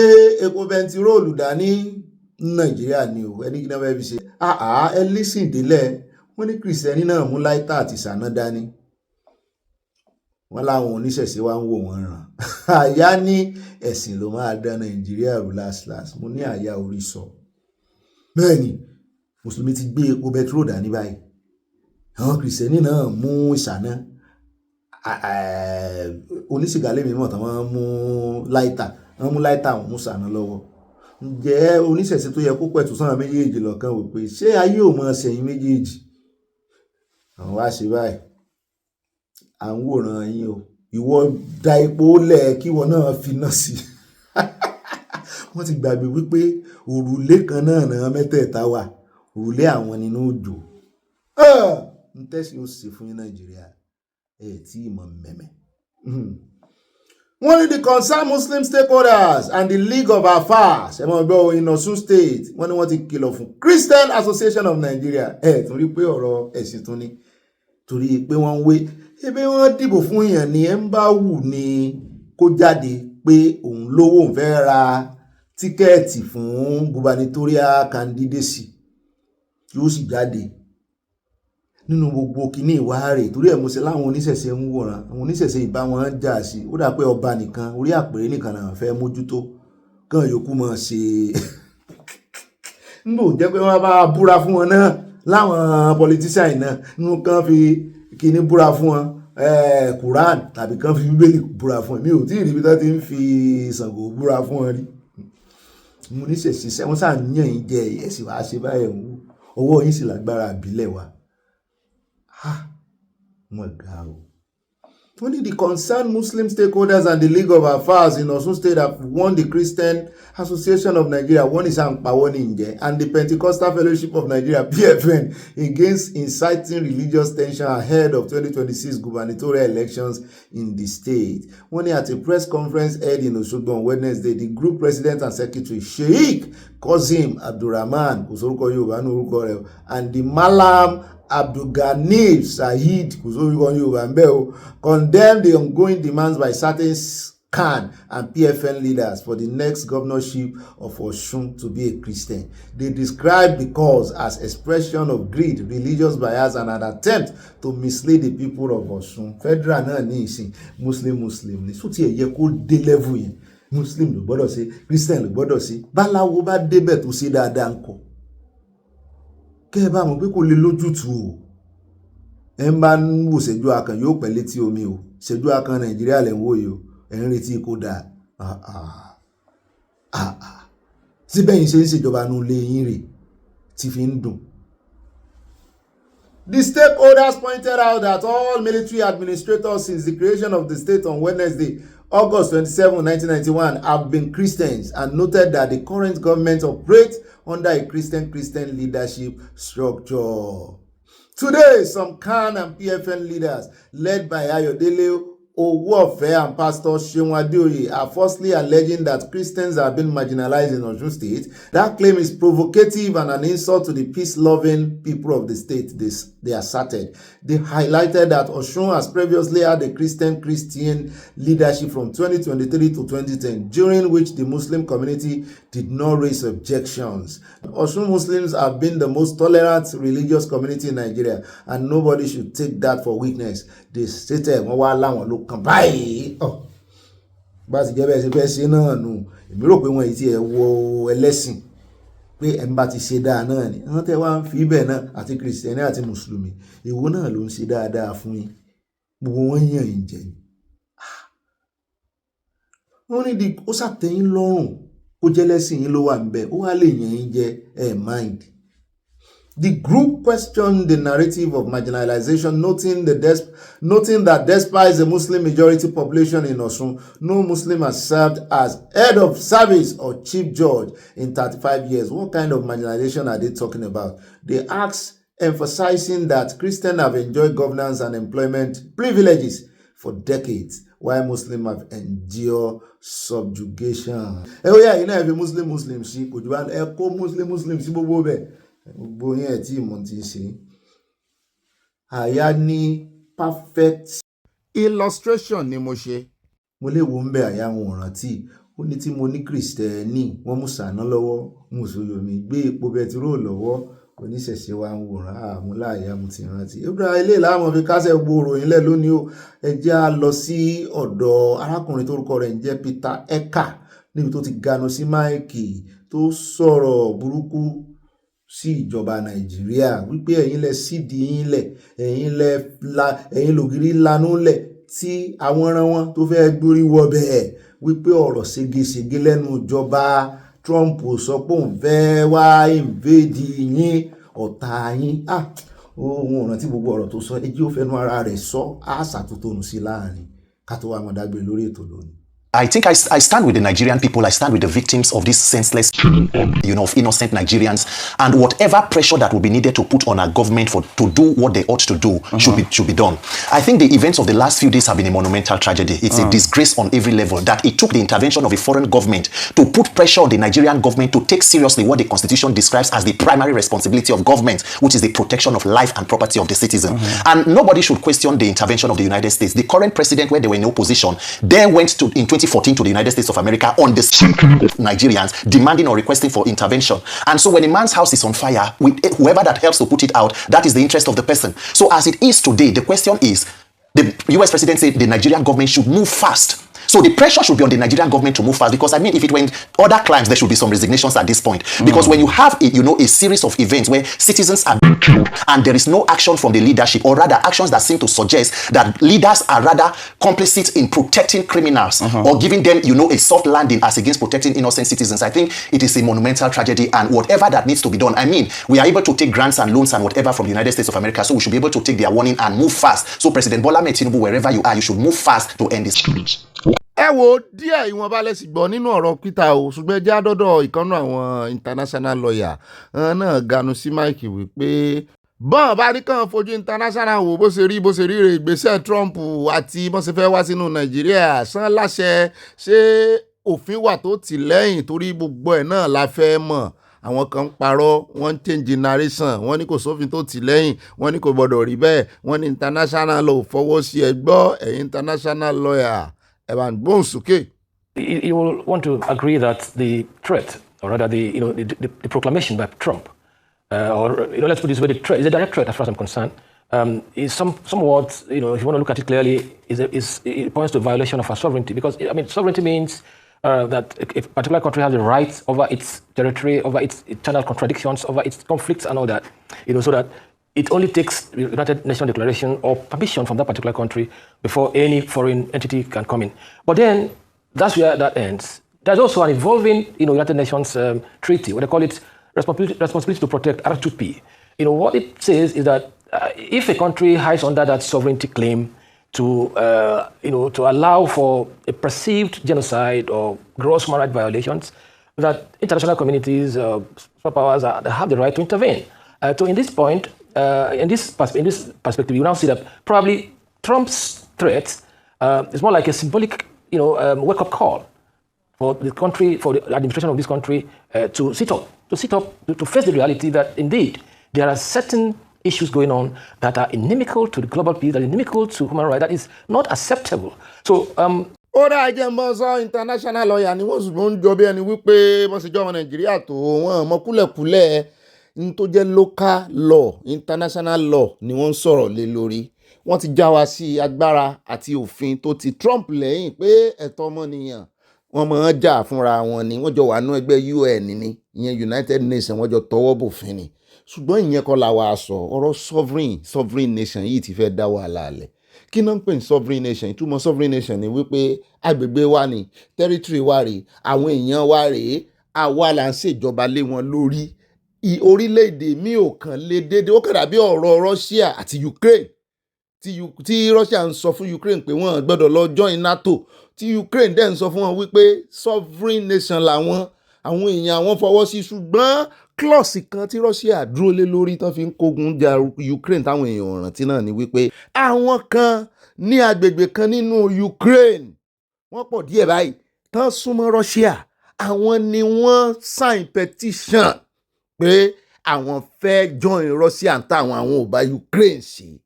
epo bẹntiróòlù dání Nàìjíríà ni ò ẹni kí náà fẹ́ fi ṣe ẹ lísìn délẹ̀ wọ́n ní kìrìsìtẹ́nì náà mú láìtà àti ìṣáná dání wọ́n láwọn oníṣẹ̀ṣe wá ń wò wọ́n ràn àyà ní ẹ̀sìn ló máa dá Nàìjíríà rú last mo ní àyà orí sọ bẹ́ẹ̀ ni mùsùlùmí ti gbé epo bẹntiróòlù dání báyìí àwọn kìrìsìtẹ́nì náà mú ìṣáná oníṣìgá lèmi mọ̀ tán wọ́n mú láìtà wọ́n mú ṣáná lọ́wọ́ ǹjẹ́ oníṣẹ̀ṣe tó yẹ kó pẹ̀tù sọ́nà méjèèjì lọ́kàn wò pé ṣé ayé ò mọ̀ ṣẹ̀yìn méjèèjì àwọn wá ṣe báyìí à ń wòran yín o ìwọ da epo lẹ̀ kí wọn náà fi náà sí wọ́n ti gbàgbé wípé òrùlé kan náà mẹ́tẹ̀ẹ̀ta wà òrùlé àwọn nínú òjò ń tẹ́sí ó sì fún yín Nàìjíríà tí ìmọ̀ mẹ́mẹ́. Wọ́n ní the concerned Muslim stakeholders and the League of Afars ẹ̀mọ́ in Ọ̀ṣun State wọ́n ní wọ́n ti kìlọ̀ fún Christian Association of Nigeria tún rí pé ọ̀rọ̀ ẹ̀sìn tún ní torí pé wọ́n ń wé ebi wọ́n dìbò fún èèyàn ní ẹ̀ ń bá wù ní kó jáde pé òun lówó òun fẹ́ ra tíkẹ́ẹ̀tì fún gubernatorial candidacy yóò sì jáde nínú gbogbo kìíní ìwà rẹ̀ torí ẹ̀ mo ṣe láwọn oníṣẹ̀ṣe ń wòran àwọn oníṣẹ̀ṣe ìbá wọn jà sí ó dà pé ọba nìkan orí àpèrè nìkan náà fẹ́ mójútó kàn yòókù mọ̀ ṣe nígbò jẹ́ pé wọ́n bá búra fún wọn náà láwọn politician náà nínú kan fi kìíní búra fún wọn Quran tàbí kan fi bíbélì búra fún wọn mi ò tí ì rí bí wọ́n ti ń fi Ṣàngó búra fún wọn rí mo oníṣẹ̀ṣe wọ́n sàn yàn yín jẹ ẹ̀sìn wàá ṣe báyẹn owó yín sì lágbára àbílẹ̀ wa. Only the concerned Muslim stakeholders and the League of Afars in Osun State have warned the Christian Association of Nigeria, one is and the Pentecostal Fellowship of Nigeria, PFN, against inciting religious tension ahead of 2026 gubernatorial elections in the state. When at a press conference held in Osogbo on Wednesday, the group president and secretary, Sheikh Kozim Abdurrahman, and the Malam Abdulganif Saheed condemned the ongoing demands by certain CAN and PFN leaders for the next governorship of Osun to be a Christian. They described the cause as expression of greed, religious bias, and an attempt to mislead the people of Osun. Federal náà ní ìsìn Muslim ní sùtì ẹ̀yẹ kó dé level yẹn Muslim ló gbọ́dọ̀ ṣe Christian ló gbọ́dọ̀ ṣe báláwo bá débẹ̀ tó ṣe dáadáa ńkọ́. Kẹ́ ẹ bá mọ̀ pé kò lè lójútùú o ẹ ń bá ń wò ṣẹ́jú akàn yóò pẹ́ létí omi o ṣẹ́jú akàn Nàìjíríà lẹ̀ ń wò yìí o ẹ̀ ń retí kó dáa síbẹ̀ yìí ṣe ń ṣèjọba nu lé yín rè tí fi ń dùn. The stakeholders pointed out that all military administrators since the creation of the state on Wednesday, August 27, 1991, have been Christians and noted that the current government operates under a Christian leadership structure. Today, some CAN and PFN leaders led by Ayodele Owofe and Pastor Seun Adeoye are falsely alleging that Christians have been marginalized in Osun State. That claim is provocative and an insult to the peace-loving people of the state, they asserted. They highlighted that Osun has previously had a Christian leadership from 2023 to 2010, during which the Muslim community did not raise objections. Osun Muslims have been the most tolerant religious community in Nigeria, and nobody should take that for weakness. They stated, kan báyìí bá ti jẹ́ bẹ́ẹ̀ ṣe fẹ́ ṣe náà nù èmi rò pé wọ́n yìí ti ẹ̀ wọ ẹlẹ́sìn pé ẹ̀ ń bá ti ṣe dáa náà ni wọ́n tẹ́ wá ń fi ibẹ̀ náà àti kìrìsìtẹ́nì àti mùsùlùmí èwo náà ló ń ṣe dáadáa fún yín gbogbo wọn yàn yín jẹ ni wọ́n ní ó ṣàtẹ́yìn lọ́rùn ó jẹ́ lẹ́sìn yín ló wà ń bẹ̀ ó wá lè yàn yín jẹ ẹ̀ mind. The group questioned the narrative of marginalization, noting that despite the Muslim majority population in Osun, no Muslim has served as head of service or chief judge in 35 years. What kind of marginalization are they talking about? They asked, emphasizing that Christians have enjoyed governance and employment privileges for decades, while Muslims have endured subjugation. Oh yeah, you know, every Muslim, see, could you echo Muslim, see, gbogbo yẹn tí mo ti ṣe àyà ní perfect illustration ni mo ṣe mo lè wo ń bẹ àyà wọn rántí ó ní tí mo ní kristẹni wọ́n mú sàná lọ́wọ́ mùsùlùmí gbé epo bẹtiró lọ́wọ́ oníṣẹ̀ṣe wa ń wòran àmúláyà mo ti rántí Ibrahim ilé láwọn fi kásẹ̀ gbòòrò yín lẹ̀ lónìí ó ẹ jẹ́ á lọ sí ọ̀dọ̀ arákùnrin tórúkọ rẹ̀ ń jẹ́ Peter Eka níbi tó ti ganu sí máìkì tó sọ̀rọ̀ burúkú sí ìjọba Nàìjíríà wípé ẹ̀yin lẹ sídìí yín lẹ̀ ẹ̀yin lògiri lanú lẹ̀ tí àwọn ọ̀ràn wọn tó fẹ́ gbórí wọ bẹ́ẹ̀ wípé ọ̀rọ̀ ségesège lẹ́nu ìjọba Trump sọ pé òun fẹ́ wá invade yín ọ̀tá yín ohun ọ̀ràn tí gbogbo ọ̀rọ̀ tó sọ ẹjí ó fẹnu ara rẹ̀ sọ àṣàtúntònù sí láàrin ká tó wá mọ̀ dágbére lórí ètò lónìí. I think I stand with the Nigerian people. I stand with the victims of this senseless killing, of innocent Nigerians, and whatever pressure that will be needed to put on our government to do what they ought to do should be done. I think the events of the last few days have been a monumental tragedy. It's a disgrace on every level that it took the intervention of a foreign government to put pressure on the Nigerian government to take seriously what the Constitution describes as the primary responsibility of government, which is the protection of life and property of the citizen. And nobody should question the intervention of the United States. The current president, where they were in opposition, then went to in 2014 to the United States of America on the Nigerians demanding or requesting for intervention. And so when a man's house is on fire, whoever that helps to put it out, that is the interest of the person. So as it is today, the question is, the US president said the Nigerian government should move fast. So the pressure should be on the Nigerian government to move fast, because I mean, if it were in other climes, there should be some resignations at this point. Because when you have a series of events where citizens are being killed and there is no action from the leadership, or rather actions that seem to suggest that leaders are rather complicit in protecting criminals or giving them, a soft landing as against protecting innocent citizens, I think it is a monumental tragedy. And whatever that needs to be done, I mean, we are able to take grants and loans and whatever from the United States of America, so we should be able to take their warning and move fast. So President Bola Tinubu, wherever you are, you should move fast to end this killings. Ẹ wo díẹ̀ ìwọ̀nba lẹ́sìn gbọ́ nínú ọ̀rọ̀ Peter o, ṣùgbọ́n ẹjẹ́ àdọ́dọ̀ ìkànnì àwọn international lawyer náà ganu sí máìkì wípé bọ́n bá rí kàn fojú international wò bó ṣe rí rè ìgbésẹ̀ Trump àti bọ́n ṣe fẹ́ wá sínú Nàìjíríà sán láṣẹ ṣé òfin wà tó tì lẹ́yìn, torí gbogbo ẹ̀ náà la fẹ́ mọ̀. Àwọn kan parọ́, wọ́n change generation, wọ́n ní kò sófin tó tì lẹ́yìn, wọ́n ní kò gbọ́dọ̀ rí bẹ́ẹ̀, wọ́n ní international law fọwọ́ sí ẹgbọ́ ẹ̀yin international lawyer. You will want to agree that the threat, or rather the proclamation by Trump, or let's put it this way, the threat is a direct threat as far as I'm concerned. Is somewhat, if you want to look at it clearly, it points to a violation of our sovereignty, because I mean sovereignty means that a particular country has the right over its territory, over its internal contradictions, over its conflicts and all that, so that it only takes the United Nations declaration or permission from that particular country before any foreign entity can come in. But then, that's where that ends. There's also an evolving, United Nations treaty, what they call it responsibility to protect, R2P. What it says is that if a country hides under that sovereignty claim to allow for a perceived genocide or gross human rights violations, that international communities, superpowers have the right to intervene. So in this point, in this perspective, you now see that probably Trump's threats it's more like a symbolic, wake-up call for the country, for the administration of this country to sit up, to face the reality that indeed there are certain issues going on that are inimical to the global peace, that are inimical to human rights, that is not acceptable. So, ó dá ẹjẹ mọ sọ international lawyer ni wọ́n ṣùgbọ́n ń jọ bí ẹni wípé wọ́n ṣe jọ ọmọ Nàìjíríà tó wọ́n mọ kúlẹ̀kúlẹ̀ ní tó jẹ́ local law international law ni wọ́n ń sọ̀rọ̀ lé lórí. Wọ́n ti já wa sí agbára àti òfin tó ti Trump lẹ́yìn pé ẹ̀tọ́ ọmọnìyàn wọ́n máa ń jà fúnra wọn ni wọ́n jọ wà nú ẹgbẹ́ UN ni ìyẹn United Nations wọ́n jọ tọwọ́ bòfin ni ṣùgbọ́n ìyẹn kọ́ la wàá sọ ọ̀rọ̀ sovereign nation yìí ti fẹ́ dá wàhálà lẹ̀. Kí náà ń pè ní sovereign nation? Ìtumọ̀ sovereign nation ni wípé agbègbè wa ni territory wa rèé àwọn èèyàn wa rèé àwa là ń ṣèjọba lé wọn lórí. Orílẹ̀-èdè mi ò kàn lè dédé ó kàn dàbí ọ̀rọ̀ Russia àti Ukraine tí Russia ń sọ fún Ukraine pé wọ́n gbọ́dọ̀ lọ join NATO tí Ukraine dẹ̀ ń sọ fún wọn wípé sovereign nation làwọn àwọn èèyàn àwọn fọwọ́ sí ṣùgbọ́n clause kan tí Russia dúró lé lórí tán fi ń kógun ja Ukraine táwọn èèyàn rántí náà ni wípé àwọn kan ní agbègbè kan nínú Ukraine wọ́n pọ̀ díẹ̀ báyìí tán súnmọ́ Russia àwọn ni wọ́n sign petition pé àwọn fẹ́ join Russia táwọn ò bá Ukraine ṣe.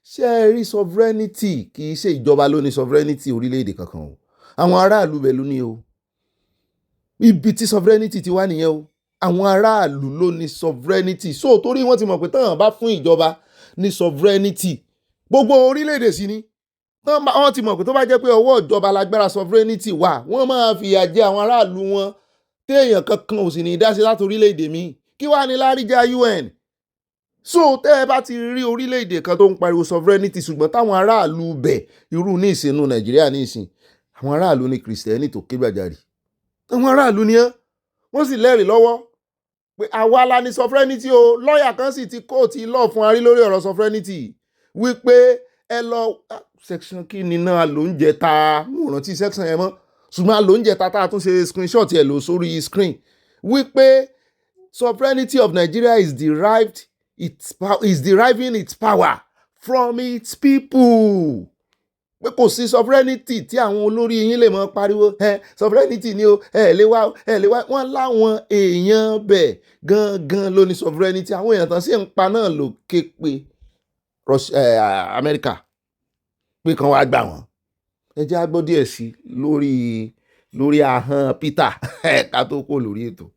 Ṣé ẹ rí sovereignty kì í ṣe ìjọba ló ní sovereignty orílẹ̀-èdè kankan o àwọn aráàlú bẹ̀ ló ní o ibi tí sovereignty ti wá nìyẹn o àwọn aráàlú ló ní sovereignty so torí wọ́n ti mọ̀ pé táwọn bá fún ìjọba ní sovereignty gbogbo orílẹ̀-èdè sí ni wọ́n ti mọ̀ pé tó bá jẹ́ pé ọwọ́ ìjọba lágbára sovereignty wà wọ́n máa fìyà jẹ àwọn aráàlú wọn téèyàn kankan ò sì ní dá sí láti orílẹ̀-èdè míì kí wàá ní láríjà UN. So tẹ́ ẹ bá ti rí orílẹ̀-èdè kan tó ń pariwo sovereignty ṣùgbọ́n táwọn aráàlú bẹ̀ irú ní ìsinú Nàìjíríà ní ìsìn àwọn aráàlú ní Kristẹni tó ké gbàjarì àwọn aráàlú ni wọ́n sì lẹ́rìí lọ́wọ́ pé àwa la ní sovereignty o lọ́ọ̀yà kan sì ti kóòtù lọ́ọ̀ fún arí lórí ọ̀rọ̀ sovereignty wípé ẹ lọ section kí ni náà ló ń jẹ ta mo rántí section yẹn mọ́ ṣùgbọ́n ló ń jẹ ta tá a tún ṣe screenshot ẹ̀ lò sórí screen wípé sovereignty of Nigeria is deriving its power from its people. Pé kò sí sovereignty tí àwọn olórí yín lè mọ pariwo sovereignty ni o lè wá wọn láwọn èèyàn bẹ̀ gangan ló ní sovereignty àwọn èèyàn tán sí ń pa náà ló ké pé Amẹ́ríkà pé kan wá gbà wọ́n. Ẹ jẹ́ á gbọ́ díẹ̀ sí lórí ahọ́n Peter ká tó kó lórí ètò.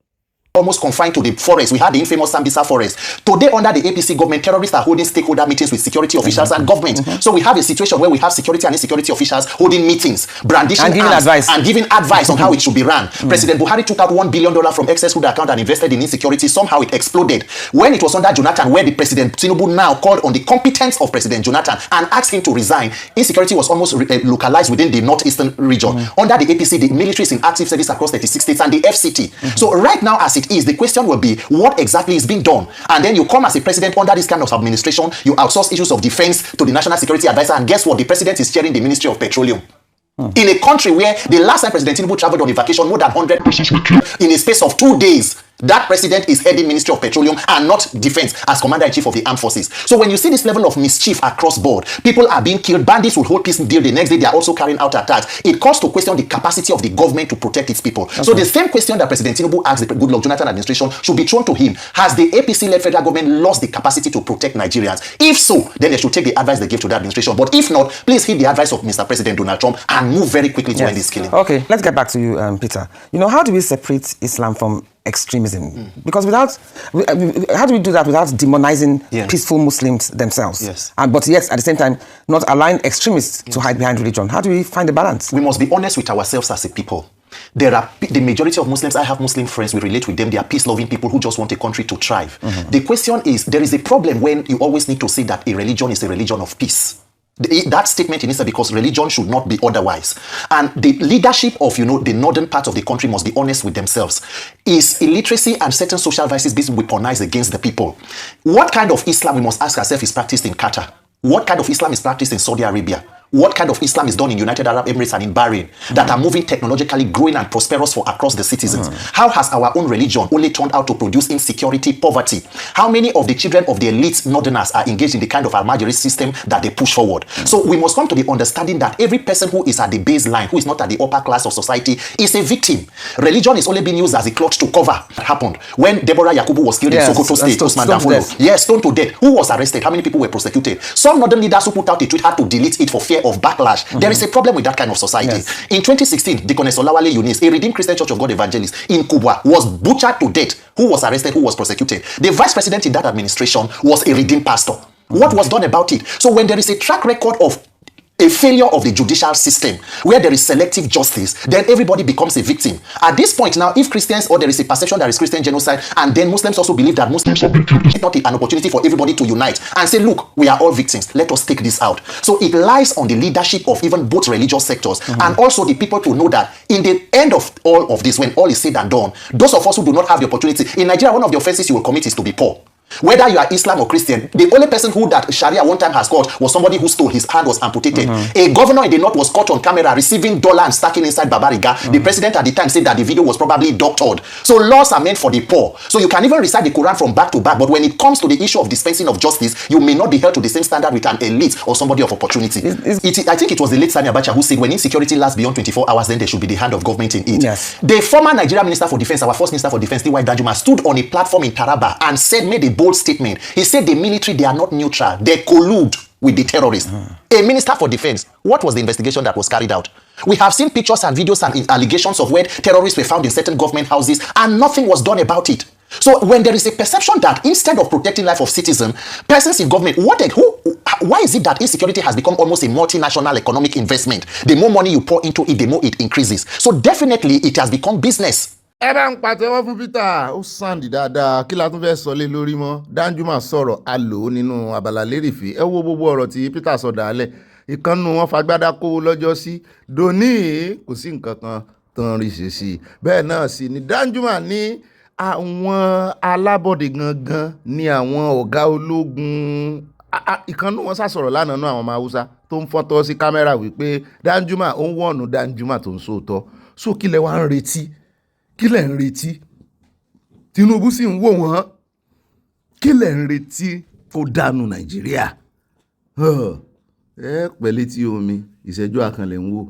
Almost confined to the forest. We had the infamous Sambisa forest. Today, under the APC government, terrorists are holding stakeholder meetings with security officials and government. So we have a situation where we have security and insecurity officials holding meetings, brandishing and giving advice on how it should be run. President Buhari took out $1 billion from excess food account and invested in insecurity. Somehow it exploded. When it was under Jonathan, where the President Tinubu now called on the competence of President Jonathan and asked him to resign, insecurity was almost localized within the northeastern region. Under the APC, the military is in active service across 36 states and the FCT. So right now, as it is, the question will be what exactly is being done, and then you come as a president under this kind of administration, you outsource issues of defense to the national security advisor, and guess what? The president is chairing the Ministry of Petroleum. In a country where the last time President Tinubu traveled on a vacation, more than 100 persons were killed in a space of 2 days. That president is heading Ministry of Petroleum and not Defense as Commander-in-Chief of the Armed Forces. So when you see this level of mischief across board, people are being killed, bandits will hold peace deal, the next day they are also carrying out attacks. It calls to question the capacity of the government to protect its people. Okay. So the same question that President Tinubu asked the Goodluck Jonathan administration should be thrown to him. Has the APC-led federal government lost the capacity to protect Nigerians? If so, then they should take the advice they give to the administration. But if not, please heed the advice of Mr. President Donald Trump and move very quickly to end this killing. Okay, let's get back to you, Peter. You know, how do we separate Islam from extremism? Because how do we do that without demonizing peaceful Muslims themselves? Yes. But yet, at the same time, not allowing extremists to hide behind religion. How do we find a balance? We must be honest with ourselves as a people. There are the majority of Muslims, I have Muslim friends, we relate with them, they are peace-loving people who just want a country to thrive. The question is, there is a problem when you always need to say that a religion is a religion of peace. That statement is because religion should not be otherwise. And the leadership of, the northern part of the country must be honest with themselves. Is illiteracy and certain social vices being weaponized against the people? What kind of Islam, we must ask ourselves, is practiced in Qatar? What kind of Islam is practiced in Saudi Arabia? what kind of Islam is done in United Arab Emirates and in Bahrain that are moving technologically, growing and prosperous for across the citizens? How has our own religion only turned out to produce insecurity, poverty? How many of the children of the elite northerners are engaged in the kind of Almajiri system that they push forward? So we must come to the understanding that every person who is at the baseline, who is not at the upper class of society, is a victim. Religion is only being used as a cloth to cover what happened when Deborah Yakubu was killed in Sokoto State, Usman Danfolo. Yes, stoned to death. Who was arrested? How many people were prosecuted? Some northern leaders who put out a tweet had to delete it for fear of backlash. There is a problem with that kind of society. In 2016, Deaconess Olawale Eunice, a redeemed Christian Church of God evangelist in Kubwa, was butchered to death. Who was arrested? Who was prosecuted? The vice president in that administration was a redeemed pastor. What was done about it? So when there is a track record of a failure of the judicial system where there is selective justice, then everybody becomes a victim. At this point now, if Christians, or there is a perception that is Christian genocide, and then Muslims also believe that Muslims are it's not an opportunity for everybody to unite and say, look, we are all victims, let us take this out. So it lies on the leadership of even both religious sectors and also the people to know that in the end of all of this, when all is said and done, those of us who do not have the opportunity, in Nigeria, one of the offenses you will commit is to be poor. Whether you are Islam or Christian, the only person who that Sharia one time has caught was somebody who stole, his hand was amputated. A governor in the north was caught on camera receiving dollar and stacking inside Babariga. The president at the time said that the video was probably doctored. So laws are meant for the poor. So you can even recite the Quran from back to back, but when it comes to the issue of dispensing of justice, you may not be held to the same standard with an elite or somebody of opportunity. I think it was the late Sani Abacha who said when insecurity lasts beyond 24 hours, then there should be the hand of government in it. The former Nigerian Minister for Defense, our first Minister for Defense, T.Y. Danjuma, stood on a platform in Taraba and made a bold statement. He said the military, they are not neutral. They collude with the terrorists. A minister for defense. What was the investigation that was carried out? We have seen pictures and videos and allegations of where terrorists were found in certain government houses and nothing was done about it. So when there is a perception that instead of protecting life of citizens, persons in government, why is it that insecurity has become almost a multinational economic investment? The more money you pour into it, the more it increases. So definitely it has become business. ẹ bá ń pàtẹ́wọ́ fún Peter ó sàǹdì dáadáa kí la tún fẹ́ sọ lé lórí mọ́ Danjuma sọ̀rọ̀ àlò nínú Abala Lerefe ẹ wo gbogbo ọ̀rọ̀ tí Peter sọ dálẹ̀ ìkànnù wọn fagbádá kówó lọ́jọ́ sí dòní kò sí nǹkan kan tán rí ṣe sí bẹ́ẹ̀ náà sì ni Danjuma ní àwọn alábọ̀dé gangan ní àwọn ọ̀gá ológun ìkànnù wọn sàsọ̀rọ̀ lánàá náà àwọn ọmọ Haúsá tó ń fọ́tọ́ sí kámẹ́rà wípé Danjuma ó ń wọ̀nù Danjuma tó ń sòótọ́ sókìlẹ̀ wa ń retí kí lẹ̀ ń retí Tinubu sì ń wò wọ́n kí lẹ̀ ń retí kó dànù Nàìjíríà ẹ pẹ̀lẹ́ tí omi ìṣẹ́jú àkànlẹ̀ ń wò.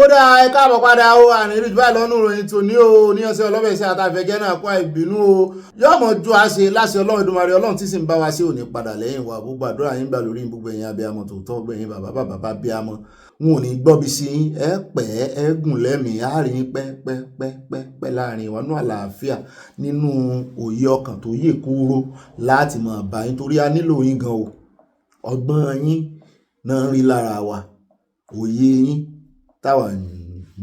ó dá ẹ káàbọ̀ padà ó àníríjú báyìí lọ́nù ìròyìn tòní o ní ọ̀sẹ̀ ọlọ́bẹ̀ sí àtàfẹ́jẹ́ náà kó ìbínú o yóò mọ̀ ju àṣẹ láṣẹ Ọlọ́run Èdùmàrè Ọlọ́run tí sì ń bá wa ṣe òní padà lẹ́yìn wa gbogbo àdúrà yín gbà lórí gbogbo ẹ̀yin abiyamọ tòótọ́ gbẹ̀yìn bàbá abiyamọ wọn ò ní gbọ́ bí sí ẹ pẹ́ ẹ gùn lẹ́mìí àárín pẹ́ láàrin ìwọ̀nú àlàáfíà nínú òye ọkàn tó yè kúrò láti mọ̀ bá yín torí a nílò yín gan o ọgbọ́n yín náà rí lára wa òye yín táwa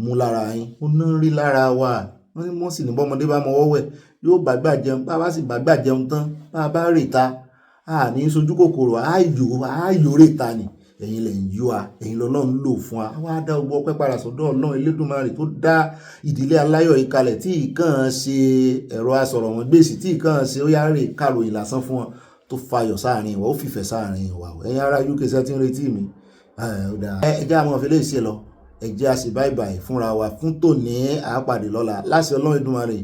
mú lára yín ó náà rí lára wa wọ́n sì ní bọ́mọdé bá mọwọ́ wẹ̀ yóò bàgbà jẹun bá bá sì bàgbà jẹun tán bá bá rèta a ní sojú kòkòrò ààyò rèta ni ẹ̀yin lẹ̀ ń yọ a ẹ̀yin lọ́lọ́run lò fún wa wá dá gbogbo ọpẹ́ padà sọ́dọ̀ Ọlọ́run Elédùmarè tó dá ìdílé aláyọ̀ yìí kalẹ̀ tí ìkàn ṣe ẹ̀rọ asọ̀rọ̀ wọn gbèsè tí ìkàn ṣe ó yára kàròyìn lásán fún wọn tó fayọ̀ sáàrin ìwà ó fìfẹ́ sáàrin ìwà ẹ̀yin ará UK ṣe ti ń retí mi ẹjẹ́ àwọn ọ̀fẹ́ lè ṣe lọ ẹjẹ́ a sì báyìí fúnra wa fún tòní àápàdé lọ́la láṣẹ Ọlọ́run Èdùmàrè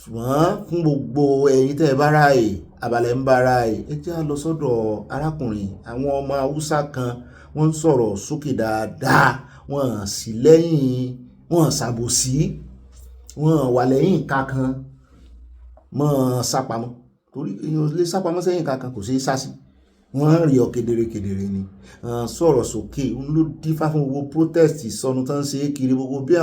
ṣùgbọ́n fún gbogbo ẹ̀yin tẹ́ ẹ bá ráàyè abalẹ̀ ń bá ráàyè ẹjẹ́ a lọ sọ́dọ̀ arákùnrin àwọn ọmọ Haúsá kan wọ́n ń sọ̀rọ̀ sókè dáadáa wọ́n sì lẹ́yìn wọ́n ṣàbòsí wọ́n wà lẹ́yìn nǹkan kan mọ́ sápamọ́ torí èèyàn lè sápamọ́ sẹ́yìn nǹkan kan kò ṣeé sásí wọ́n rí ọ kedere ni sọ̀rọ̀ sókè ló dífá fún gbogbo protest ìsọnù tán ṣe é kiri gbogbo bí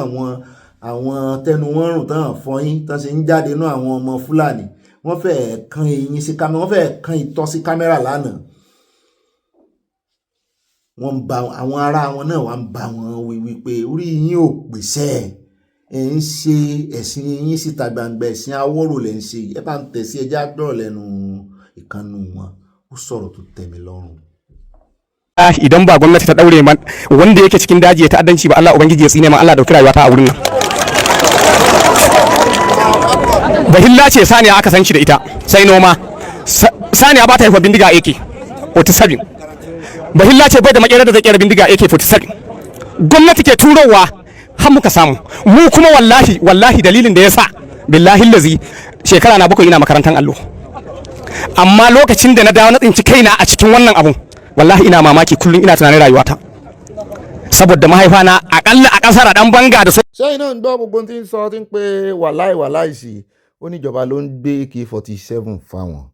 àwọn tẹnu wọn rùn tán fọyín tán ṣe ń jáde náà àwọn ọmọ Fúlàní wọ́n fẹ́ẹ́ kan eyín sí kámẹ́rà wọ́n fẹ́ẹ́ kan ìtọ́ sí kámẹ́rà lánàá wọ́n ń bá àwọn ará wọn náà wà ń bá wọn wípé orí yín ò pèsè ẹ̀ ń ṣe ẹ̀sìn yín síta gbangba ẹ̀sìn awọ́rò lẹ̀ ń ṣe ẹ bá ń tẹ̀sí ẹjá gbọ́rọ̀ lẹ́nu ìkànnù wọn ó sọ̀rọ̀ tó tẹ́ mi lọ́rùn. Idan ba gwamnati ta daure man wanda yake cikin daji ya ta'addanci ba Allah ubangiji ya tsine man Allah dauki rayuwa ta a wurin nan. Bahilla ce saniya aka san shi da ita sai noma saniya ba ta haifa bindiga AK 47 bahilla ce bai da makera da zai kera bindiga AK47 gwamnati ke turowa har muka samu mu kuma wallahi dalilin da ya sa billahi lazi shekara na 7 ina makarantar allo amma lokacin da na dawo na tsinci kaina a cikin wannan abun wallahi ina mamaki kullum ina tunanin rayuwata saboda mahaifana akalla a kasar dan banga da ṣé iná ń gbọ́ gbogbo tí ń sọ tí ń pe wàláì sí oníjọba ló ń gbé AK-47 fáwọn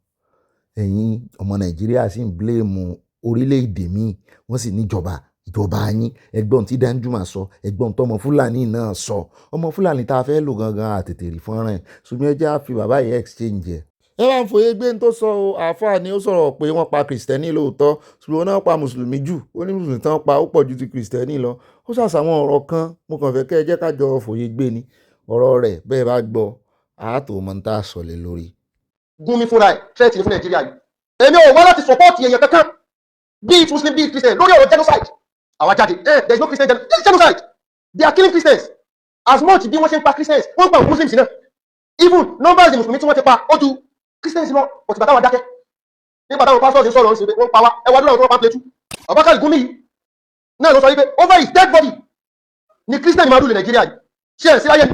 ẹ̀yin ọmọ nàìjíríà sì ń bléèmù orílẹ̀-èdè míì wọ́n sì níjọba ìjọba yín ẹgbọ́n tí Danjuma sọ ẹgbọ́n tọmọ fúlàní náà sọ ọmọ fúlàní tá a fẹ́ lò gangan àtètè rí fọ́nrán ẹ̀ ṣùgbọ́n ẹ jẹ́ á fi bàbá yìí exchange ẹ̀. ẹ bá ń fòye gbé ní tó sọ o àáfàá ni ó sọ̀rọ̀ pé wọ́n pa kìrìsìtẹ́nì lóòótọ́ ṣùgbọ́n náà pa mùsùlùmí jù ó ní mùsùlùmí tán pa ó pọ̀ ju ti kìrìsìtẹ́nì lọ ó ṣàṣàwọn ọ̀rọ̀ kan mo kàn fẹ́ kẹ́ ẹ jẹ́ ká jọ fòye gbé ni ọ̀rọ̀ rẹ̀ bẹ́ẹ̀ bá gbọ́ àátò mọ́ ń tà sọ̀lẹ̀ lórí. Gumi fúnra ẹ̀ threat ní fún Nàìjíríà yìí èmi ò wá láti support èèyàn kankan bíi Muslim bíi Christian lórí ọ̀rọ̀ genocide àwa jáde there is no Christian genocide they are killing Christians as much bí wọ́n ṣe ń pa Christians wọ́n ń pa Muslims náà even numbers the Mùsùlùmí tí wọ́n ti pa ó ju Christians lọ òtìgbà táwọn dákẹ́ nígbà táwọn pastors ń sọ̀rọ̀ wọ́n pa wá ẹwà dúró àwọn tó wọ́n pa plẹ̀tù Abubakar Gumi yìí náà ló sọ wípé over his dead body ni Christian máa rúlẹ̀ Nàìjíríà yìí ṣe ẹ̀ sí ayé ni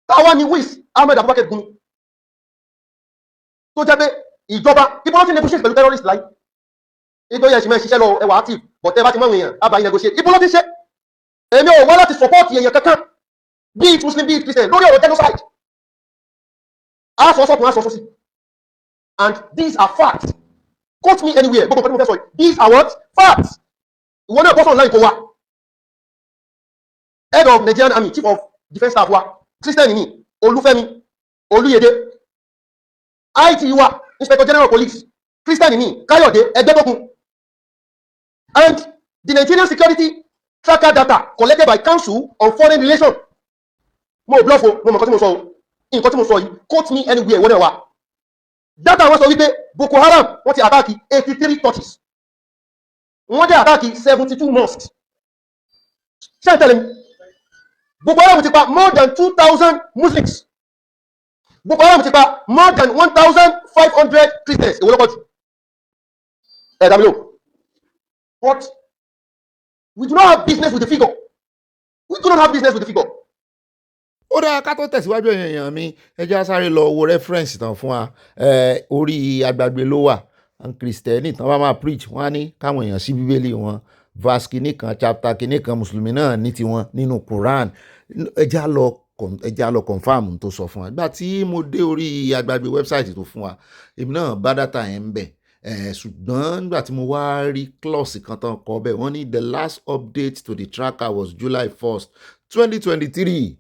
táwa ni wis Ahmed Abubakar Gumi tó jẹ́ pé ìjọba ibo ló ti negotiate pẹ̀lú terrorist láyé nítorí ẹ̀sìn mẹ́rin ṣiṣẹ́ lọ ẹwà active but ẹ bá ti mọ̀ èèyàn àbáyé negotiate ibo ló ti ṣe èmi ò wá láti support èèyàn kankan bíi Muslim bíi Christian lórí ọ̀rọ̀ genocide aṣọ sọ́tún aṣọ sọ́sì and these are facts quote me anywhere gbogbo pẹ̀lú mo fẹ́ sọ yìí these are what facts ìwọ náà bọ́sọ̀ online kó wa head of Nigerian Army chief of defence staff wa Christian ni Olúfẹ́mi Olúyẹdẹ IT wa Inspector General of Police Christian ni Káyọ̀dé Ẹgbẹ́tókun and the Nigerian security tracker data collected by Council on Foreign Relations mo bluff o mo mọ̀ nǹkan tí mo sọ o nǹkan tí mo sọ yìí quote me anywhere wọ́n náà wà data wọn sọ wípé Boko Haram wọ́n ti àtàkì 83 churches wọ́n dẹ̀ àtàkì 72 mosques ṣé ẹ tẹ̀lé mi Boko Haram ti pa more than 2,000 Muslims Boko Haram ti pa more than 1,500 Christians èwo ló pọ̀ jù ẹ̀dá mi lò but we do not have business with the figure we do not have business with the figure. ó dáa ká tó tẹ̀síwájú èèyàn mi ẹ jẹ́ á sáré lọ wo reference tán fún wa orí agbágbé ló wà kìrìsìtẹ́nì tán bá máa preach wọ́n á ní káwọn èèyàn sí bíbélì wọn verse kìíní kan chapter kìíní kan mùsùlùmí náà ní tiwọn nínú Quran ẹ jẹ́ á lọ confam tó sọ fún wa nígbà tí mo dé orí agbágbé website tó fún wa èmi náà bá data yẹn ń bẹ̀ ṣùgbọ́n nígbà tí mo wá rí clause kan tán kọ bẹ́ẹ̀ wọ́n ní the last update to the tracker was July 1st 2023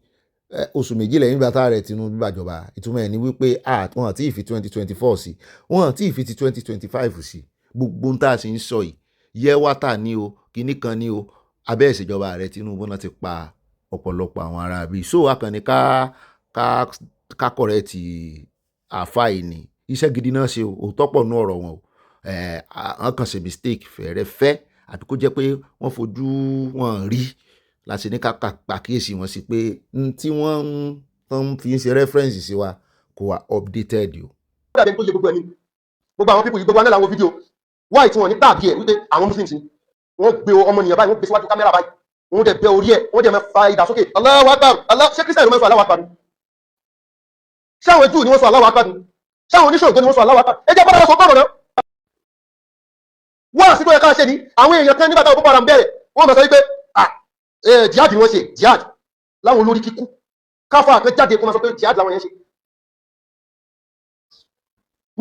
oṣù méjì lẹ́yìn nígbà tá rẹ̀ Tinubu gbàjọba ìtumọ̀ ẹ̀ ní wípé wọ́n àti ìfi 2024 sí wọ́n àti ìfi ti 2025 sí gbogbo ń tà sí ń sọ yìí yẹ́wàtà ní o kìíní kan ní o abẹ́ ìṣèjọba rẹ̀ Tinubu náà ti pa ọ̀pọ̀lọpọ̀ àwọn ará bíi so akànnì ká kọ̀rẹ́ ti àfáì ní iṣẹ́ gidi náà ṣe òótọ́ pọ̀ nú ọ̀rọ̀ wọn o wọ́n kàn ṣe mistake fẹ́rẹ́ fẹ́ àbí kó jẹ́ pé wọ́n fojú wọn rí láti ní ká pàkíyèsí wọn sí pé tí wọ́n fi ń ṣe reference sí wa kò wá updated o. ó dàbí tó ṣe gbogbo ẹni gbogbo àwọn people yìí gbogbo anáà làwọn fídíò wáyé tí wọn ní tàbí ẹ wípé àwọn Muslims ni wọ́n gbé ọmọnìyàn báyìí wọ́n gbé síwájú kámẹ́rà báyìí wọ́n dẹ̀ bẹ orí ẹ̀ wọ́n dẹ̀ mẹ́fà ìdàsókè Allahu Akbar ṣé Christian ló mẹ́fà Allahu Akbar ṣé àwọn Júù ni wọ́n sọ Allahu Akbar ṣé àwọn oníṣòwò ni wọ́n sọ Allahu Akbar ẹ jẹ́ bọ́lá sọ gbọ́dọ̀ náà wọ́n àsìkò yẹ ká ṣe ni àwọn èèyàn kan nígbà táwọn Boko Haram bẹ̀rẹ̀ wọ́n mọ̀ sọ wípé jihad ni wọ́n ṣe jihad láwọn olórí kíkú káfà kan jáde kó máa sọ pé jihad láwọn yẹn ṣe.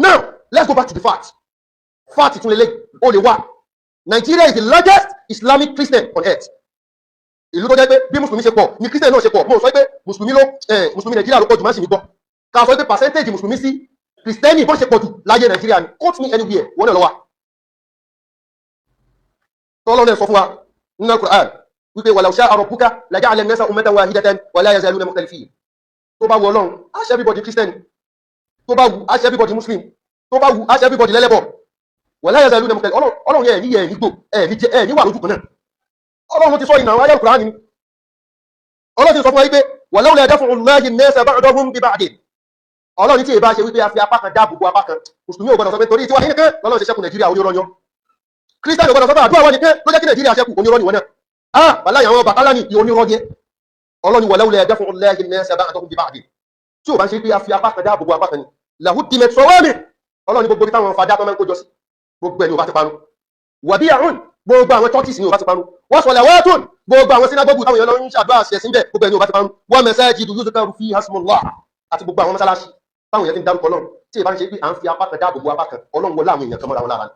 Now let's go back to the fact tún lélẹ̀ ó lè wà Nigeria is the largest Islamic Christian on earth ìlú tó jẹ́ pé bí mùsùlùmí ṣe pọ̀ ní Christian náà ṣe pọ̀ mo sọ pé mùsùlùmí Nàìjíríà ló pọ̀ jù má sì mí gbọ́ ká sọ pé percentage mùsùlùmí sí Christian bó ṣe pọ̀ jù láyé Nàìjíríà ni quote me anywhere wọ́n náà lọ wà tọ́lọ́ náà sọ fún wa nínú Al-Qur'an wípé walau sha'a rabbuka laja'ala an-nasa ummatan wahidatan wa la yazaluna mukhtalifin tó bá wù Ọlọ́run á ṣe everybody Christian tó bá wù á ṣe everybody Muslim tó bá wù á ṣe everybody lẹ́lẹ́bọ̀ wa la yazaluna mukhtalifin Ọlọ́run yẹ ní gbò ní wà lójú kan náà Ọlọ́run ti sọ ìnà ayé Al-Qur'an ni Ọlọ́run ti sọ fún wa wípé walawla daf'u Allahi an-nasa ba'dahum bi ba'd Ọlọ́run tí èbá ṣe wípé a fi apá kan dáàbò bo apá kan mùsùlùmí ò gbọdọ̀ sọ pé torí tí wà nínú kan lọ́lọ́run ṣe ṣẹ́kù Nàìjíríà orí ọlọ́yọ́ Christian ọgbọ́dọ̀ sọ́tọ̀ àdúrà wọn ni pé ló jẹ́ kí Nàìjíríà ṣẹ́kù onírọ́ ni wọn náà wàláhì àwọn bàtálá ní onírọ́ ni ọlọ́ni wà lẹ́wọ̀lẹ́ ẹ̀dẹ́ fún ọlẹ́yìn mẹ́sẹ̀ bá àtọ́kùn bí bá àdé tí ò bá ń ṣe pé a fi apá kan dáàbò bo apá kan ni làhú dìmẹ̀ sọ́wọ́mì ọlọ́ni gbogbo bí táwọn fàdá tó máa ń kójọ sí gbogbo ẹni ò bá ti panu wàbí àrùn gbogbo àwọn churches ni ò bá ti panu wọ́n sọ̀lẹ̀ wọ́ọ̀tún gbogbo àwọn sinagogu táwọn èèyàn lọ ń ṣàdúrà ṣẹ̀ síbẹ̀ gbogbo ẹni ò bá ti panu wọ́n masajidu yuzkaru fiha hasmullah àti gbogbo àwọn mọ́sálásí táwọn èèyàn ti ń dárúkọ náà tí ì bá ń ṣe pé à ń fi apá kan dáàbò bo apá kan ọlọ́run wọlé àwọn èèyàn kan mọ́ra wọn lára ni.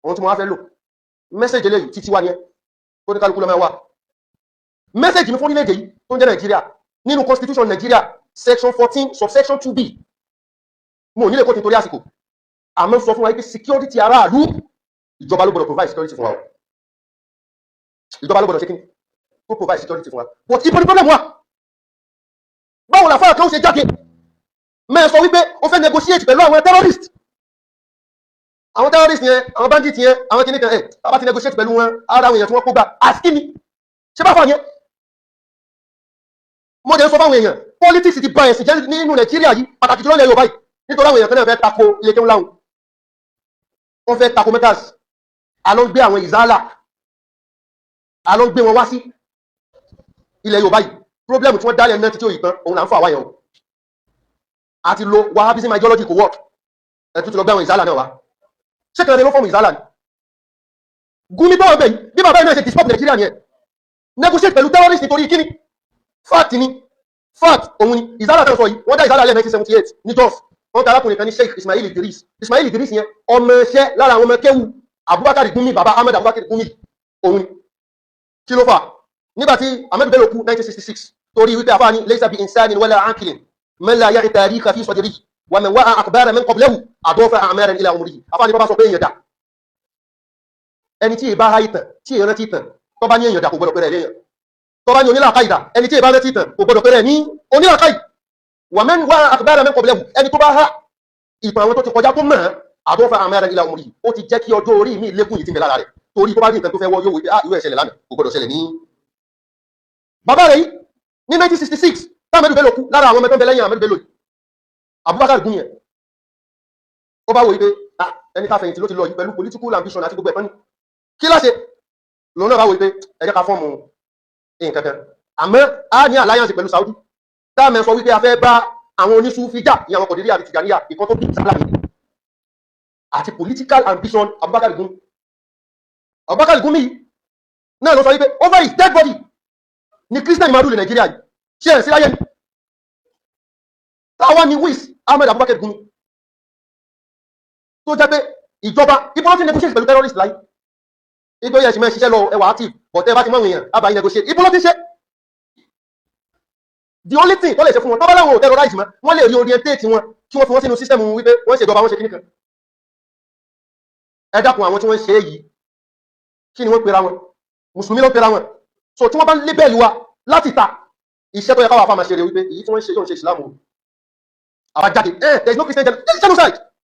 ohun tí mo wá fẹ́ lò mẹ́sẹ̀jì eléyìí títí wá ní ẹ́ tó ní kálukú lọ́mọ wá mẹ́sẹ̀jì mi fún orílẹ̀-èdè yìí tó ń jẹ́ Nàìjíríà nínú constitution Nàìjíríà section 14 subsection 2b mo ò nílé kó ti torí àsìkò àmọ́ sọ fún wa pé security aráàlú ìjọba ló gbọdọ̀ provide security fún wa o ìjọba ló gbọdọ̀ ṣe kí ni kó provide security fún wa but ibo ni problem wa báwo la fáwọn kan ṣe jáde mẹ́ẹ̀ sọ wípé ó fẹ́ negotiate pẹ̀lú àwọn terrorist yẹn àwọn bandits yẹn àwọn kìnnìkan bàbá ti negotiate pẹ̀lú wọn ara àwọn èèyàn tí wọ́n kó gbà àti ni ṣé bá fà yẹn mo dẹ̀ sọ fáwọn èèyàn politics ti ba ẹ̀sìn jẹ́ nínú Nàìjíríà yìí pàtàkì jùlọ ilẹ̀ Yorùbá yìí nítorí àwọn èèyàn kan náà fẹ́ tako ilé kéwọ́n láwọn wọ́n fẹ́ tako metas alọ́ ń gbé àwọn ìzálà alọ́ ń gbé wọn wá sí ilẹ̀ Yorùbá yìí problem tí wọ́n dálẹ̀ náà títí òyìn tán òun là ń fọ àwáyàn o àti lo Wahhabism ideology kò work ẹ̀tún ti lọ gbé àwọn ìzálà náà wá ṣé kan ló fọ́ọ̀mù ìzálà ni Gumi tó ọbẹ̀ yìí bí bàbá yìí náà ṣe disturb Nàìjíríà ni ẹ̀ negotiate pẹ̀lú terrorist nítorí kíni fact òun ni ìzálà tó sọ yìí wọ́n dá ìzálà lẹ́ 1978 ní Jos wọ́n ta arákùnrin kan ní Sheikh Ismail Idris yẹn ọmọ iṣẹ́ lára àwọn ọmọ kéwù Abubakar Gumi bàbá Ahmed Abubakar Gumi òun kí ló fà nígbàtí Ahmed Bello kú 1966 torí wípé àfáà ní laysa bi insanin wala aqilin man la ya'i tarikha fi sadrihi wa man wa'a akhbara man qablahu adafa a'maran ila umrihi àfáà ní bàbá sọ pé èèyàn dà ẹni tí ìbá ha ìtàn tí èèyàn rántí ìtàn tó bá ní èèyàn dà kò gbọdọ̀ pẹ̀rẹ̀ léèyàn tó bá ní onílàkà ìdà ẹni tí ìbá rántí ìtàn kò gbọdọ̀ pẹ̀rẹ̀ ní onílàkà ì wa man wa'a akhbara man qablahu ẹni tó bá ha ìtàn àwọn tó ti kọjá tó mọ̀ adafa a'maran ila umrihi ó ti jẹ́ kí ọjọ́ orí mi lékún yìí ti ń bẹ lára rẹ̀ torí tó bá rí nǹkan tó fẹ́ wọ́ yóò wí pé irú ẹ̀ ṣẹlẹ̀ lánàá kò gbọdọ̀ ṣẹlẹ̀ ní bàbá rẹ̀ yìí ní 1966 tá Ahmed Bello kú lára àwọn ọmọ tó ń bẹ lẹ́yìn Ahmed Bello yìí Abubakar Gumi yẹn ó bá wò yí pé ẹni tá fẹ̀yìntì ló ti lọ yìí pẹ̀lú political ambition àti gbogbo ẹ̀fọ́n ní kí láṣẹ lòun náà bá wò yí pé ẹ jẹ́ ká fọ́ọ̀mù nǹkan kan àmọ́ a ní alliance pẹ̀lú Saudi tá a mẹ́ sọ wípé a fẹ́ bá àwọn oníṣúfì jà ní àwọn kọ̀dírí àti tìjàníyà ìkan tó bí ìsàlámì àti political ambition Abubakar Gumi náà ló sọ wípé over his dead body ni Christian Madule Nàìjíríà yìí ṣe ẹ̀ sí láyé ní táwọn ni wis Ahmed Abubakar Gumi tó jẹ́ pé ìjọba ibo ló ti negotiate pẹ̀lú terrorist láyé ibo yẹ ṣe mẹ́ ṣiṣẹ́ lọ ẹwà active but ẹ bá ti mọ́ èèyàn àbáyé negotiate ibo ló ti ṣe the only thing tó lè ṣe fún wọn tọ́bá láwọn ò terrorize mọ́ wọ́n lè reorientate wọn kí wọ́n fi wọ́n sínú system wípé wọ́n ṣe ìjọba wọn ṣe kíní kan ẹ dákun àwọn tí wọ́n ṣe èyí kí ni wọ́n pera wọn mùsùlùmí ló pera wọn so tí wọ́n bá ń lébẹ̀lì wa láti ta iṣẹ́ tó yẹ káwà fáwọn máa ṣe rẹ̀ wípé èyí tí wọ́n ń ṣe yóò ń ṣe ìsìlámù àbájáde there is no Christian there is genocide